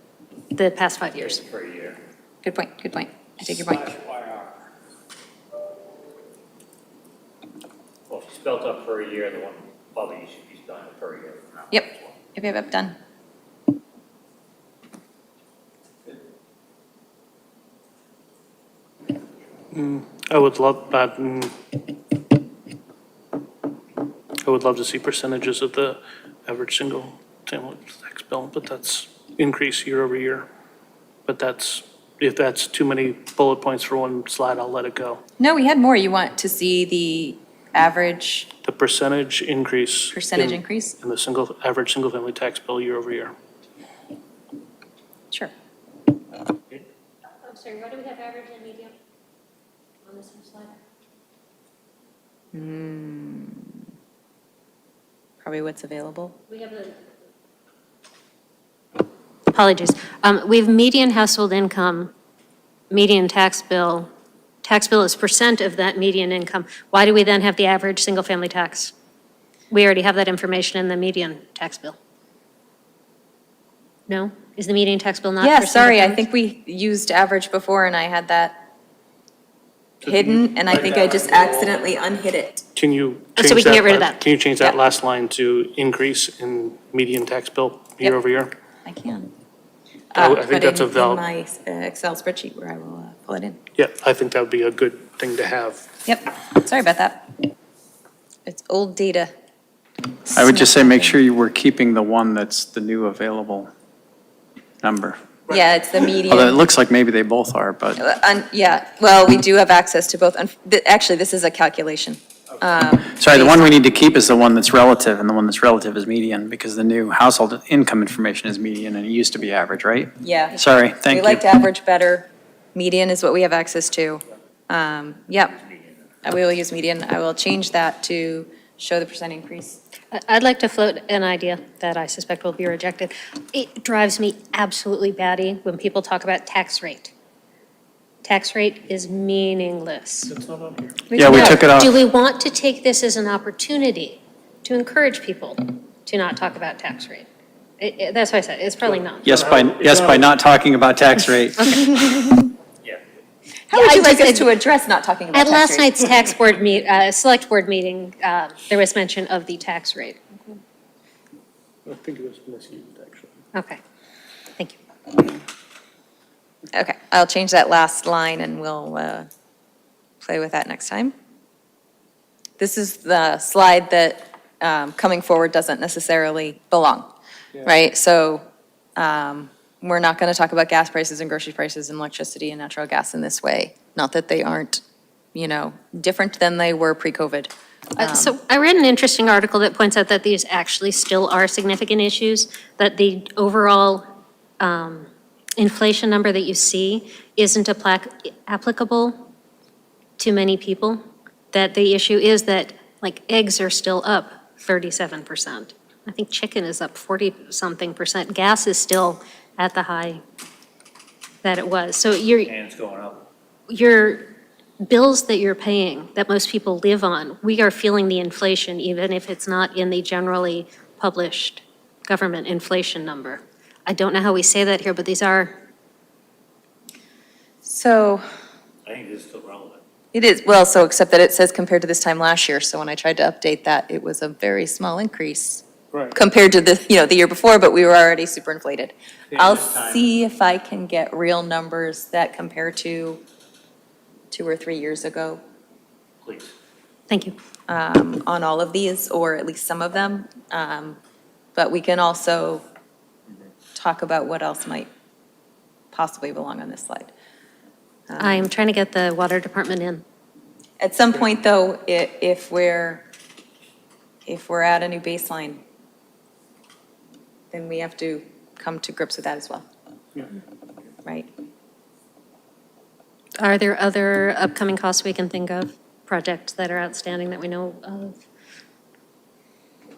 the past 5 years. Per year. Good point, good point. I take your point. Well, if it's built up per year, the one above it should be done per year. Yep, yep, done. I would love to see percentages of the average single family tax bill, but that's increase year over year. But if that's too many bullet points for one slide, I'll let it go. No, we had more. You want to see the average The percentage increase. increase? In the average single family tax bill year over year. Sure. I'm sorry, what do we have average and median on this slide? Probably what's available. We have apologies. We have median household income, median tax bill, tax bill as percent of that median income, why do we then have the average single-family tax? We already have that information in the median tax bill. No? Is the median tax bill not? Yeah, for sorry, I single-families? think we used average before and I had that hidden, and I think I just accidentally unhid it. Can you Oh, so change we can that get rid of la- that. Can you change that Yep. last line to increase in median tax bill year Yep. over year? I can. I think that's a Put valid- in my Excel spreadsheet where I will pull it in. Yeah, I think that would be a good thing to have. Yep, sorry about that. It's old data. I would just say, make sure you were keeping the one that's the new available number. Yeah, it's the Although it median. looks like maybe they both are, but, Yeah, well, we do have access to both. Actually, this is a calculation. sorry, the one we need to keep is the one that's relative, and the one that's relative is median, because the new household income information is median, and it used to be average, right? Yeah. Sorry, thank We you. like to average better. Median is what we have access to. Yep. We will use median. I will change that to show the percent increase. I'd like to float an idea that I suspect will be rejected. It drives me absolutely batty when people talk about tax rate. Tax rate is meaningless. Yeah, we took it off. Do we want to take this as an opportunity to encourage people to not talk about tax rate? That's why I said, it's probably not. Yes, by not talking about tax rate. How would I you like just- us to address not talking about At tax last rate? night's select board meeting, there was mention of the tax rate. I think it was misused, actually. Okay, thank you. Okay, I'll change that last line and we'll play with that next time. This is the slide that coming forward doesn't necessarily belong, right? So we're not going to talk about gas prices and grocery prices and electricity and natural gas in this way. Not that they aren't, different than they were pre-COVID. So I read an interesting article that points out that these actually still are significant issues, that the overall inflation number that you see isn't applicable to many people, that the issue is that, like, eggs are still up 37%. I think chicken is up 40-something percent. Gas is still at the high that it was. So And it's going up. your bills that you're paying, that most people live on, we are feeling the inflation, even if it's not in the generally published government inflation number. I don't know how we say that here, but these are, So I think it is still relevant. it is, well, so except that it says compared to this time last year. So when I tried to update that, it was a very small increase Right. compared to the year before, but we were already super inflated. Yeah, I'll this time- see if I can get real numbers that compare to 2 or 3 years ago Please. thank you. on all of these, or at least some of them. But we can also talk about what else might possibly belong on this slide. I'm trying to get the water department in. At some point, though, if we're at a new baseline, then we have to come to grips with that as well. Right? Are there other upcoming costs we can think of, projects that are outstanding that we know of?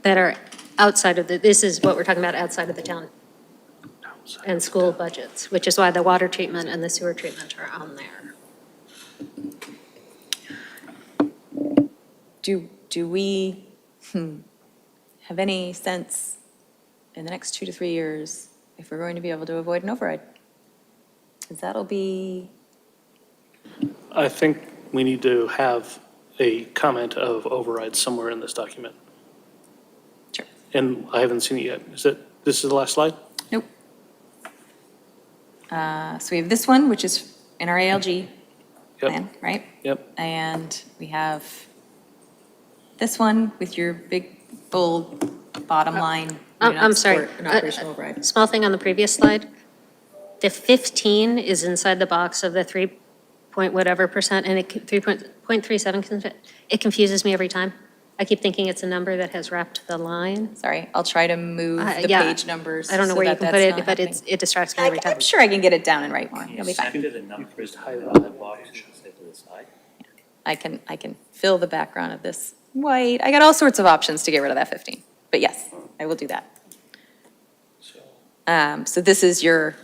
That are outside of this is what we're talking about, outside of the town and school budgets, which is why the water treatment and the sewer treatment are on there. Do we have any sense in the next 2 to 3 years if we're going to be able to avoid an override? Because that'll be, I think we need to have a comment of override somewhere in this document. Sure. And I haven't seen it yet. This is the last slide? nope. So we have this one, which is in our ALG plan, right? Yep. And we have this one with your big, bold bottom line. do not I'm sorry. support An operational override. Small thing on the previous slide. The 15 is inside the box of the 3 point whatever percent, and 3.37, it confuses me every time. I keep thinking it's a number that has wrapped the line. Sorry, I'll try to move the Yeah. page numbers. I don't know so where you that can put that's it, not but happening. it distracts me every time. I'm sure I can get it down and right more. Can you It'll be fine. center the numbers to hide on that box and say to the side? I can fill the background of this white. I got all sorts of options to get rid of that 15. But yes, I will do that. So this is your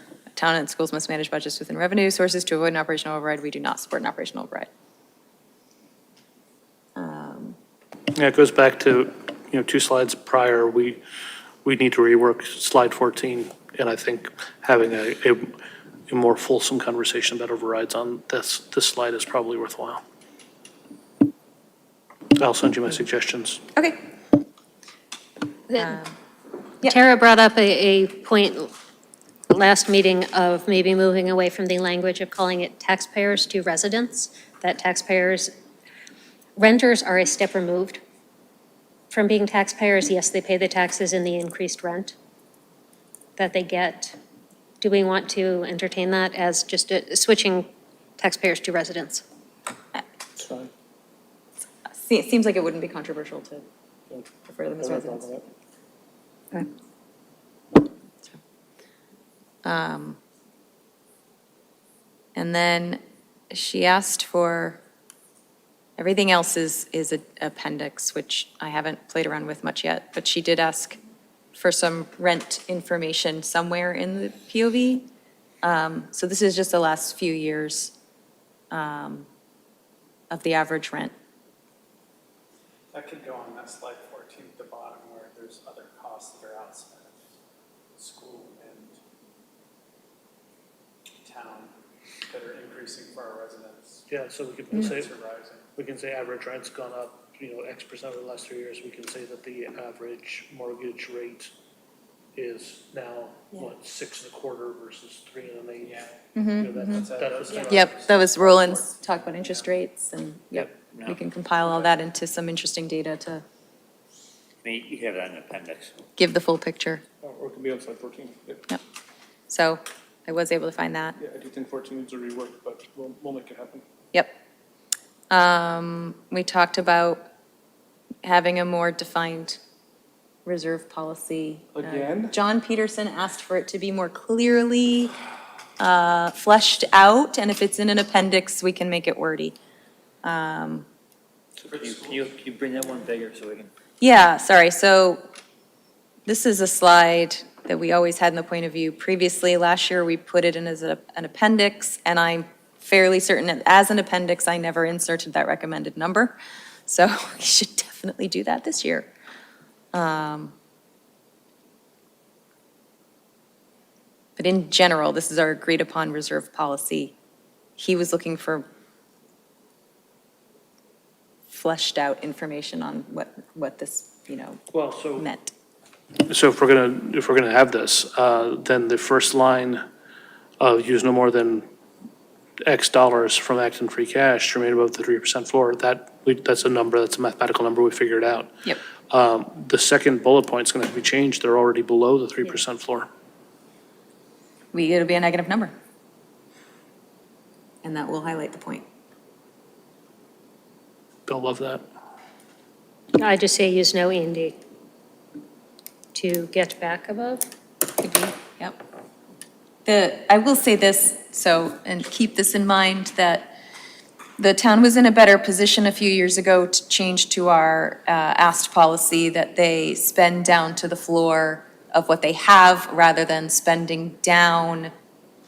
town and schools must manage budgets within revenue sources to avoid an operational override. We do not support an operational override. Yeah, it goes back to, 2 slides prior, we need to rework slide 14, and I think having a more fulsome conversation about overrides on this slide is probably worthwhile. I'll send you my suggestions. Okay. Tara brought up a point last meeting of maybe moving away from the language of calling it taxpayers to residents, that renters are a step removed from being taxpayers. Yes, they pay the taxes in the increased rent that they get. Do we want to entertain that as just switching taxpayers to residents? It seems like it wouldn't be controversial to refer to them as residents. Okay. And then she asked for, everything else is an appendix, which I haven't played around with much yet, but she did ask for some rent information somewhere in the POV. So this is just the last few years of the average rent. That could go on that slide 14 at the bottom where there's other costs that are outside of school and town that are increasing for our residents. Yeah, so we can say, we can say average rent's gone up, X percent over the last 3 years. We can say that the average mortgage rate is now, 6.25% versus 3.125%. Yeah. Yep, that was Roland's talk about interest rates, and we can compile all that into some interesting data to You have that in appendix. give the full picture. Or it can be on slide 14. Yep. So I was able to find that. Yeah, I do think 14 needs a rework, but we'll make it happen. Yep. We talked about having a more defined reserve policy. Again? John Peterson asked for it to be more clearly fleshed out, and if it's in an appendix, we can make it wordy. Can you bring that one bigger so we can? Yeah, sorry, so this is a slide that we always had in the point of view. Previously, last year, we put it in as an appendix, and I'm fairly certain that as an appendix, I never inserted that recommended number. So we should definitely do that this year. But in general, this is our agreed upon reserve policy. He was looking for fleshed out information on what this, Well, so. meant. So if we're gonna have this, then the first line of use no more than X dollars from Acton free cash to remain above the 3% floor, that's a number, that's a mathematical number, we figured out. Yep. The second bullet point's gonna have to be changed, they're already below the 3% floor. It'll be a negative number. And that will highlight the point. They'll love that. I just say use no E&D to get back above. Could be, yep. I will say this, and keep this in mind, that the town was in a better position a few years ago to change to our asked policy that they spend down to the floor of what they have rather than spending down,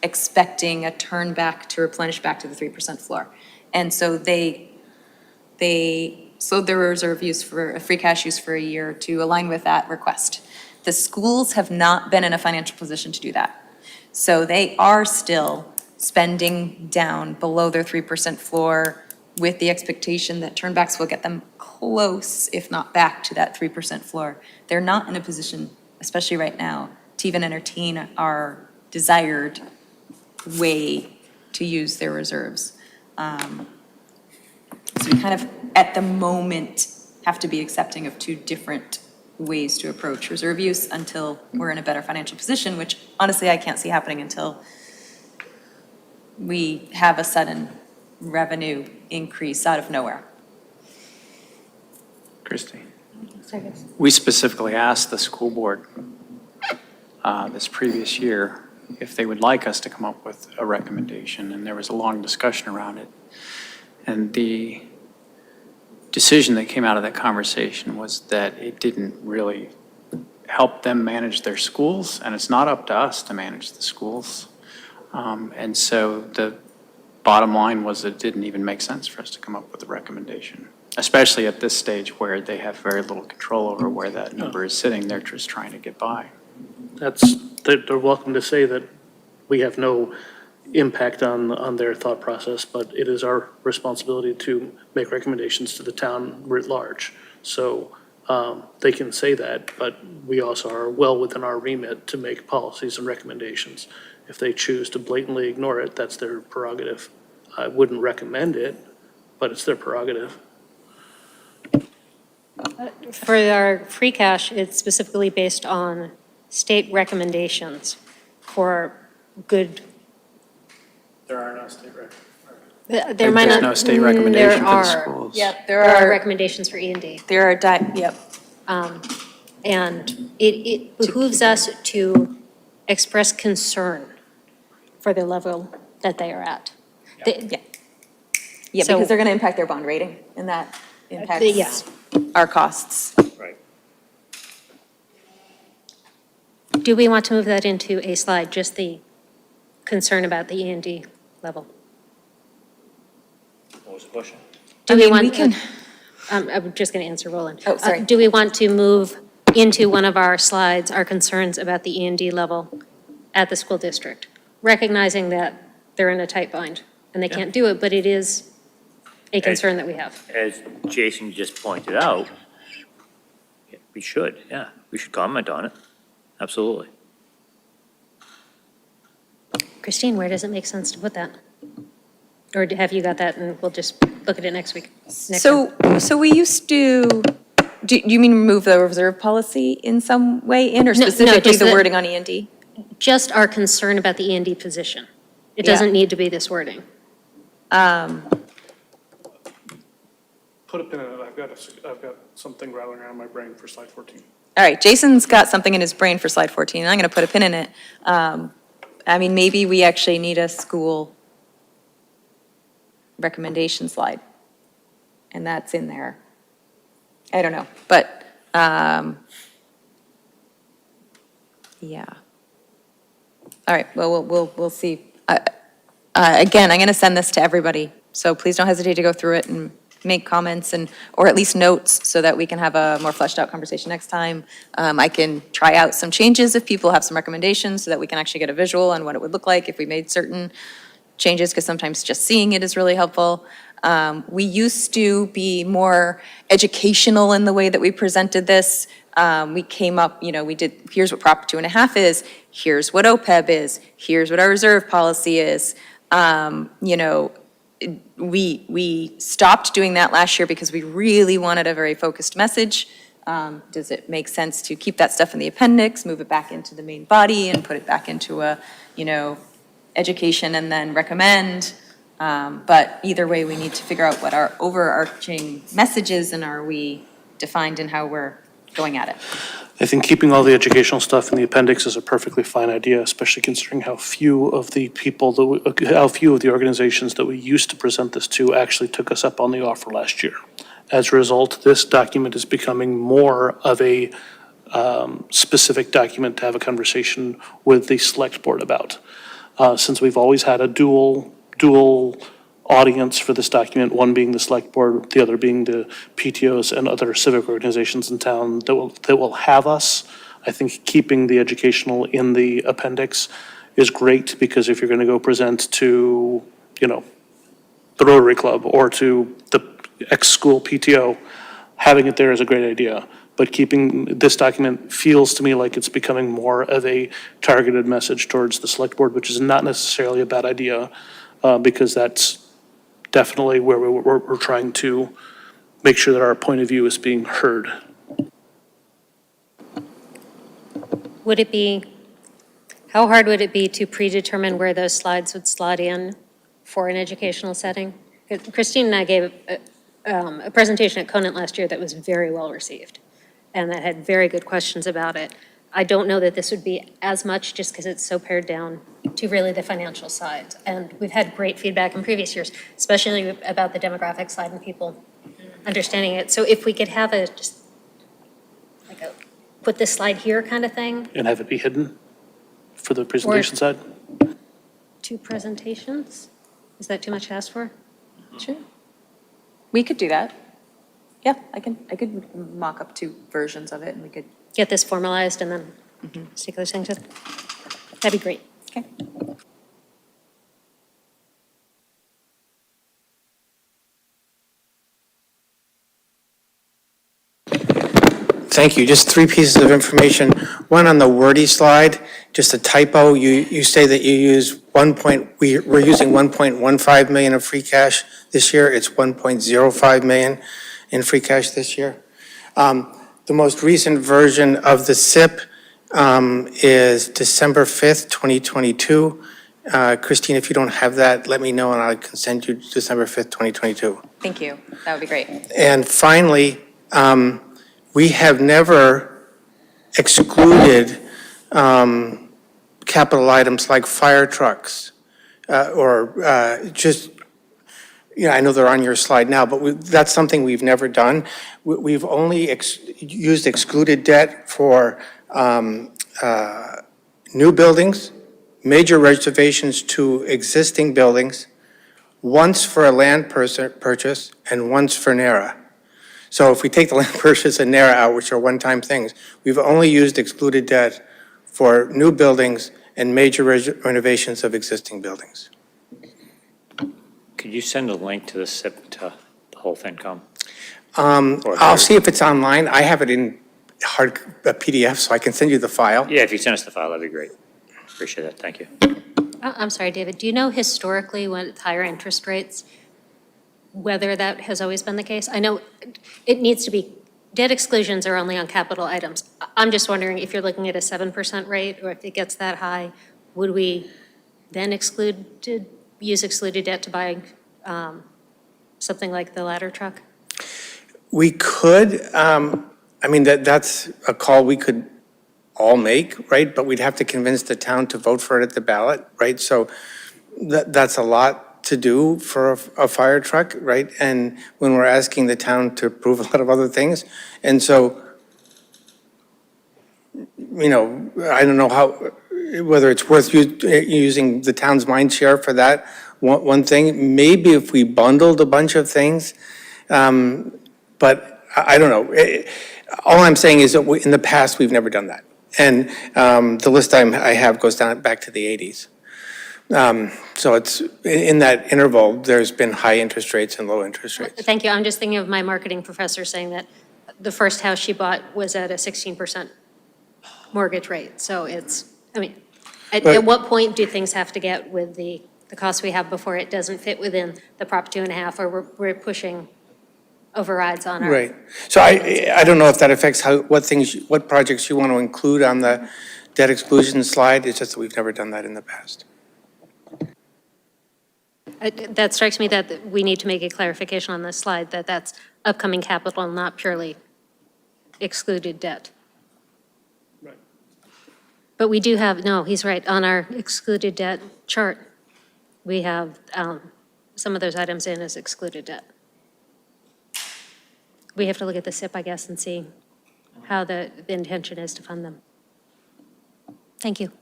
expecting a turn back to replenish back to the 3% floor. And so they slowed their reserve use for free cash use for a year to align with that request. The schools have not been in a financial position to do that. So they are still spending down below their 3% floor with the expectation that turnbacks will get them close, if not back to that 3% floor. They're not in a position, especially right now, to even entertain our desired way to use their reserves. So we kind of, at the moment, have to be accepting of two different ways to approach reserve use until we're in a better financial position, which honestly I can't see happening until we have a sudden revenue increase out of nowhere. Christie, we specifically asked the school board this previous year if they would like us to come up with a recommendation, and there was a long discussion around it. And the decision that came out of that conversation was that it didn't really help them manage their schools, and it's not up to us to manage the schools. And so the bottom line was that it didn't even make sense for us to come up with a recommendation, especially at this stage where they have very little control over where that number is sitting. They're just trying to get by. They're welcome to say that we have no impact on their thought process, but it is our responsibility to make recommendations to the town writ large. So they can say that, but we also are well within our remit to make policies and recommendations. If they choose to blatantly ignore it, that's their prerogative. I wouldn't recommend it, but it's their prerogative. For our free cash, it's specifically based on state recommendations for good. There are no state records. There might not. There's no state recommendation for the There are. schools. Yep, There are recommendations for E&D. There are, yep. And it behooves us to express concern for the level that they are at. Yeah. Yeah, So- because they're going to impact their bond rating, and that impacts Yes. our costs. Right. Do we want to move that into a slide, just the concern about the E&D level? What was the question? Do I we mean, want? we can- I'm just going to answer Roland. Oh, sorry. Do we want to move into one of our slides, our concerns about the E&D level at the school district? Recognizing that they're in a tight bind and they can't do it, but it is a concern that we have. As Jason just pointed out, we should comment on it, absolutely. Christine, where does it make sense to put that? Or have you got that and we'll just look at it next week? next time? So we used to, do you mean remove the reserve policy in some way in, or No, specifically just the the- wording on E&D? Just our concern about the E&D position. It Yeah. doesn't need to be this wording. Put a pin in it. I've got something rattling around my brain for slide 14. All right, Jason's got something in his brain for slide 14, and I'm going to put a pin in it. I mean, maybe we actually need a school recommendation slide, and that's in there. I don't know, but, yeah. All right, well, we'll see. Again, I'm going to send this to everybody, so please don't hesitate to go through it and make comments or at least notes so that we can have a more fleshed out conversation next time. I can try out some changes if people have some recommendations so that we can actually get a visual on what it would look like if we made certain changes, because sometimes just seeing it is really helpful. We used to be more educational in the way that we presented this. We came up, we did, here's what Prop 2.5 is, here's what OPEB is, here's what our reserve policy is. We stopped doing that last year because we really wanted a very focused message. Does it make sense to keep that stuff in the appendix, move it back into the main body, and put it back into a, education and then recommend? But either way, we need to figure out what our overarching message is, and are we defined in how we're going at it? I think keeping all the educational stuff in the appendix is a perfectly fine idea, especially considering how few of the organizations that we used to present this to actually took us up on the offer last year. As a result, this document is becoming more of a specific document to have a conversation with the select board about. Since we've always had a dual audience for this document, one being the select board, the other being the PTOs and other civic organizations in town that will have us. I think keeping the educational in the appendix is great, because if you're going to go present to, the Rotary Club or to the ex-school PTO, having it there is a great idea. But keeping this document feels to me like it's becoming more of a targeted message towards the select board, which is not necessarily a bad idea, because that's definitely where we're trying to make sure that our point of view is being heard. How hard would it be to predetermine where those slides would slot in for an educational setting? Christine and I gave a presentation at Conant last year that was very well received, and that had very good questions about it. I don't know that this would be as much, just because it's so pared down to really the financial side. And we've had great feedback in previous years, especially about the demographic side and people understanding it. So if we could have just like a put this slide here kind of thing. And have it be hidden for the presentation side? 2 presentations? Is that too much to ask for? Sure. We could do that. Yeah, I could mock up 2 versions of it and we could, Get this formalized and then stick those things in? That'd be great. okay. Thank you. Just 3 pieces of information. One on the wordy slide, just a typo. You say that you use we're using 1.15 million of free cash this year. It's 1.05 million in free cash this year. The most recent version of the SIP is December 5th, 2022. Christine, if you don't have that, let me know and I can send you December 5th, 2022. Thank you. That would be great. And finally, we have never excluded capital items like fire trucks or just, I know they're on your slide now, but that's something we've never done. We've only used excluded debt for new buildings, major reservations to existing buildings, once for a land purchase and once for NARA. So if we take the land purchase and NARA out, which are one-time things, we've only used excluded debt for new buildings and major renovations of existing buildings. Could you send a link to the SIP to the whole FinCom? I'll see if it's online. I have it in hard PDF, so I can send you the file. Yeah, if you send us the file, that'd be great. Appreciate it, thank you. I'm sorry, David, do you know historically with higher interest rates, whether that has always been the case? I know it needs to be, debt exclusions are only on capital items. I'm just wondering if you're looking at a 7% rate, or if it gets that high, would we then use excluded debt to buy something like the ladder truck? We could, that's a call we could all make, right? But we'd have to convince the town to vote for it at the ballot, right? So that's a lot to do for a fire truck, right? And when we're asking the town to approve a lot of other things. And so, I don't know whether it's worth using the town's mind share for that one thing. Maybe if we bundled a bunch of things, but I don't know. All I'm saying is that in the past, we've never done that. And the list I have goes back to the 80s. So it's, in that interval, there's been high interest rates and low interest rates. Thank you. I'm just thinking of my marketing professor saying that the first house she bought was at a 16% mortgage rate. So it's, at what point do things have to get with the costs we have before it doesn't fit within the Prop 2.5, or we're pushing overrides on our. Right. So I don't know if that affects what projects you want to include on the debt exclusion slide. It's just that we've never done that in the past. That strikes me that we need to make a clarification on this slide, that that's upcoming capital, not purely excluded debt. Right. But we do have, no, he's right, on our excluded debt chart, we have some of those items in as excluded debt. We have to look at the SIP, I guess, and see how the intention is to fund them. Thank you.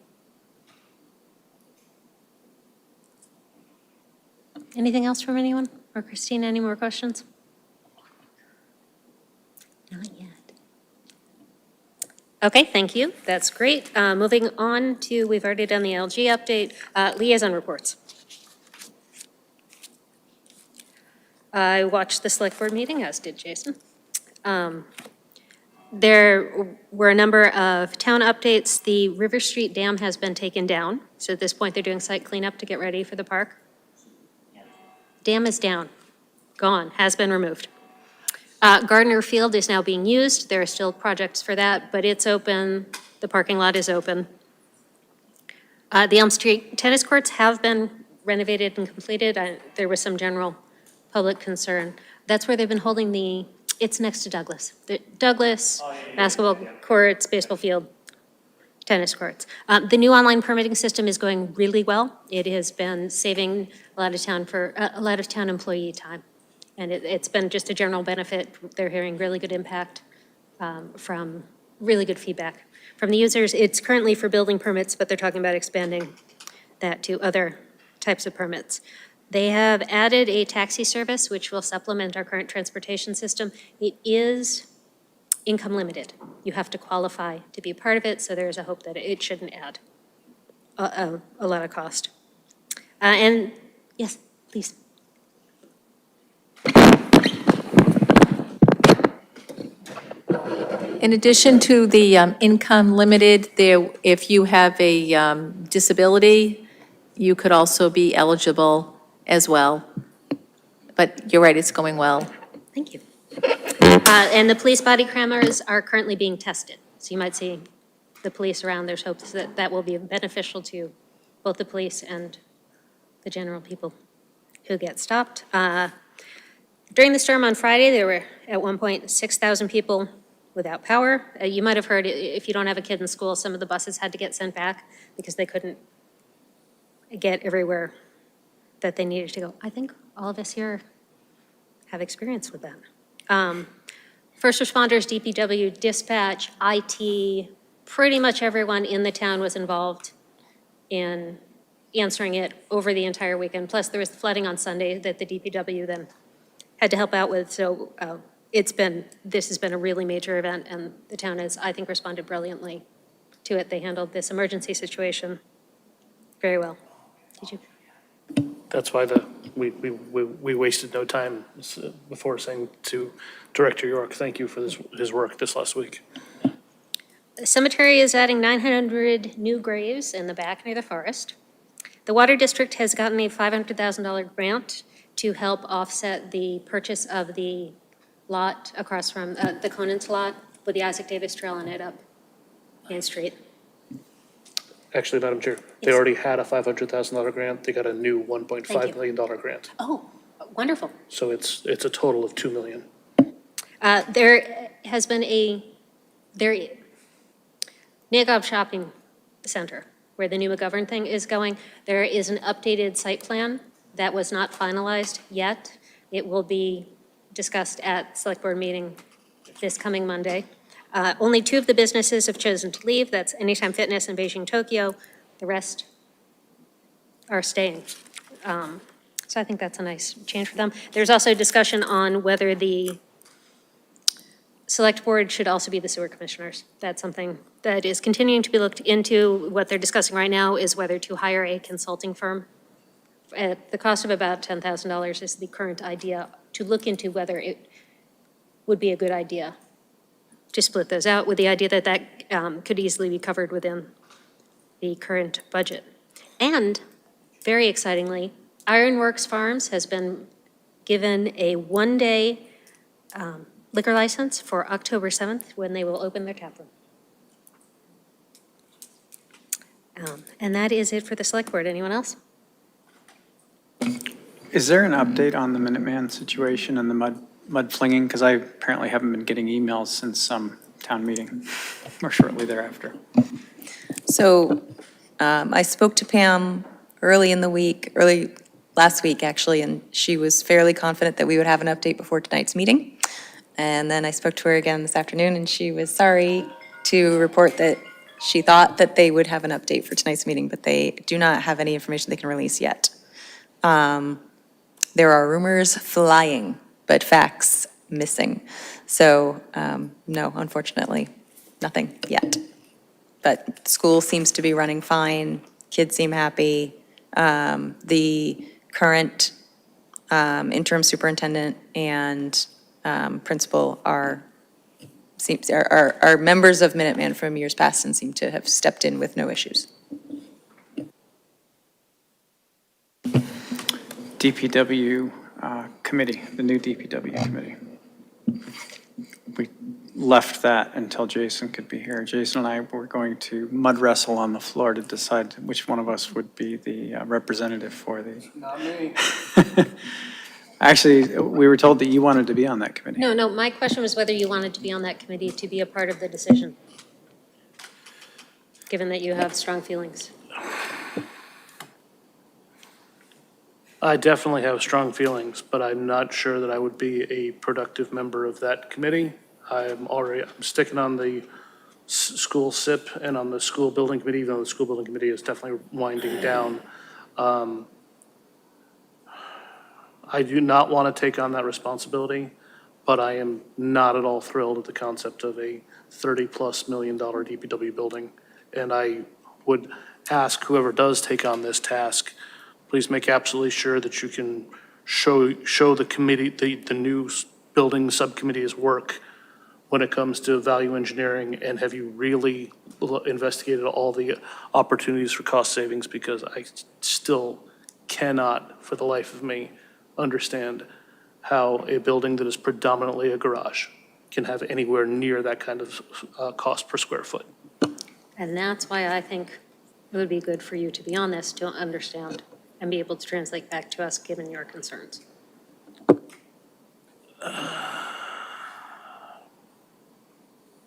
Anything else from anyone? Or Christina, any more questions? Not yet. Okay, thank you. That's great. Moving on to, we've already done the LG update, liaison reports. I watched the select board meeting, as did Jason. There were a number of town updates. The River Street Dam has been taken down. So at this point, they're doing site cleanup to get ready for the park. Dam is down, gone, has been removed. Gardner Field is now being used. There are still projects for that, but it's open. The parking lot is open. The Elm Street tennis courts have been renovated and completed. There was some general public concern. That's where they've been holding it's next to Douglas. The Douglas basketball courts, baseball field, tennis courts. The new online permitting system is going really well. It has been saving a lot of town employee time. And it's been just a general benefit. They're hearing really good impact from really good feedback from the users. It's currently for building permits, but they're talking about expanding that to other types of permits. They have added a taxi service, which will supplement our current transportation system. It is income limited. You have to qualify to be part of it, so there's a hope that it shouldn't add a lot of cost. And yes, please. In addition to the income limited, there, if you have a disability, you could also be eligible as well. But you're right, it's going well. Thank you. And the police body cameras are currently being tested. So you might see the police around. There's hopes that that will be beneficial to both the police and the general people who get stopped. During the storm on Friday, there were at one point 6,000 people without power. You might have heard, if you don't have a kid in school, some of the buses had to get sent back because they couldn't get everywhere that they needed to go. I think all of us here have experience with that. First responders, DPW, dispatch, IT, pretty much everyone in the town was involved in answering it over the entire weekend. Plus, there was flooding on Sunday that the DPW then had to help out with. So this has been a really major event, and the town has, I think, responded brilliantly to it. They handled this emergency situation very well. Did you? That's why we wasted no time before saying to Director York, thank you for his work this last week. The cemetery is adding 900 new graves in the back near the forest. The Water District has gotten a $500,000 grant to help offset the purchase of the lot across from the Conant's lot with the Isaac Davis Trail on it up Main Street. Actually, Madam Chair, they already had a $500,000 grant. They got a new $1.5 million grant. Oh, wonderful. So it's a total of $2 million. There has been Nagob Shopping Center, where the new McGovern thing is going. There is an updated site plan that was not finalized yet. It will be discussed at Select Board meeting this coming Monday. Only 2 of the businesses have chosen to leave. That's Anytime Fitness and Beijing Tokyo. The rest are staying. So I think that's a nice change for them. There's also discussion on whether the Select Board should also be the sewer commissioners. That's something that is continuing to be looked into. What they're discussing right now is whether to hire a consulting firm. At the cost of about $10,000 is the current idea, to look into whether it would be a good idea to split those out, with the idea that that could easily be covered within the current budget. And, very excitingly, Ironworks Farms has been given a one-day liquor license for October 7th, when they will open their tap room. And that is it for the Select Board. Anyone else? Is there an update on the Minuteman situation and the mud flinging? Because I apparently haven't been getting emails since some town meeting or shortly thereafter. So I spoke to Pam early last week, actually, and she was fairly confident that we would have an update before tonight's meeting. And then I spoke to her again this afternoon, and she was sorry to report that she thought that they would have an update for tonight's meeting, but they do not have any information they can release yet. There are rumors flying, but facts missing. So, no, unfortunately, nothing yet. But school seems to be running fine, kids seem happy. The current interim superintendent and principal are members of Minuteman from years past and seem to have stepped in with no issues. DPW committee, the new DPW committee. We left that until Jason could be here. Jason and I were going to mud wrestle on the floor to decide which one of us would be the representative for the. Not me. Actually, we were told that you wanted to be on that committee. No, my question was whether you wanted to be on that committee to be a part of the decision, given that you have strong feelings. I definitely have strong feelings, but I'm not sure that I would be a productive member of that committee. I'm sticking on the school SIP and on the school building committee, even though the school building committee is definitely winding down. I do not want to take on that responsibility, but I am not at all thrilled at the concept of a $30+ million DPW building. And I would ask whoever does take on this task, please make absolutely sure that you can show the committee, the new building subcommittee's work when it comes to value engineering, and have you really investigated all the opportunities for cost savings? Because I still cannot, for the life of me, understand how a building that is predominantly a garage can have anywhere near that kind of cost per square foot. And that's why I think it would be good for you to be on this, to understand and be able to translate back to us, given your concerns.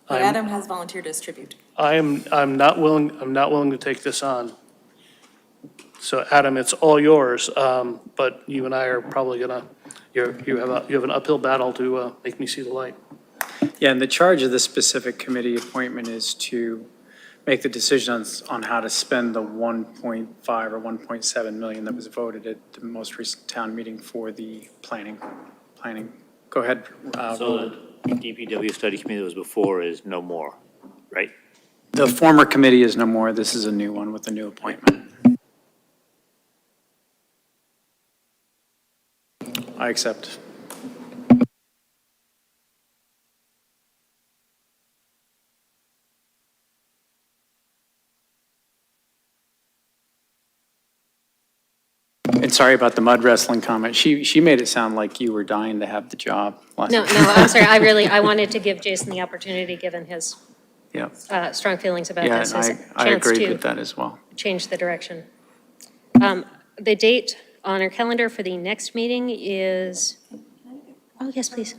But Adam has volunteered to distribute. I'm not willing to take this on. So Adam, it's all yours, but you and I are probably gonna, you have an uphill battle to make me see the light. Yeah, and the charge of this specific committee appointment is to make the decisions on how to spend the 1.5 or 1.7 million that was voted at the most recent town meeting for the planning. Go ahead. So the DPW study committee that was before is no more, right? The former committee is no more. This is a new one with a new appointment. I accept. And sorry about the mud wrestling comment. She made it sound like you were dying to have the job. No, I'm sorry, I wanted to give Jason the opportunity, given his Yeah, strong feelings about yeah, this, and his I chance agreed to with that as well. change the direction. The date on our calendar for the next meeting is, oh, yes, please.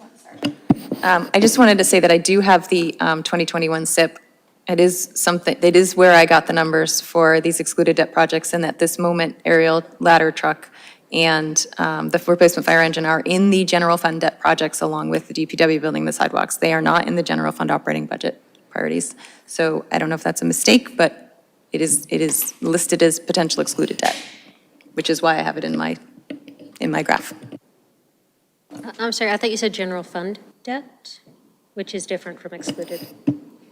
I just wanted to say that I do have the 2021 SIP. It is where I got the numbers for these excluded debt projects, and at this moment, aerial ladder truck and the replacement fire engine are in the general fund debt projects along with the DPW building the sidewalks. They are not in the general fund operating budget priorities. So I don't know if that's a mistake, but it is listed as potential excluded debt, which is why I have it in my graph. I'm sorry, I thought you said general fund debt, which is different from excluded.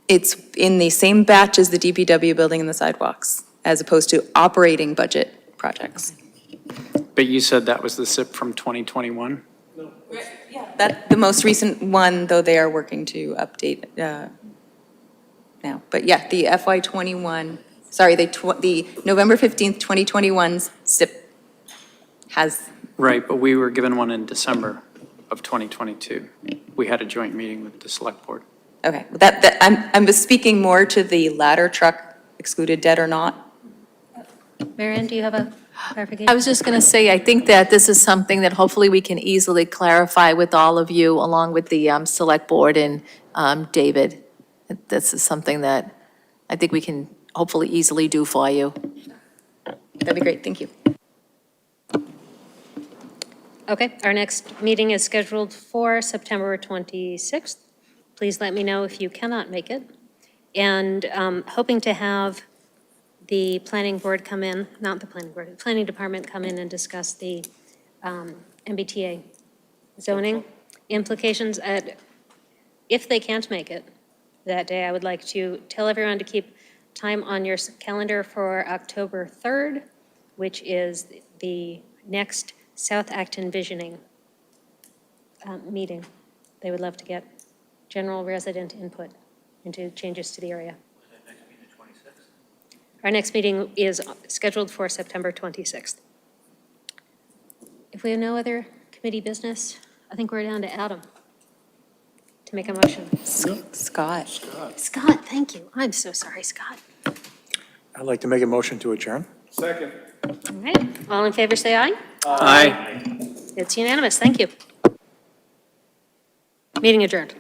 It's in the same batch as the DPW building and the sidewalks, as opposed to operating budget projects. But you said that was the SIP from 2021? That's the most recent one, though they are working to update now. But yeah, the FY '21, sorry, the November 15th, 2021 SIP has, Right, but we were given one in December of 2022. We had a joint meeting with the select board. okay, I'm speaking more to the ladder truck excluded debt or not. Marianne, do you have a clarification? I was just going to say, I think that this is something that hopefully we can easily clarify with all of you, along with the select board and David. This is something that I think we can hopefully easily do for you. That'd be great, thank you. Okay, our next meeting is scheduled for September 26th. Please let me know if you cannot make it. And hoping to have the planning board come in, not the planning board, the planning department come in and discuss the MBTA zoning implications. If they can't make it that day, I would like to tell everyone to keep time on your calendar for October 3rd, which is the next South Acton Visioning meeting. They would love to get general resident input into changes to the area. Our next meeting is scheduled for September 26th. If we have no other committee business, I think we're down to Adam to make a motion. Scott. Scott, thank you. I'm so sorry, Scott. I'd like to make a motion to adjourn. Second. All right, all in favor, say aye. Aye. It's unanimous, thank you. Meeting adjourned.